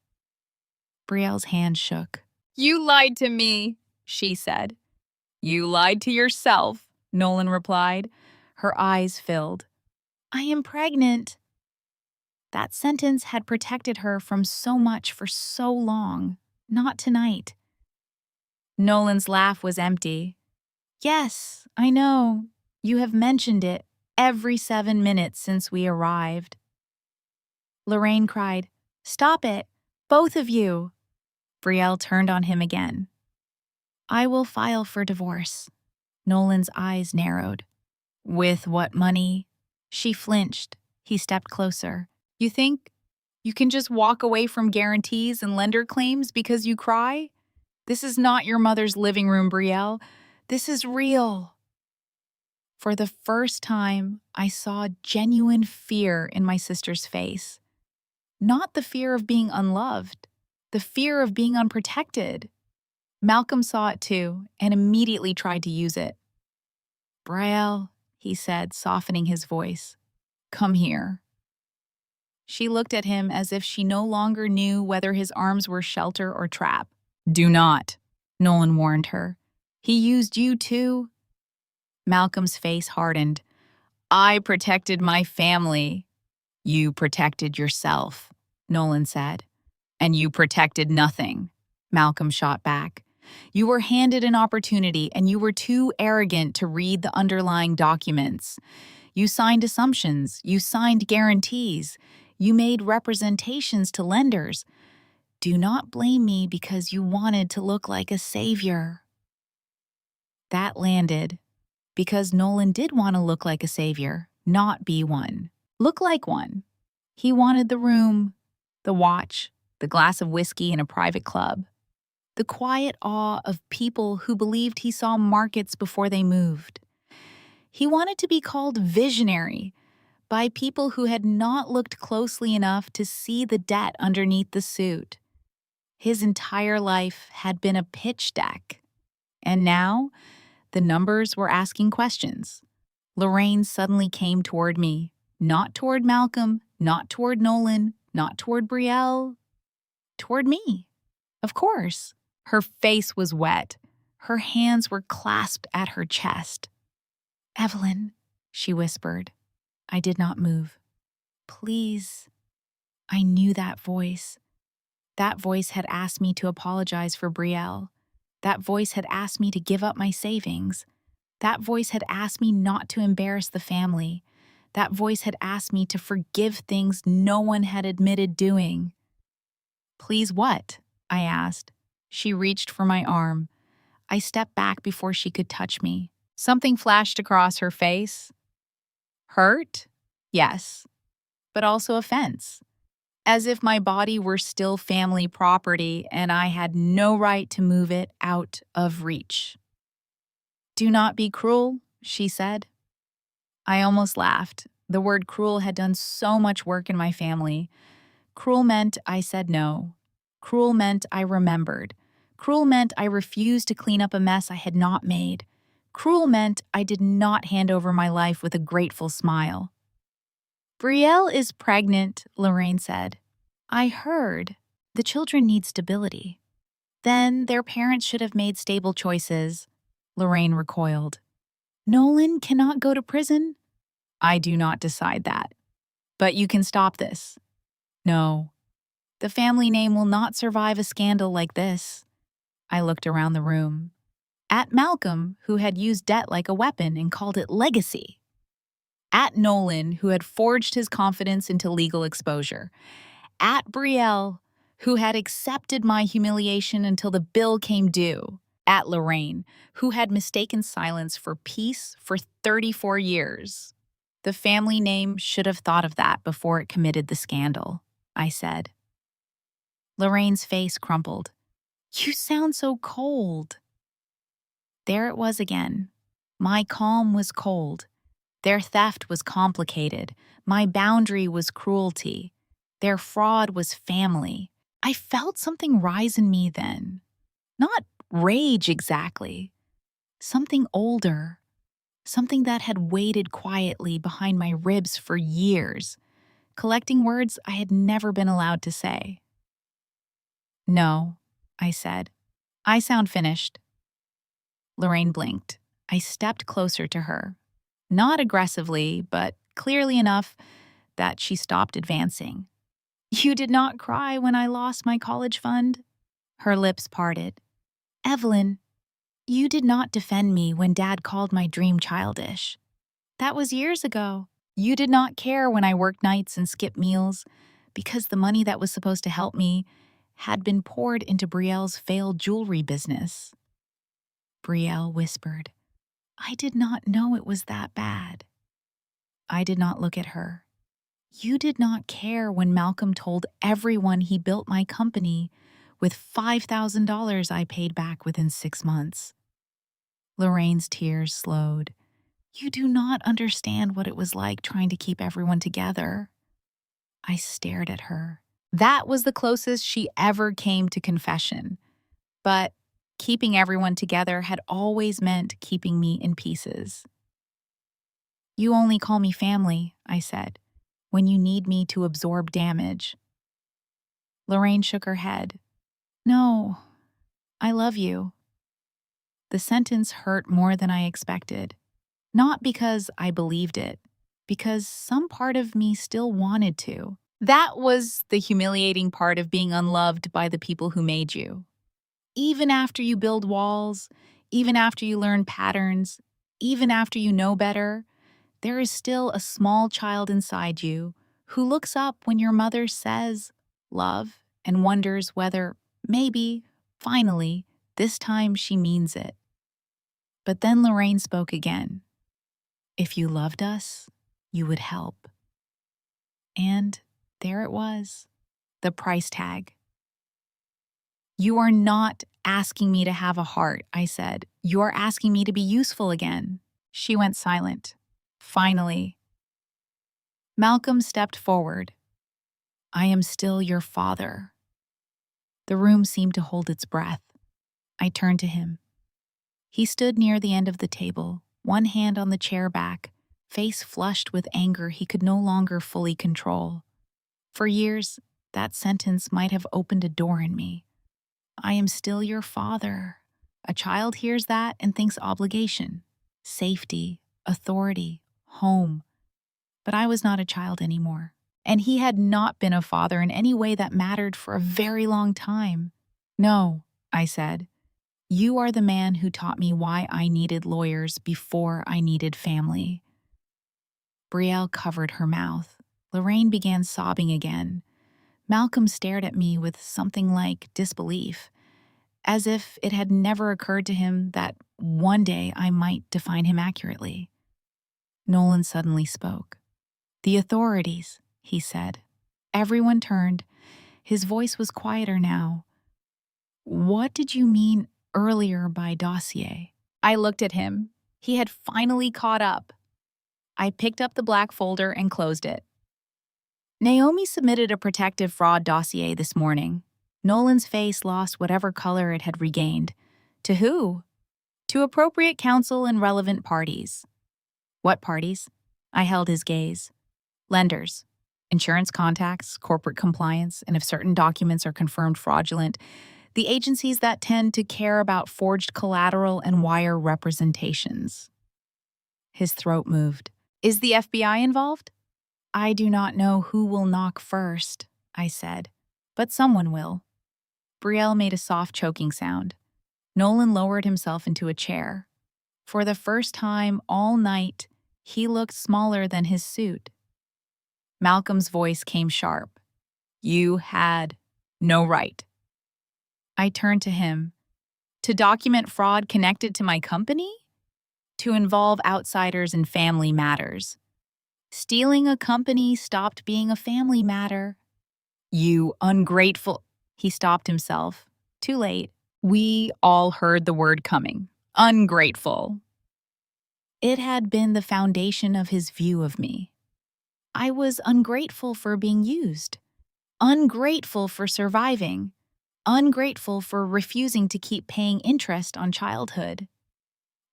Brielle's hand shook. "You lied to me," she said. "You lied to yourself," Nolan replied. Her eyes filled. "I am pregnant." That sentence had protected her from so much for so long. Not tonight. Nolan's laugh was empty. "Yes, I know. You have mentioned it every 7 minutes since we arrived." Lorraine cried, "Stop it, both of you." Brielle turned on him again. "I will file for divorce." Nolan's eyes narrowed. "With what money?" She flinched. He stepped closer. "You think you can just walk away from guarantees and lender claims because you cry? This is not your mother's living room, Brielle. This is real." For the first time, I saw genuine fear in my sister's face. Not the fear of being unloved, the fear of being unprotected. Malcolm saw it too and immediately tried to use it. "Brielle," he said, softening his voice, "come here." She looked at him as if she no longer knew whether his arms were shelter or trap. "Do not," Nolan warned her. "He used you too." Malcolm's face hardened. "I protected my family." "You protected yourself," Nolan said. "And you protected nothing," Malcolm shot back. "You were handed an opportunity and you were too arrogant to read the underlying documents. You signed assumptions, you signed guarantees, you made representations to lenders. Do not blame me because you wanted to look like a savior." That landed, because Nolan did want to look like a savior, not be one. Look like one. He wanted the room, the watch, the glass of whiskey in a private club, the quiet awe of people who believed he saw markets before they moved. He wanted to be called visionary by people who had not looked closely enough to see the debt underneath the suit. His entire life had been a pitch deck. And now, the numbers were asking questions. Lorraine suddenly came toward me, not toward Malcolm, not toward Nolan, not toward Brielle, toward me. Of course. Her face was wet. Her hands were clasped at her chest. "Evelyn," she whispered. I did not move. "Please." I knew that voice. That voice had asked me to apologize for Brielle. That voice had asked me to give up my savings. That voice had asked me not to embarrass the family. That voice had asked me to forgive things no one had admitted doing. "Please what?" I asked. She reached for my arm. I stepped back before she could touch me. Something flashed across her face. Hurt? Yes. But also offense. As if my body were still family property and I had no right to move it out of reach. "Do not be cruel," she said. I almost laughed. The word cruel had done so much work in my family. Cruel meant I said no. Cruel meant I remembered. Cruel meant I refused to clean up a mess I had not made. Cruel meant I did not hand over my life with a grateful smile. "Brielle is pregnant," Lorraine said. "I heard. The children need stability." "Then their parents should have made stable choices," Lorraine recoiled. "Nolan cannot go to prison." "I do not decide that. But you can stop this." "No. The family name will not survive a scandal like this." I looked around the room. At Malcolm, who had used debt like a weapon and called it legacy. At Nolan, who had forged his confidence into legal exposure. At Brielle, who had accepted my humiliation until the bill came due. At Lorraine, who had mistaken silence for peace for 34 years. The family name should have thought of that before it committed the scandal, I said. Lorraine's face crumpled. "You sound so cold." There it was again. My calm was cold. Their theft was complicated. My boundary was cruelty. Their fraud was family. I felt something rise in me then. Not rage exactly. Something older. Something that had waited quietly behind my ribs for years, collecting words I had never been allowed to say. "No," I said. "I sound finished." Lorraine blinked. I stepped closer to her. Not aggressively, but clearly enough that she stopped advancing. "You did not cry when I lost my college fund?" Her lips parted. "Evelyn, you did not defend me when Dad called my dream childish. That was years ago. You did not care when I worked nights and skipped meals because the money that was supposed to help me had been poured into Brielle's failed jewelry business." Brielle whispered, "I did not know it was that bad." I did not look at her. "You did not care when Malcolm told everyone he built my company with $5,000 I paid back within 6 months." Lorraine's tears slowed. "You do not understand what it was like trying to keep everyone together." I stared at her. That was the closest she ever came to confession. But keeping everyone together had always meant keeping me in pieces. "You only call me family," I said, "when you need me to absorb damage." Lorraine shook her head. "No, I love you." The sentence hurt more than I expected. Not because I believed it, because some part of me still wanted to. That was the humiliating part of being unloved by the people who made you. Even after you build walls, even after you learn patterns, even after you know better, there is still a small child inside you who looks up when your mother says love and wonders whether, maybe, finally, this time she means it. But then Lorraine spoke again. "If you loved us, you would help." And there it was, the price tag. "You are not asking me to have a heart," I said. "You are asking me to be useful again." She went silent. Finally. Malcolm stepped forward. "I am still your father." The room seemed to hold its breath. I turned to him. He stood near the end of the table, one hand on the chair back, face flushed with anger he could no longer fully control. For years, that sentence might have opened a door in me. "I am still your father." A child hears that and thinks obligation, safety, authority, home. But I was not a child anymore. And he had not been a father in any way that mattered for a very long time. "No," I said. "You are the man who taught me why I needed lawyers before I needed family." Brielle covered her mouth. Lorraine began sobbing again. Malcolm stared at me with something like disbelief, as if it had never occurred to him that one day I might define him accurately. Nolan suddenly spoke. "The authorities," he said. Everyone turned. His voice was quieter now. "What did you mean earlier by dossier?" I looked at him. He had finally caught up. I picked up the black folder and closed it. "Naomi submitted a protective fraud dossier this morning." Nolan's face lost whatever color it had regained. "To who?" "To appropriate counsel and relevant parties." "What parties?" I held his gaze. "Lenders, insurance contacts, corporate compliance, and if certain documents are confirmed fraudulent, the agencies that tend to care about forged collateral and wire representations." His throat moved. "Is the FBI involved?" "I do not know who will knock first," I said, "but someone will." Brielle made a soft choking sound. Nolan lowered himself into a chair. For the first time all night, he looked smaller than his suit. Malcolm's voice came sharp. "You had no right." I turned to him. "To document fraud connected to my company? To involve outsiders in family matters. Stealing a company stopped being a family matter." "You ungrateful—" He stopped himself. Too late. We all heard the word coming. Ungrateful. It had been the foundation of his view of me. I was ungrateful for being used. ungrateful for surviving, ungrateful for refusing to keep paying interest on childhood.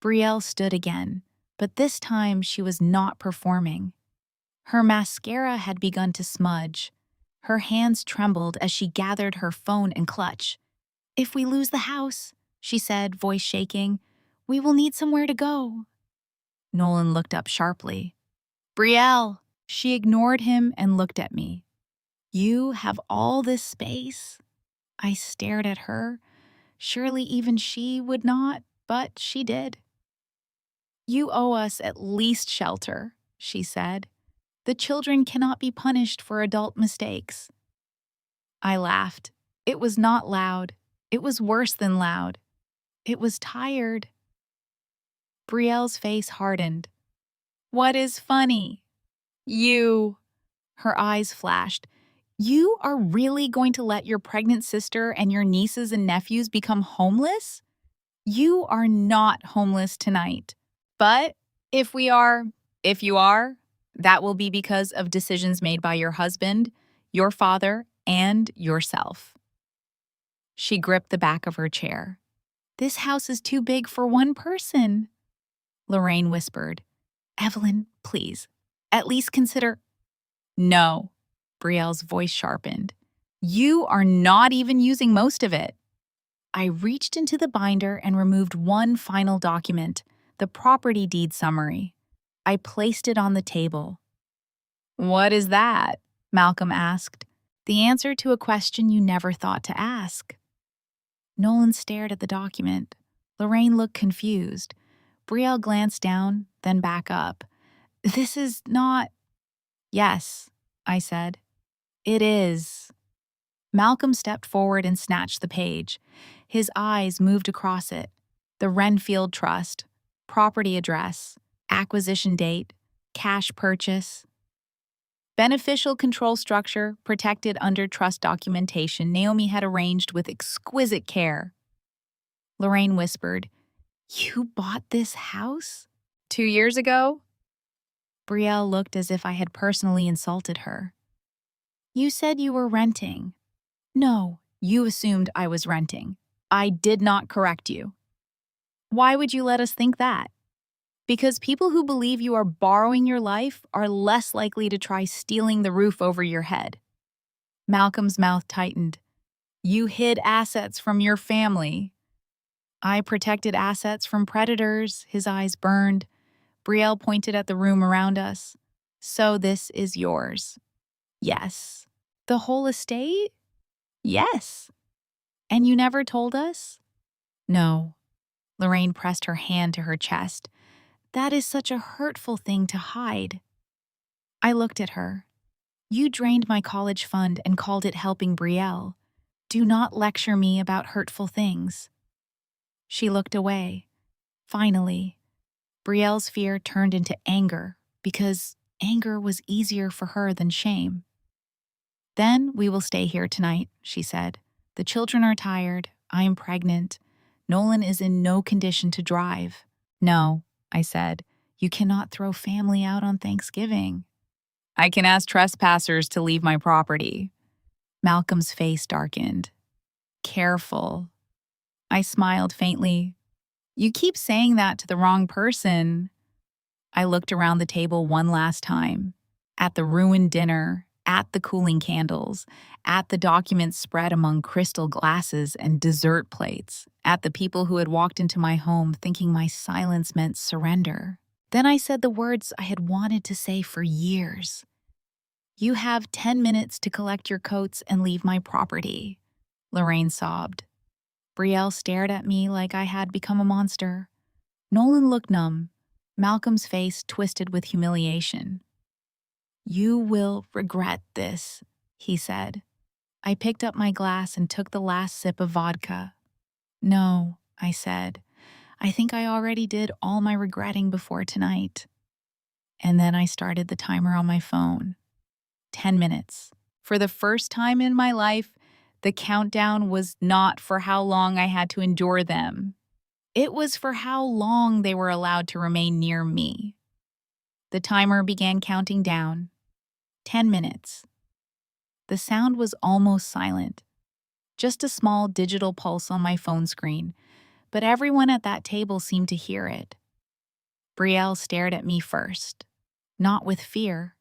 Brielle stood again, but this time she was not performing. Her mascara had begun to smudge. Her hands trembled as she gathered her phone and clutch. "If we lose the house," she said, voice shaking, "we will need somewhere to go." Nolan looked up sharply. "Brielle!" She ignored him and looked at me. "You have all this space?" I stared at her. Surely even she would not, but she did. "You owe us at least shelter," she said. "The children cannot be punished for adult mistakes." I laughed. It was not loud. It was worse than loud. It was tired. Brielle's face hardened. "What is funny?" "You." Her eyes flashed. "You are really going to let your pregnant sister and your nieces and nephews become homeless? You are not homeless tonight. But if you are, that will be because of decisions made by your husband, your father, and yourself." She gripped the back of her chair. "This house is too big for one person." Lorraine whispered, "Evelyn, please, at least consider—" "No." Brielle's voice sharpened. "You are not even using most of it." I reached into the binder and removed one final document, the property deed summary. I placed it on the table. "What is that?" Malcolm asked. "The answer to a question you never thought to ask." Nolan stared at the document. Lorraine looked confused. Brielle glanced down, then back up. "This is not—" "Yes," I said. "It is." Malcolm stepped forward and snatched the page. His eyes moved across it. The Renfield Trust, property address, acquisition date, cash purchase. Beneficial control structure protected under trust documentation Naomi had arranged with exquisite care. Lorraine whispered, "You bought this house?" 2 years ago?" Brielle looked as if I had personally insulted her. "You said you were renting." "No, you assumed I was renting. I did not correct you." "Why would you let us think that?" "Because people who believe you are borrowing your life are less likely to try stealing the roof over your head." Malcolm's mouth tightened. "You hid assets from your family." "I protected assets from predators." His eyes burned. Brielle pointed at the room around us. "So this is yours?" "Yes." "The whole estate?" "Yes." "And you never told us?" "No." Lorraine pressed her hand to her chest. "That is such a hurtful thing to hide." I looked at her. "You drained my college fund and called it helping Brielle. Do not lecture me about hurtful things." She looked away. Finally, Brielle's fear turned into anger because anger was easier for her than shame. "Then we will stay here tonight," she said. "The children are tired. I am pregnant. Nolan is in no condition to drive." "No," I said. "You cannot throw family out on Thanksgiving." "I can ask trespassers to leave my property." Malcolm's face darkened. "Careful." I smiled faintly. "You keep saying that to the wrong person." I looked around the table one last time. At the ruined dinner, at the cooling candles, at the documents spread among crystal glasses and dessert plates, at the people who had walked into my home thinking my silence meant surrender. Then I said the words I had wanted to say for years. "You have 10 minutes to collect your coats and leave my property." Lorraine sobbed. Brielle stared at me like I had become a monster. Nolan looked numb. Malcolm's face twisted with humiliation. "You will regret this," he said. I picked up my glass and took the last sip of vodka. "No," I said. "I think I already did all my regretting before tonight." And then I started the timer on my phone. 10 minutes. For the first time in my life, the countdown was not for how long I had to endure them. It was for how long they were allowed to remain near me. The timer began counting down. 10 minutes. The sound was almost silent, just a small digital pulse on my phone screen, but everyone at that table seemed to hear it. Brielle stared at me first, not with fear,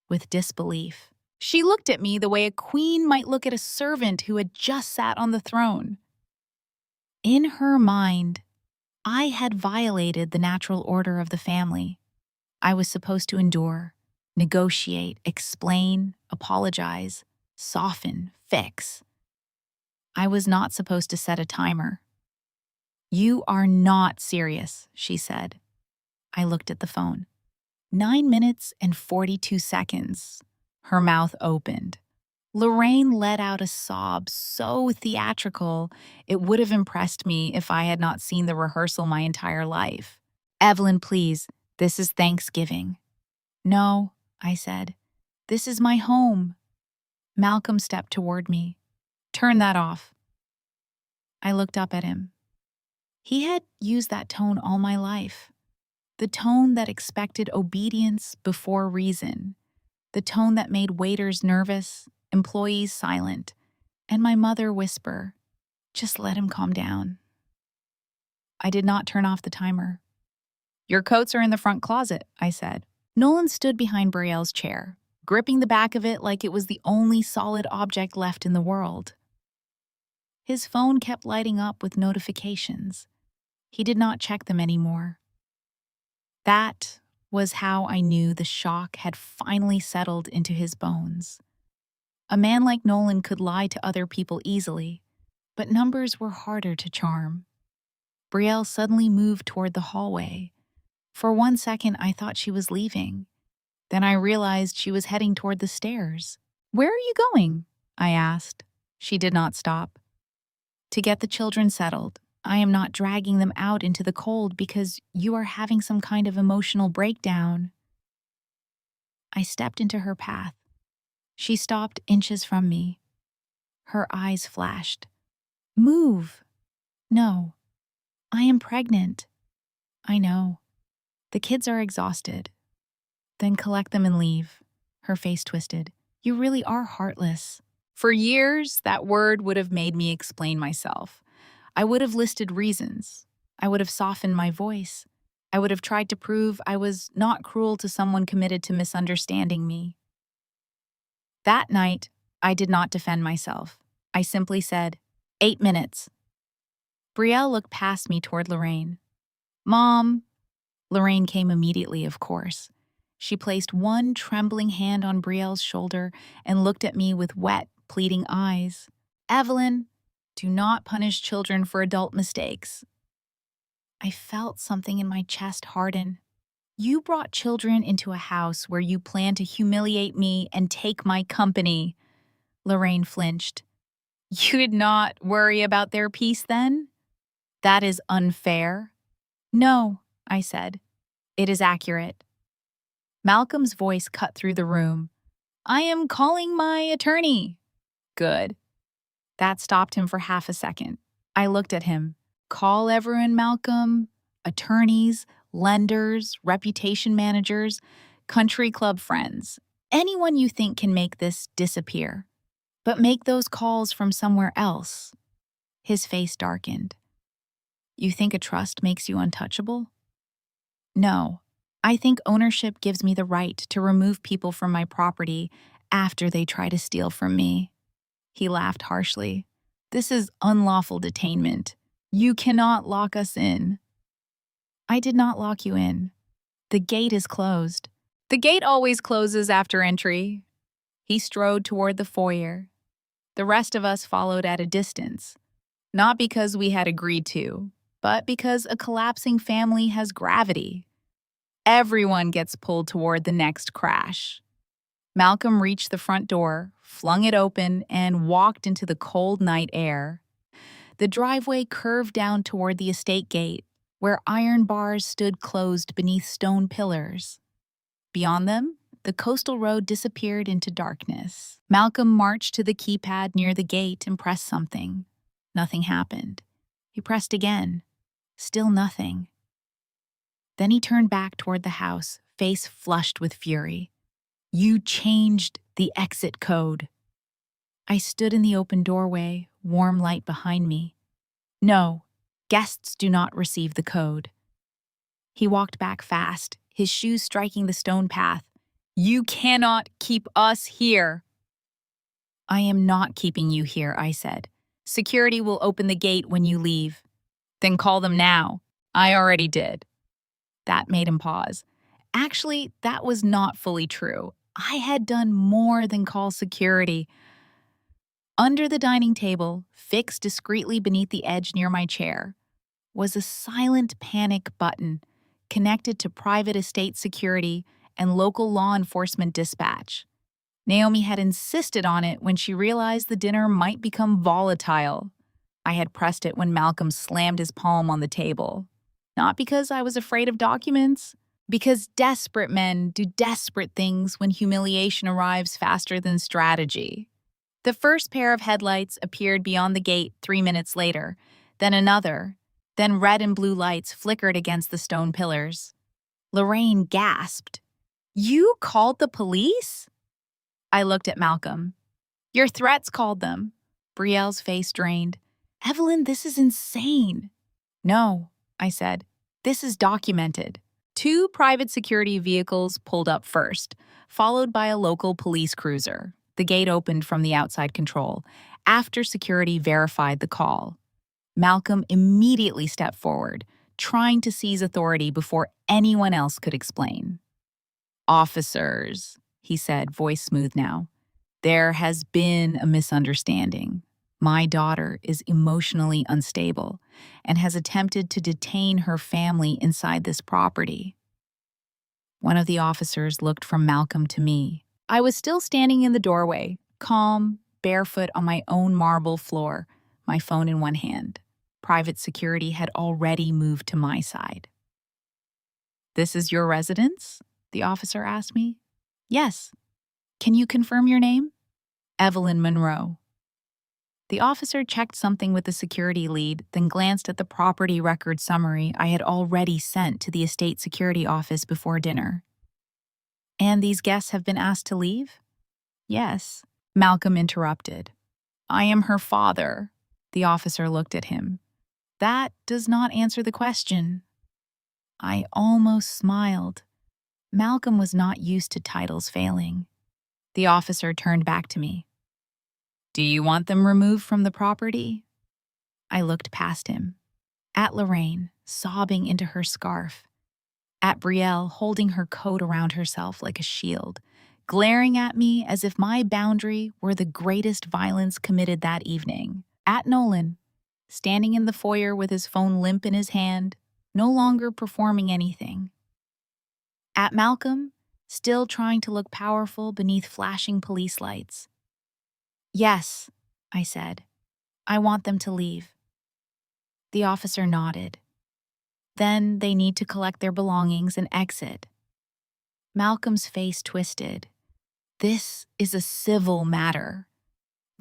with disbelief. She looked at me the way a queen might look at a servant who had just sat on the throne. In her mind, I had violated the natural order of the family. I was supposed to endure, negotiate, explain, apologize, soften, fix. I was not supposed to set a timer. "You are not serious," she said. I looked at the phone. 9 minutes and 42 seconds. Her mouth opened. Lorraine let out a sob so theatrical it would have impressed me if I had not seen the rehearsal my entire life. "Evelyn, please, this is Thanksgiving." "No," I said. "This is my home." Malcolm stepped toward me. "Turn that off." I looked up at him. He had used that tone all my life. The tone that expected obedience before reason. The tone that made waiters nervous, employees silent, and my mother whisper, "Just let him calm down." I did not turn off the timer. "Your coats are in the front closet," I said. Nolan stood behind Brielle's chair, gripping the back of it like it was the only solid object left in the world. His phone kept lighting up with notifications. He did not check them anymore. That was how I knew the shock had finally settled into his bones. A man like Nolan could lie to other people easily, but numbers were harder to charm. Brielle suddenly moved toward the hallway. For 1 second, I thought she was leaving. Then I realized she was heading toward the stairs. "Where are you going?" I asked. She did not stop. "To get the children settled. I am not dragging them out into the cold because you are having some kind of emotional breakdown." I stepped into her path. She stopped inches from me. Her eyes flashed. "Move." "No. I am pregnant." "I know. The kids are exhausted." "Then collect them and leave." Her face twisted. "You really are heartless." For years, that word would have made me explain myself. I would have listed reasons. I would have softened my voice. I would have tried to prove I was not cruel to someone committed to misunderstanding me. That night, I did not defend myself. I simply said, 8 minutes. Brielle looked past me toward Lorraine. "Mom." Lorraine came immediately, of course. She placed one trembling hand on Brielle's shoulder and looked at me with wet, pleading eyes. "Evelyn, do not punish children for adult mistakes." I felt something in my chest harden. "You brought children into a house where you plan to humiliate me and take my company." Lorraine flinched. "You did not worry about their peace then? That is unfair." "No," I said. "It is accurate." Malcolm's voice cut through the room. "I am calling my attorney." "Good." That stopped him for half a second. I looked at him. "Call everyone, Malcolm. Attorneys, lenders, reputation managers, country club friends. Anyone you think can make this disappear. But make those calls from somewhere else." His face darkened. "You think a trust makes you untouchable?" "No. I think ownership gives me the right to remove people from my property after they try to steal from me." He laughed harshly. "This is unlawful detainment. You cannot lock us in." "I did not lock you in. The gate is closed." "The gate always closes after entry." He strode toward the foyer. The rest of us followed at a distance, not because we had agreed to, but because a collapsing family has gravity. Everyone gets pulled toward the next crash. Malcolm reached the front door, flung it open, and walked into the cold night air. The driveway curved down toward the estate gate, where iron bars stood closed beneath stone pillars. Beyond them, the coastal road disappeared into darkness. Malcolm marched to the keypad near the gate and pressed something. Nothing happened. He pressed again. Still nothing. Then he turned back toward the house, face flushed with fury. "You changed the exit code." I stood in the open doorway, warm light behind me. No, guests do not receive the code. He walked back fast, his shoes striking the stone path. You cannot keep us here. I am not keeping you here, I said. Security will open the gate when you leave. Then call them now. I already did. That made him pause. Actually, that was not fully true. I had done more than call security. Under the dining table, fixed discreetly beneath the edge near my chair, was a silent panic button connected to private estate security and local law enforcement dispatch. Naomi had insisted on it when she realized the dinner might become volatile. I had pressed it when Malcolm slammed his palm on the table. Not because I was afraid of documents, because desperate men do desperate things when humiliation arrives faster than strategy. The first pair of headlights appeared beyond the gate 3 minutes later, then another, then red and blue lights flickered against the stone pillars. Lorraine gasped. You called the police? I looked at Malcolm. Your threats called them. Brielle's face drained. Evelyn, this is insane. No, I said. This is documented. 2 private security vehicles pulled up first, followed by a local police cruiser. The gate opened from the outside control, after security verified the call. Malcolm immediately stepped forward, trying to seize authority before anyone else could explain. Officers, he said, voice smooth now. There has been a misunderstanding. My daughter is emotionally unstable and has attempted to detain her family inside this property. One of the officers looked from Malcolm to me. I was still standing in the doorway, calm, barefoot on my own marble floor, my phone in one hand. Private security had already moved to my side. This is your residence? The officer asked me. Yes. Can you confirm your name? Evelyn Monroe. The officer checked something with the security lead, then glanced at the property record summary I had already sent to the estate security office before dinner. And these guests have been asked to leave? Yes. Malcolm interrupted. I am her father. The officer looked at him. That does not answer the question. I almost smiled. Malcolm was not used to titles failing. The officer turned back to me. Do you want them removed from the property? I looked past him. At Lorraine, sobbing into her scarf. At Brielle, holding her coat around herself like a shield, glaring at me as if my boundary were the greatest violence committed that evening. At Nolan, standing in the foyer with his phone limp in his hand, no longer performing anything. At Malcolm, still trying to look powerful beneath flashing police lights. Yes, I said. I want them to leave. The officer nodded. Then they need to collect their belongings and exit. Malcolm's face twisted. This is a civil matter.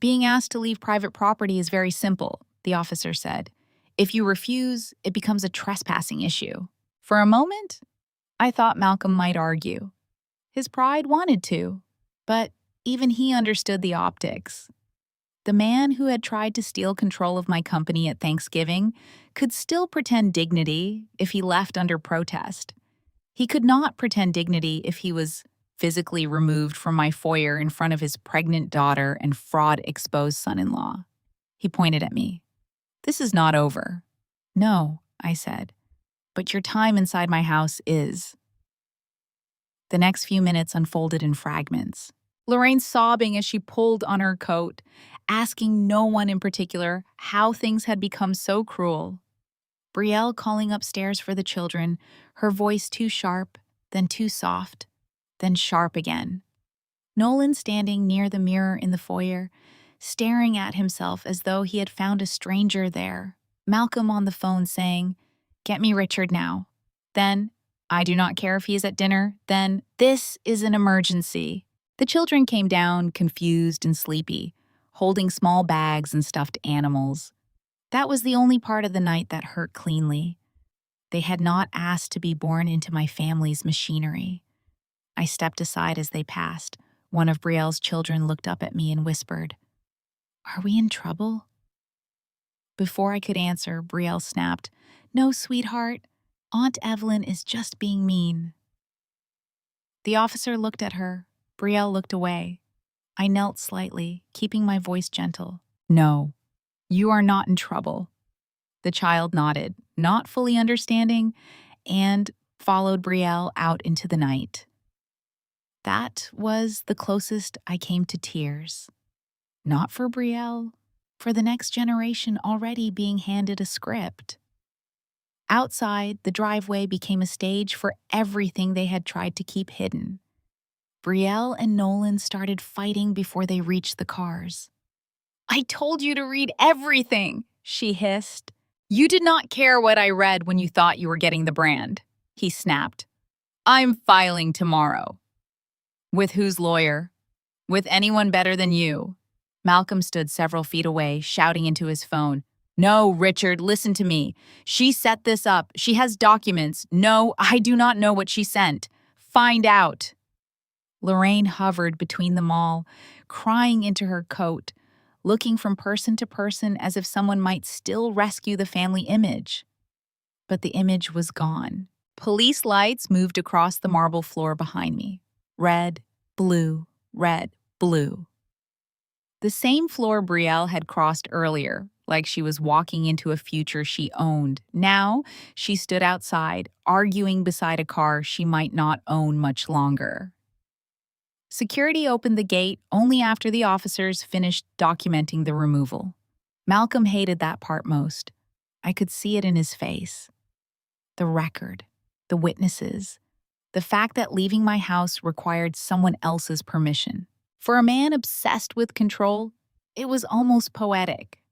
Being asked to leave private property is very simple, the officer said. If you refuse, it becomes a trespassing issue. For a moment, I thought Malcolm might argue. His pride wanted to, but even he understood the optics. The man who had tried to steal control of my company at Thanksgiving could still pretend dignity if he left under protest. He could not pretend dignity if he was physically removed from my foyer in front of his pregnant daughter and fraud-exposed son-in-law. He pointed at me. This is not over. No, I said, but your time inside my house is. The next few minutes unfolded in fragments. Lorraine sobbing as she pulled on her coat, asking no one in particular how things had become so cruel. Brielle calling upstairs for the children, her voice too sharp, then too soft, then sharp again. Nolan standing near the mirror in the foyer, staring at himself as though he had found a stranger there. Malcolm on the phone saying, "Get me Richard now." Then, "I do not care if he is at dinner." Then, "This is an emergency." The children came down, confused and sleepy, holding small bags and stuffed animals. That was the only part of the night that hurt cleanly. They had not asked to be born into my family's machinery. I stepped aside as they passed. One of Brielle's children looked up at me and whispered, Are we in trouble? Before I could answer, Brielle snapped, "No, sweetheart. Aunt Evelyn is just being mean." The officer looked at her. Brielle looked away. I knelt slightly, keeping my voice gentle. "No, you are not in trouble." The child nodded, not fully understanding, and followed Brielle out into the night. That was the closest I came to tears. Not for Brielle, for the next generation already being handed a script. Outside, the driveway became a stage for everything they had tried to keep hidden. Brielle and Nolan started fighting before they reached the cars. "I told you to read everything," she hissed. "You did not care what I read when you thought you were getting the brand," he snapped. "I'm filing tomorrow." "With whose lawyer?" "With anyone better than you." Malcolm stood several feet away, shouting into his phone. "No, Richard, listen to me. She set this up. She has documents. No, I do not know what she sent. Find out." Lorraine hovered between them all, crying into her coat, looking from person to person as if someone might still rescue the family image. But the image was gone. Police lights moved across the marble floor behind me. Red, blue, red, blue. The same floor Brielle had crossed earlier, like she was walking into a future she owned. Now, she stood outside, arguing beside a car she might not own much longer. Security opened the gate only after the officers finished documenting the removal. Malcolm hated that part most. I could see it in his face. The record, the witnesses, the fact that leaving my house required someone else's permission. For a man obsessed with control, it was almost poetic.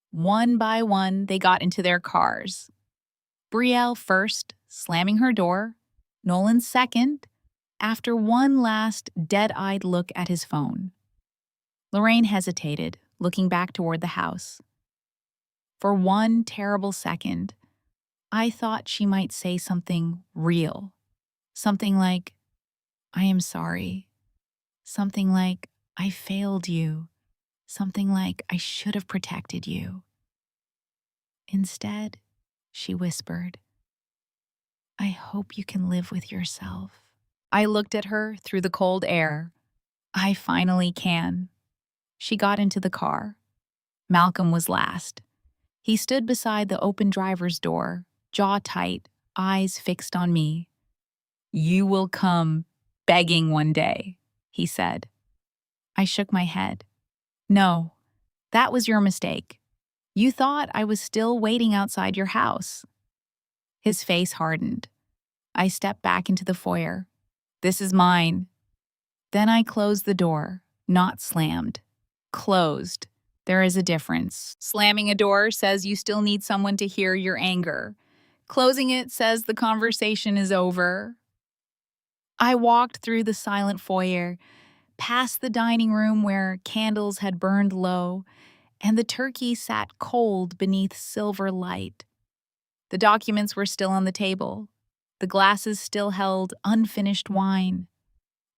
One by one, they got into their cars. Brielle first, slamming her door, Nolan second, after one last dead-eyed look at his phone. Lorraine hesitated, looking back toward the house. For one terrible second, I thought she might say something real. Something like, "I am sorry." Something like, "I failed you." Something like, "I should have protected you." Instead, she whispered, "I hope you can live with yourself." I looked at her through the cold air. I finally can. She got into the car. Malcolm was last. He stood beside the open driver's door, jaw tight, eyes fixed on me. "You will come begging one day," he said. I shook my head. "No, that was your mistake. You thought I was still waiting outside your house." His face hardened. I stepped back into the foyer. "This is mine." Then I closed the door, not slammed. Closed. There is a difference. Slamming a door says you still need someone to hear your anger. Closing it says the conversation is over. I walked through the silent foyer, past the dining room where candles had burned low, and the turkey sat cold beneath silver light. The documents were still on the table. The glasses still held unfinished wine.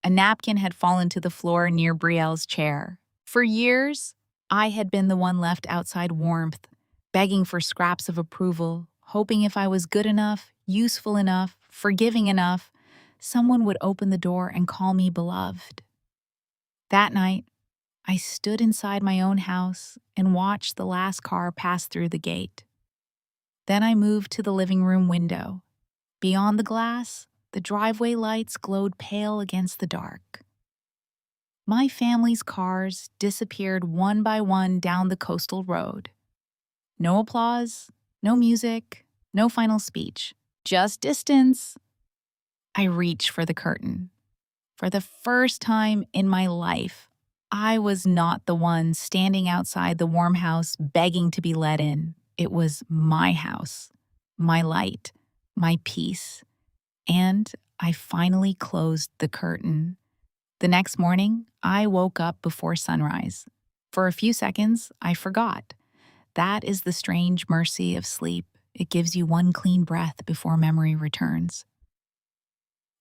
A napkin had fallen to the floor near Brielle's chair. For years, I had been the one left outside warmth, begging for scraps of approval, hoping if I was good enough, useful enough, forgiving enough, someone would open the door and call me beloved. That night, I stood inside my own house and watched the last car pass through the gate. Then I moved to the living room window. Beyond the glass, the driveway lights glowed pale against the dark. My family's cars disappeared one by one down the coastal road. No applause, no music, no final speech, just distance. I reached for the curtain. For the first time in my life, I was not the one standing outside the warm house begging to be let in. It was my house, my light, my peace. And I finally closed the curtain. The next morning, I woke up before sunrise. For a few seconds, I forgot. That is the strange mercy of sleep. It gives you one clean breath before memory returns.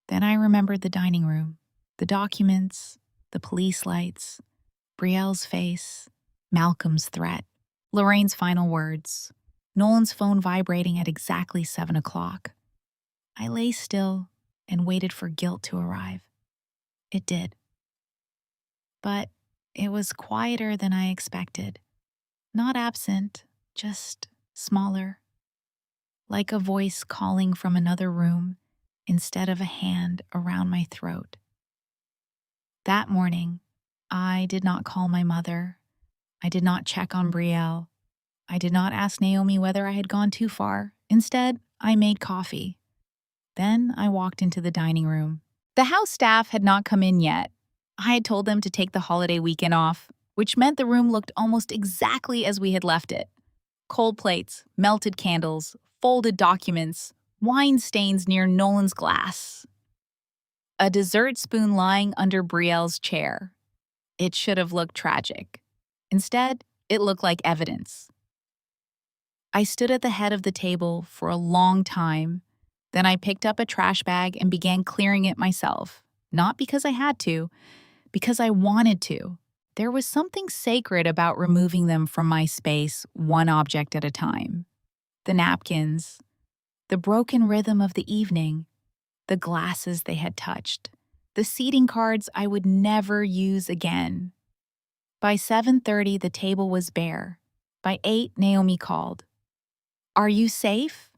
Then I remembered the dining room, the documents, the police lights, Brielle's face, Malcolm's threat. Lorraine's final words. Nolan's phone vibrating at exactly 7 o'clock. I lay still and waited for guilt to arrive. It did. But it was quieter than I expected. Not absent, just smaller. Like a voice calling from another room instead of a hand around my throat. That morning, I did not call my mother. I did not check on Brielle. I did not ask Naomi whether I had gone too far. Instead, I made coffee. Then I walked into the dining room. The house staff had not come in yet. I had told them to take the holiday weekend off, which meant the room looked almost exactly as we had left it. Cold plates, melted candles, folded documents, wine stains near Nolan's glass. A dessert spoon lying under Brielle's chair. It should have looked tragic. Instead, it looked like evidence. I stood at the head of the table for a long time. Then I picked up a trash bag and began clearing it myself. Not because I had to, because I wanted to. There was something sacred about removing them from my space, one object at a time. The napkins, the broken rhythm of the evening, the glasses they had touched, the seating cards I would never use again. By 7:30, the table was bare. By 8, Naomi called. "Are you safe?"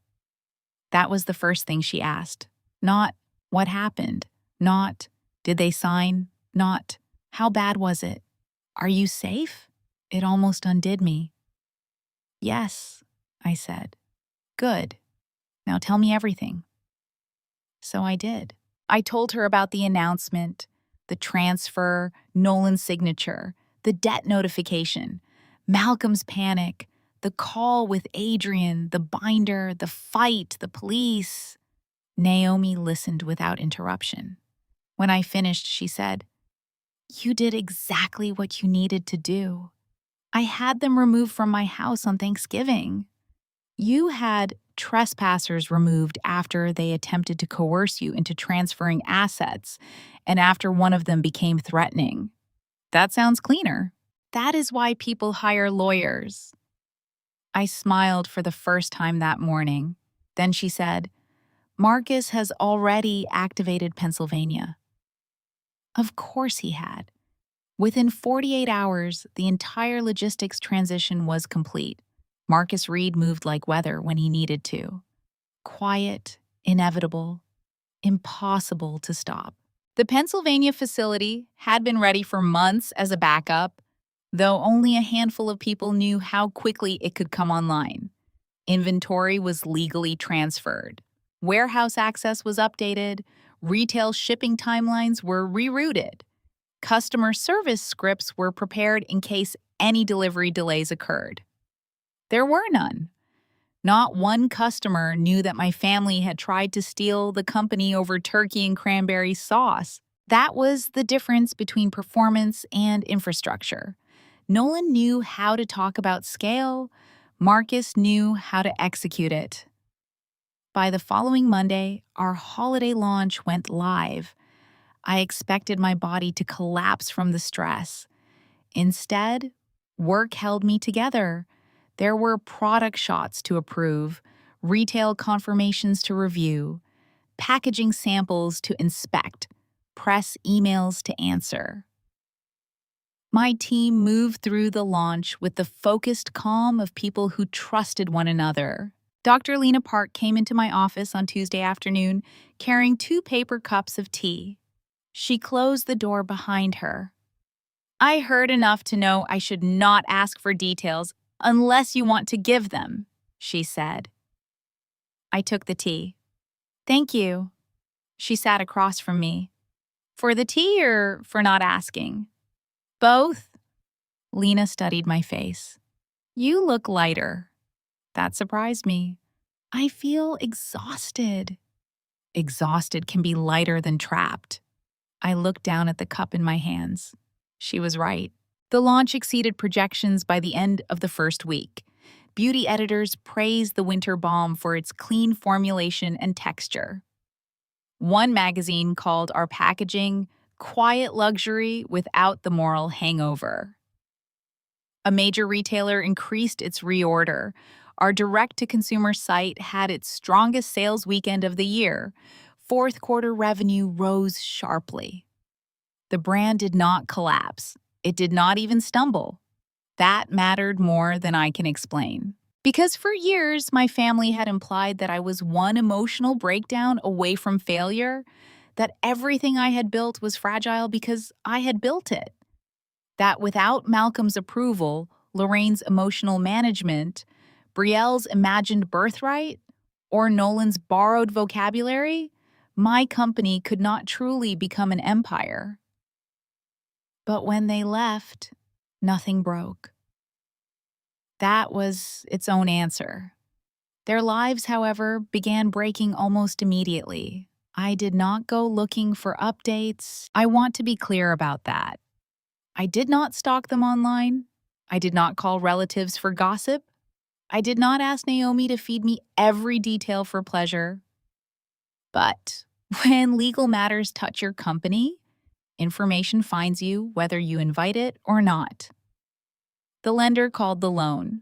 That was the first thing she asked. Not, "What happened?" Not, "Did they sign?" Not, "How bad was it?" "Are you safe?" It almost undid me. "Yes," I said. "Good. Now tell me everything." So I did. I told her about the announcement, the transfer, Nolan's signature, the debt notification, Malcolm's panic, the call with Adrian, the binder, the fight, the police. Naomi listened without interruption. When I finished, she said, "You did exactly what you needed to do. I had them removed from my house on Thanksgiving. You had trespassers removed after they attempted to coerce you into transferring assets, and after one of them became threatening. That sounds cleaner. That is why people hire lawyers." I smiled for the first time that morning. Then she said, "Marcus has already activated Pennsylvania." Of course he had. Within 48 hours, the entire logistics transition was complete. Marcus Reed moved like weather when he needed to. Quiet, inevitable, impossible to stop. The Pennsylvania facility had been ready for months as a backup, though only a handful of people knew how quickly it could come online. Inventory was legally transferred. Warehouse access was updated. Retail shipping timelines were rerouted. Customer service scripts were prepared in case any delivery delays occurred. There were none. Not one customer knew that my family had tried to steal the company over turkey and cranberry sauce. That was the difference between performance and infrastructure. Nolan knew how to talk about scale. Marcus knew how to execute it. By the following Monday, our holiday launch went live. I expected my body to collapse from the stress. Instead, work held me together. There were product shots to approve, retail confirmations to review, packaging samples to inspect, press emails to answer. My team moved through the launch with the focused calm of people who trusted one another. Dr. Lena Park came into my office on Tuesday afternoon carrying 2 paper cups of tea. She closed the door behind her. "I heard enough to know I should not ask for details unless you want to give them," she said. I took the tea. "Thank you." She sat across from me. "For the tea or for not asking?" "Both." Lena studied my face. "You look lighter." That surprised me. "I feel exhausted." Exhausted can be lighter than trapped. I looked down at the cup in my hands. She was right. The launch exceeded projections by the end of the first week. Beauty editors praised the winter balm for its clean formulation and texture. One magazine called our packaging quiet luxury without the moral hangover. A major retailer increased its reorder. Our direct-to-consumer site had its strongest sales weekend of the year. Fourth quarter revenue rose sharply. The brand did not collapse. It did not even stumble. That mattered more than I can explain. Because for years, my family had implied that I was one emotional breakdown away from failure, that everything I had built was fragile because I had built it. That without Malcolm's approval, Lorraine's emotional management, Brielle's imagined birthright, or Nolan's borrowed vocabulary, my company could not truly become an empire. But when they left, nothing broke. That was its own answer. Their lives, however, began breaking almost immediately. I did not go looking for updates. I want to be clear about that. I did not stalk them online. I did not call relatives for gossip. I did not ask Naomi to feed me every detail for pleasure. But when legal matters touch your company, information finds you whether you invite it or not. The lender called the loan.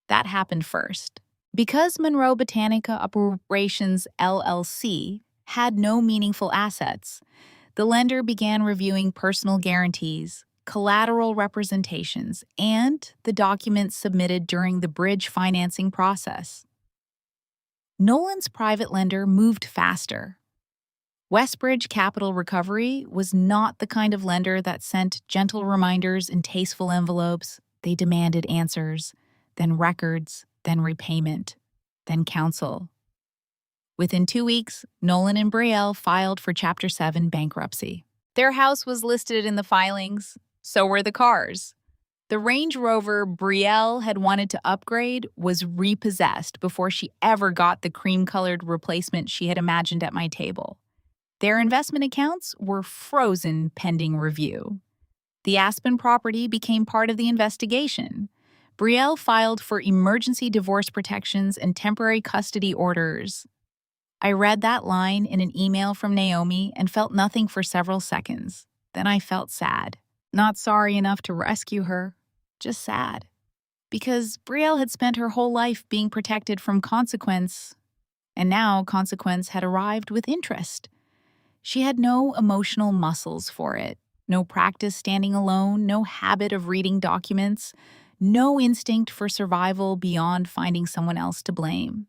That happened first. Because Monroe Botanica Operations LLC had no meaningful assets, the lender began reviewing personal guarantees, collateral representations, and the documents submitted during the bridge financing process. Nolan's private lender moved faster. Westbridge Capital Recovery was not the kind of lender that sent gentle reminders in tasteful envelopes. They demanded answers, then records, then repayment, then counsel. Within 2 weeks, Nolan and Brielle filed for Chapter 7 bankruptcy. Their house was listed in the filings, so were the cars. The Range Rover Brielle had wanted to upgrade was repossessed before she ever got the cream-colored replacement she had imagined at my table. Their investment accounts were frozen pending review. The Aspen property became part of the investigation. Brielle filed for emergency divorce protections and temporary custody orders. I read that line in an email from Naomi and felt nothing for several seconds. Then I felt sad. Not sorry enough to rescue her, just sad. Because Brielle had spent her whole life being protected from consequence, and now consequence had arrived with interest. She had no emotional muscles for it, no practice standing alone, no habit of reading documents, no instinct for survival beyond finding someone else to blame.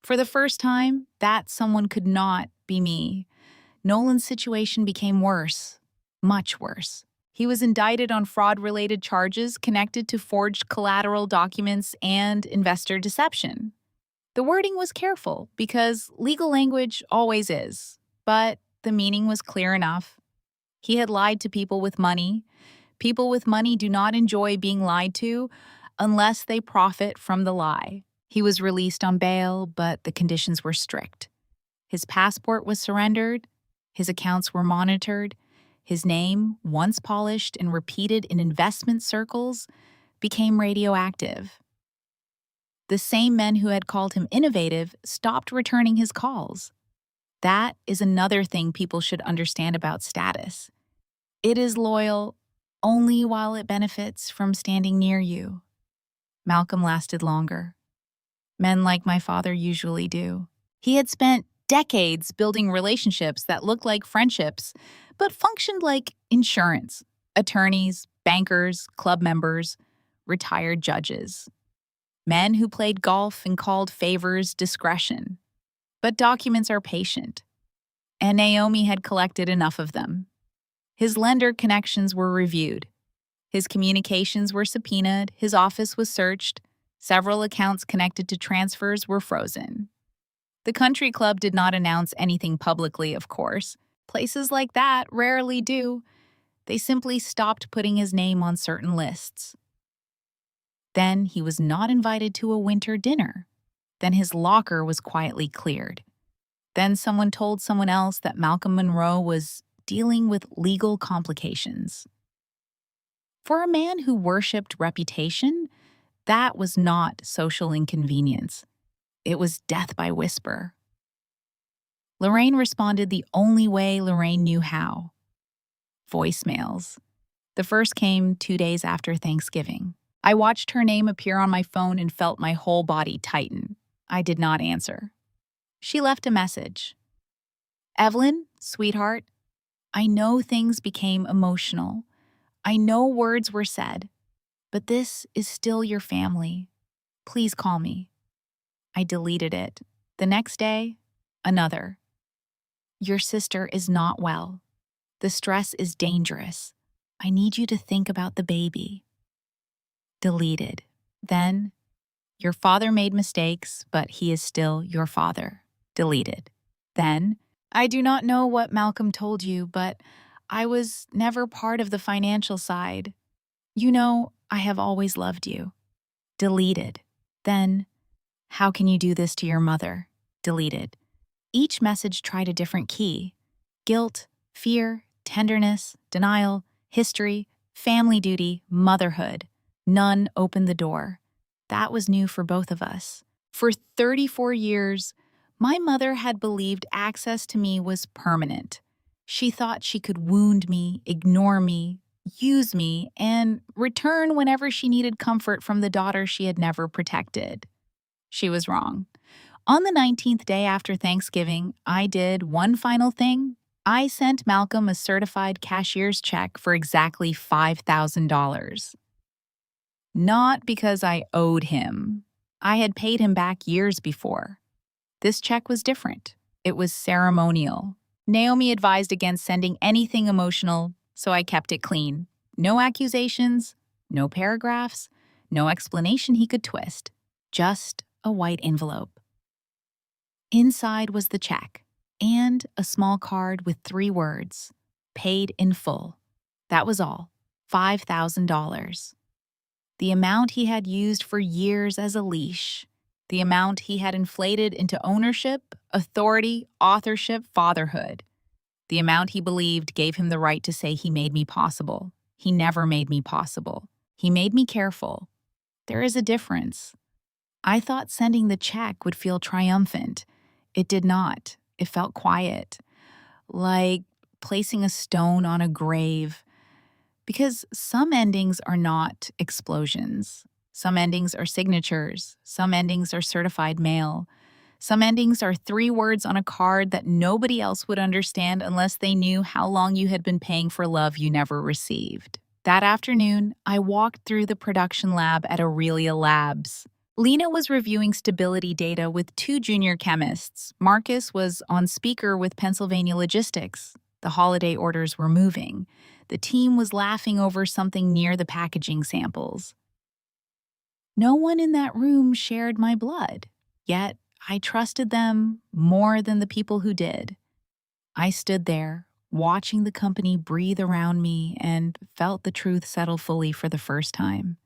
For the first time, that someone could not be me. Nolan's situation became worse, much worse. He was indicted on fraud-related charges connected to forged collateral documents and investor deception. The wording was careful because legal language always is, but the meaning was clear enough. He had lied to people with money. People with money do not enjoy being lied to unless they profit from the lie. He was released on bail, but the conditions were strict. His passport was surrendered. His accounts were monitored. His name, once polished and repeated in investment circles, became radioactive. The same men who had called him innovative stopped returning his calls. That is another thing people should understand about status. It is loyal only while it benefits from standing near you. Malcolm lasted longer. Men like my father usually do. He had spent decades building relationships that looked like friendships, but functioned like insurance. Attorneys, bankers, club members, retired judges. Men who played golf and called favors discretion. But documents are patient, and Naomi had collected enough of them. His lender connections were reviewed. His communications were subpoenaed, his office was searched, several accounts connected to transfers were frozen. The country club did not announce anything publicly, of course. Places like that rarely do. They simply stopped putting his name on certain lists. Then he was not invited to a winter dinner. Then his locker was quietly cleared. Then someone told someone else that Malcolm Monroe was dealing with legal complications. For a man who worshipped reputation, that was not social inconvenience. It was death by whisper. Lorraine responded the only way Lorraine knew how. Voicemails. The first came 2 days after Thanksgiving. I watched her name appear on my phone and felt my whole body tighten. I did not answer. She left a message. Evelyn, sweetheart, I know things became emotional. I know words were said, but this is still your family. Please call me. I deleted it. The next day, another. Your sister is not well. The stress is dangerous. I need you to think about the baby. Deleted. Then, your father made mistakes, but he is still your father. Deleted. Then, I do not know what Malcolm told you, but I was never part of the financial side. You know, I have always loved you. Deleted. Then, how can you do this to your mother? Deleted. Each message tried a different key. Guilt, fear, tenderness, denial, history, family duty, motherhood. None opened the door. That was new for both of us. For 34 years, my mother had believed access to me was permanent. She thought she could wound me, ignore me, use me, and return whenever she needed comfort from the daughter she had never protected. She was wrong. On the 19th day after Thanksgiving, I did one final thing. I sent Malcolm a certified cashier's check for exactly $5,000. Not because I owed him. I had paid him back years before. This check was different. It was ceremonial. Naomi advised against sending anything emotional, so I kept it clean. No accusations, no paragraphs, no explanation he could twist. Just a white envelope. Inside was the check and a small card with 3 words, paid in full. That was all, $5,000. The amount he had used for years as a leash, the amount he had inflated into ownership, authority, authorship, fatherhood. The amount he believed gave him the right to say he made me possible. He never made me possible. He made me careful. There is a difference. I thought sending the check would feel triumphant. It did not. It felt quiet, like placing a stone on a grave. Because some endings are not explosions. Some endings are signatures. Some endings are certified mail. Some endings are 3 words on a card that nobody else would understand unless they knew how long you had been paying for love you never received. That afternoon, I walked through the production lab at Aurelia Labs. Lena was reviewing stability data with 2 junior chemists. Marcus was on speaker with Pennsylvania Logistics. The holiday orders were moving. The team was laughing over something near the packaging samples. No one in that room shared my blood, yet I trusted them more than the people who did. I stood there, watching the company breathe around me, and felt the truth settle fully for the first time.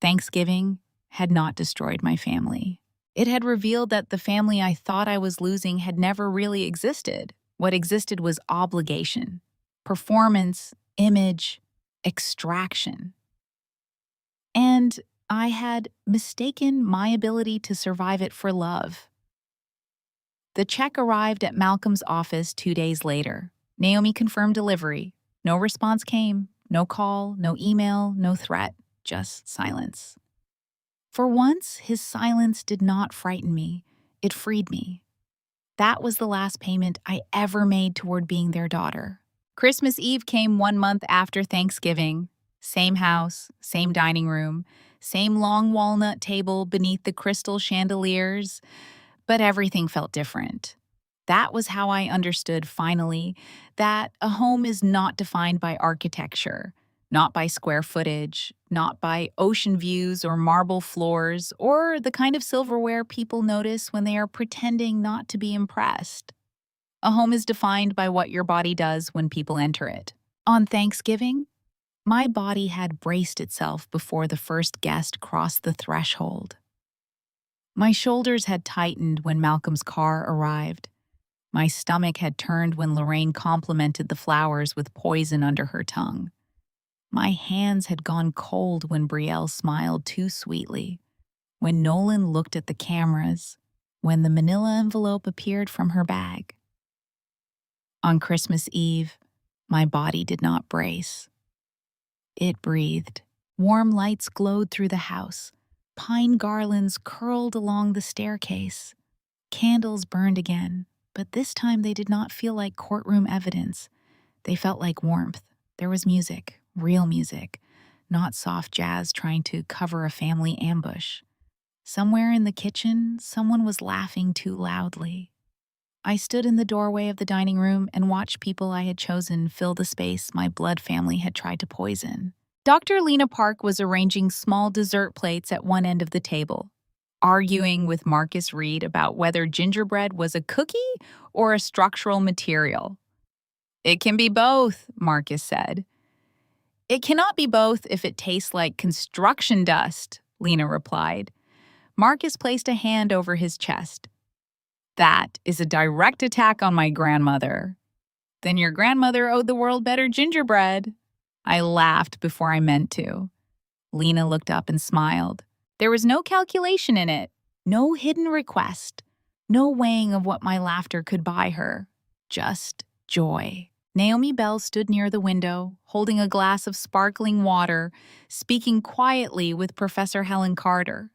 Thanksgiving had not destroyed my family. It had revealed that the family I thought I was losing had never really existed. What existed was obligation, performance, image, extraction. And I had mistaken my ability to survive it for love. The check arrived at Malcolm's office 2 days later. Naomi confirmed delivery. No response came, no call, no email, no threat, just silence. For once, his silence did not frighten me. It freed me. That was the last payment I ever made toward being their daughter. Christmas Eve came 1 month after Thanksgiving. Same house, same dining room, same long walnut table beneath the crystal chandeliers, but everything felt different. That was how I understood, finally, that a home is not defined by architecture, not by square footage, not by ocean views or marble floors, or the kind of silverware people notice when they are pretending not to be impressed. A home is defined by what your body does when people enter it. On Thanksgiving, my body had braced itself before the first guest crossed the threshold. My shoulders had tightened when Malcolm's car arrived. My stomach had turned when Lorraine complimented the flowers with poison under her tongue. My hands had gone cold when Brielle smiled too sweetly, when Nolan looked at the cameras, when the manila envelope appeared from her bag. On Christmas Eve, my body did not brace. It breathed. Warm lights glowed through the house. Pine garlands curled along the staircase. Candles burned again, but this time they did not feel like courtroom evidence. They felt like warmth. There was music, real music, not soft jazz trying to cover a family ambush. Somewhere in the kitchen, someone was laughing too loudly. I stood in the doorway of the dining room and watched people I had chosen fill the space my blood family had tried to poison. Dr. Lena Park was arranging small dessert plates at one end of the table, arguing with Marcus Reed about whether gingerbread was a cookie or a structural material. "It can be both," Marcus said. "It cannot be both if it tastes like construction dust," Lena replied. Marcus placed a hand over his chest. "That is a direct attack on my grandmother." "Then your grandmother owed the world better gingerbread." I laughed before I meant to. Lena looked up and smiled. There was no calculation in it, no hidden request, no weighing of what my laughter could buy her. Just joy. Naomi Bell stood near the window, holding a glass of sparkling water, speaking quietly with Professor Helen Carter.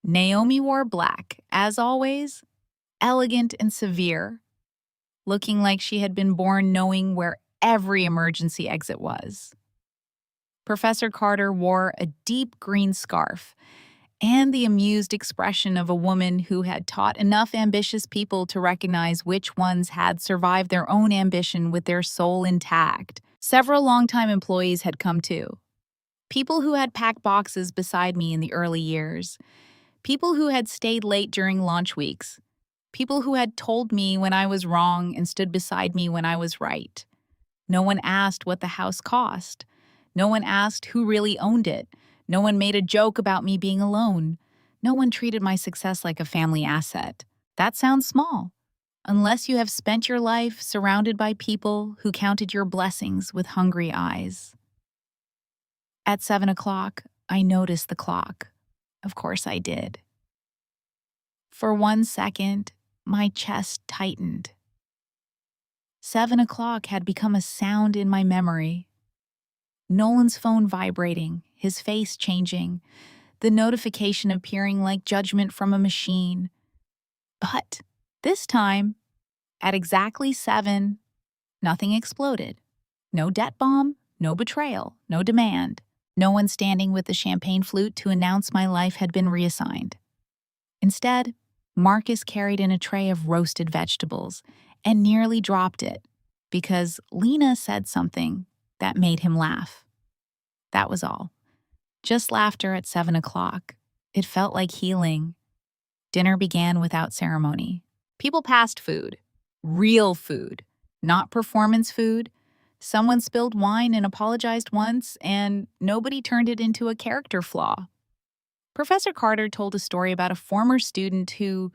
Naomi wore black, as always, elegant and severe, looking like she had been born knowing where every emergency exit was. Professor Carter wore a deep green scarf and the amused expression of a woman who had taught enough ambitious people to recognize which ones had survived their own ambition with their soul intact. Several longtime employees had come too. People who had packed boxes beside me in the early years. People who had stayed late during launch weeks. People who had told me when I was wrong and stood beside me when I was right. No one asked what the house cost. No one asked who really owned it. No one made a joke about me being alone. No one treated my success like a family asset. That sounds small. Unless you have spent your life surrounded by people who counted your blessings with hungry eyes. At 7 o'clock, I noticed the clock. Of course I did. For 1 second, my chest tightened. 7 o'clock had become a sound in my memory. Nolan's phone vibrating, his face changing, the notification appearing like judgment from a machine. But this time, at exactly 7, nothing exploded. No debt bomb, no betrayal, no demand. No one standing with the champagne flute to announce my life had been reassigned. Instead, Marcus carried in a tray of roasted vegetables and nearly dropped it because Lena said something that made him laugh. That was all. Just laughter at 7 o'clock. It felt like healing. Dinner began without ceremony. People passed food. Real food. Not performance food. Someone spilled wine and apologized once, and nobody turned it into a character flaw. Professor Carter told a story about a former student who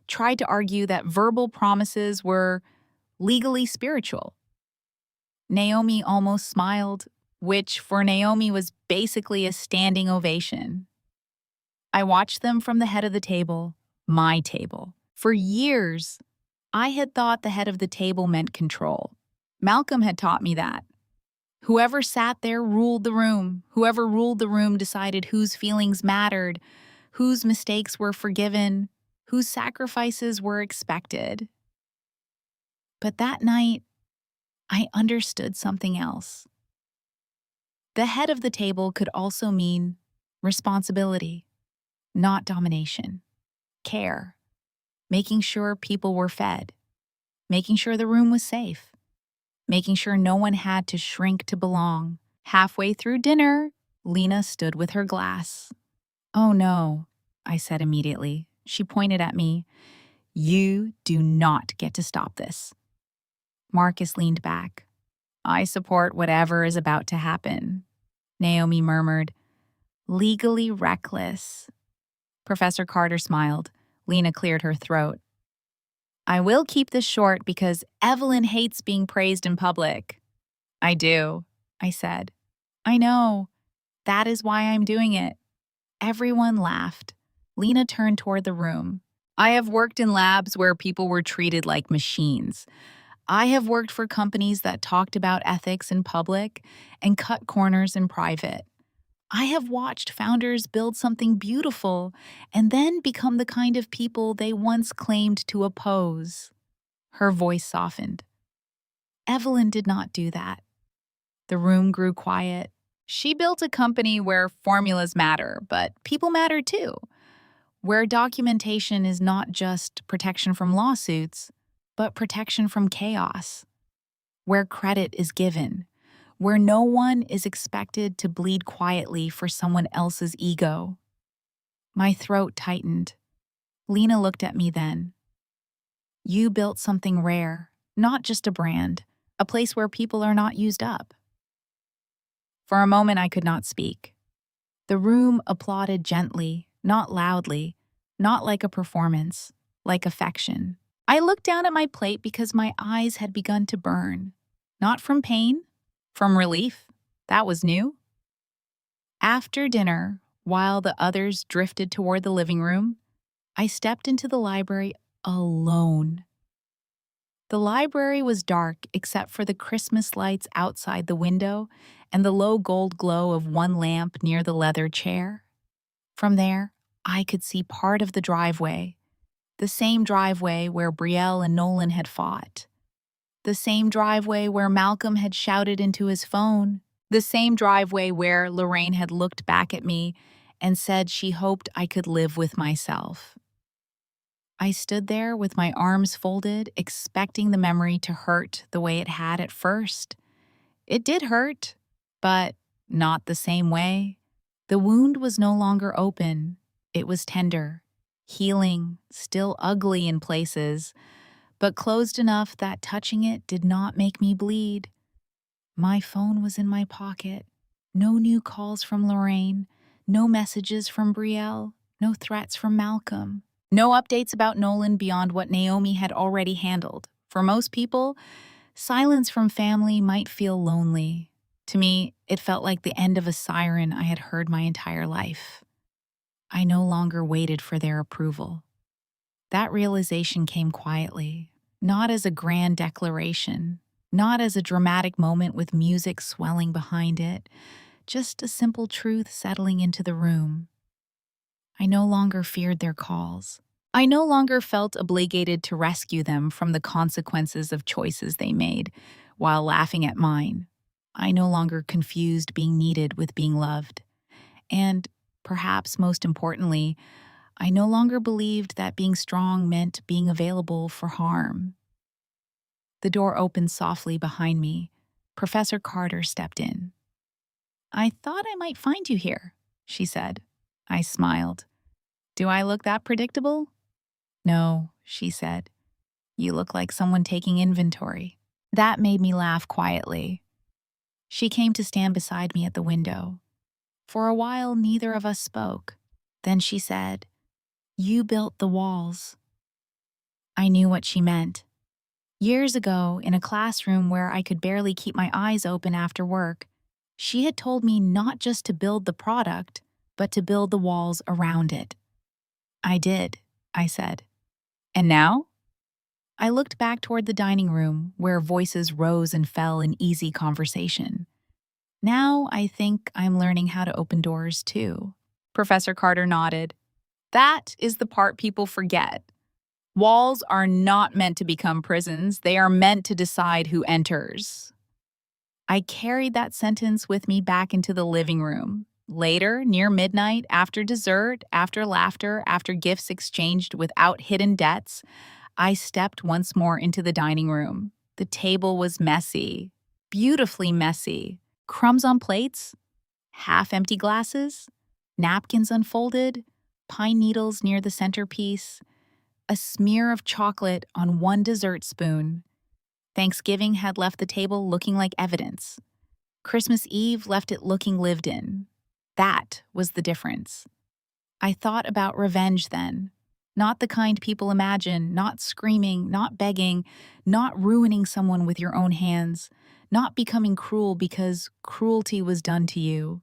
tried to argue that verbal promises were legally spiritual. Naomi almost smiled, which for Naomi was basically a standing ovation. I watched them from the head of the table, my table. For years, I had thought the head of the table meant control. Malcolm had taught me that. Whoever sat there ruled the room. Whoever ruled the room decided whose feelings mattered, whose mistakes were forgiven, whose sacrifices were expected. But that night, I understood something else. The head of the table could also mean responsibility, not domination, care, making sure people were fed, making sure the room was safe, making sure no one had to shrink to belong. Halfway through dinner, Lena stood with her glass. "Oh no," I said immediately. She pointed at me. "You do not get to stop this." Marcus leaned back. "I support whatever is about to happen." Naomi murmured, "Legally reckless." Professor Carter smiled. Lena cleared her throat. "I will keep this short because Evelyn hates being praised in public." "I do," I said. "I know. That is why I'm doing it." Everyone laughed. Lena turned toward the room. "I have worked in labs where people were treated like machines. I have worked for companies that talked about ethics in public and cut corners in private. I have watched founders build something beautiful and then become the kind of people they once claimed to oppose. Her voice softened. Evelyn did not do that. The room grew quiet. She built a company where formulas matter, but people matter too, where documentation is not just protection from lawsuits, but protection from chaos, where credit is given, where no one is expected to bleed quietly for someone else's ego. My throat tightened. Lena looked at me then. You built something rare, not just a brand, a place where people are not used up. For a moment, I could not speak. The room applauded gently, not loudly, not like a performance, like affection. I looked down at my plate because my eyes had begun to burn. Not from pain, from relief. That was new. After dinner, while the others drifted toward the living room, I stepped into the library alone. The library was dark except for the Christmas lights outside the window and the low gold glow of one lamp near the leather chair. From there, I could see part of the driveway, the same driveway where Brielle and Nolan had fought, the same driveway where Malcolm had shouted into his phone, the same driveway where Lorraine had looked back at me and said she hoped I could live with myself. I stood there with my arms folded, expecting the memory to hurt the way it had at first. It did hurt, but not the same way. The wound was no longer open. It was tender, healing, still ugly in places, but closed enough that touching it did not make me bleed. My phone was in my pocket. No new calls from Lorraine, no messages from Brielle, no threats from Malcolm. No updates about Nolan beyond what Naomi had already handled. For most people, silence from family might feel lonely. To me, it felt like the end of a siren I had heard my entire life. I no longer waited for their approval. That realization came quietly, not as a grand declaration, not as a dramatic moment with music swelling behind it, just a simple truth settling into the room. I no longer feared their calls. I no longer felt obligated to rescue them from the consequences of choices they made while laughing at mine. I no longer confused being needed with being loved. And, perhaps most importantly, I no longer believed that being strong meant being available for harm. The door opened softly behind me. Professor Carter stepped in. "I thought I might find you here," she said. I smiled. "Do I look that predictable?" "No," she said. "You look like someone taking inventory." That made me laugh quietly. She came to stand beside me at the window. For a while, neither of us spoke. Then she said, "You built the walls." I knew what she meant. Years ago, in a classroom where I could barely keep my eyes open after work, she had told me not just to build the product, but to build the walls around it. "I did," I said. "And now?" I looked back toward the dining room, where voices rose and fell in easy conversation. "Now I think I'm learning how to open doors, too." Professor Carter nodded. "That is the part people forget. Walls are not meant to become prisons. They are meant to decide who enters." I carried that sentence with me back into the living room. Later, near midnight, after dessert, after laughter, after gifts exchanged without hidden debts, I stepped once more into the dining room. The table was messy, beautifully messy. Crumbs on plates, half-empty glasses, napkins unfolded, pine needles near the centerpiece, a smear of chocolate on one dessert spoon. Thanksgiving had left the table looking like evidence. Christmas Eve left it looking lived in. That was the difference. I thought about revenge then. Not the kind people imagine, not screaming, not begging, not ruining someone with your own hands, not becoming cruel because cruelty was done to you.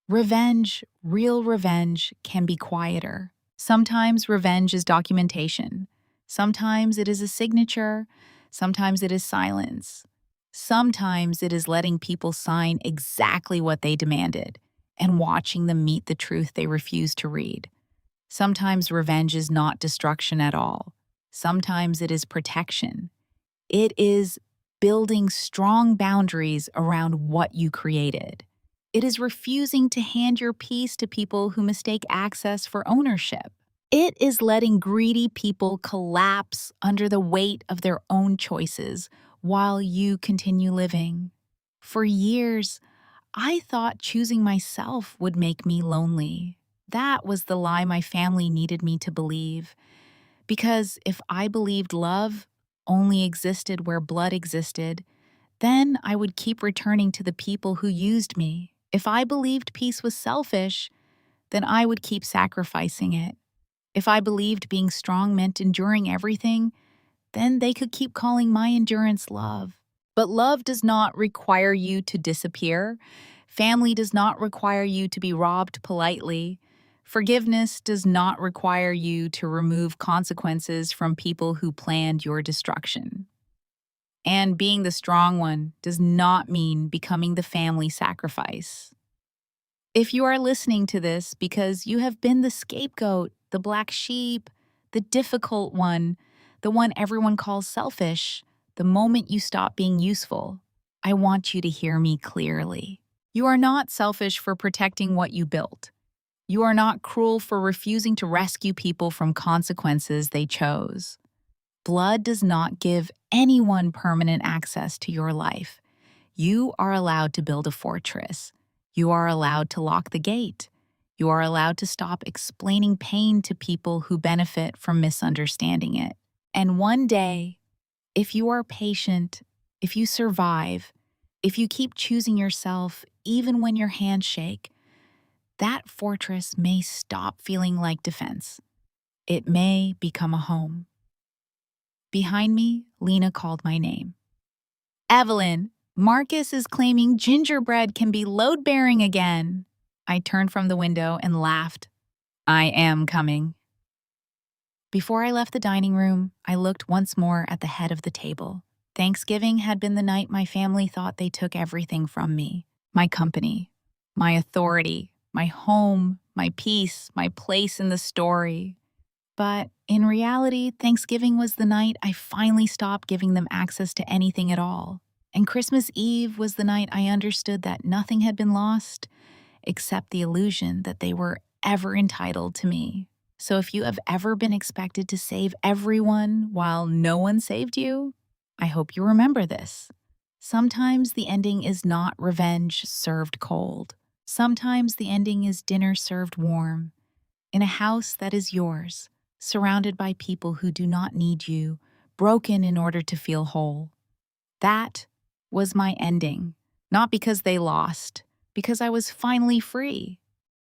Revenge, real revenge, can be quieter. Sometimes revenge is documentation. Sometimes it is a signature. Sometimes it is silence. Sometimes it is letting people sign exactly what they demanded. and watching them meet the truth they refuse to read. Sometimes revenge is not destruction at all. Sometimes it is protection. It is building strong boundaries around what you created. It is refusing to hand your peace to people who mistake access for ownership. It is letting greedy people collapse under the weight of their own choices while you continue living. For years, I thought choosing myself would make me lonely. That was the lie my family needed me to believe. Because if I believed love only existed where blood existed, then I would keep returning to the people who used me. If I believed peace was selfish, then I would keep sacrificing it. If I believed being strong meant enduring everything, then they could keep calling my endurance love. But love does not require you to disappear. Family does not require you to be robbed politely. Forgiveness does not require you to remove consequences from people who planned your destruction. And being the strong one does not mean becoming the family sacrifice. If you are listening to this because you have been the scapegoat, the black sheep, the difficult one, the one everyone calls selfish, the moment you stop being useful, I want you to hear me clearly. You are not selfish for protecting what you built. You are not cruel for refusing to rescue people from consequences they chose. Blood does not give anyone permanent access to your life. You are allowed to build a fortress. You are allowed to lock the gate. You are allowed to stop explaining pain to people who benefit from misunderstanding it. And one day, if you are patient, if you survive, if you keep choosing yourself even when your hands shake, that fortress may stop feeling like defense. It may become a home. Behind me, Lena called my name. Evelyn, Marcus is claiming gingerbread can be load-bearing again. I turned from the window and laughed. I am coming. Before I left the dining room, I looked once more at the head of the table. Thanksgiving had been the night my family thought they took everything from me. My company, my authority, my home, my peace, my place in the story. But in reality, Thanksgiving was the night I finally stopped giving them access to anything at all. And Christmas Eve was the night I understood that nothing had been lost except the illusion that they were ever entitled to me. So if you have ever been expected to save everyone while no one saved you, I hope you remember this. Sometimes the ending is not revenge served cold. Sometimes the ending is dinner served warm, in a house that is yours, surrounded by people who do not need you, broken in order to feel whole. That was my ending, not because they lost, because I was finally free.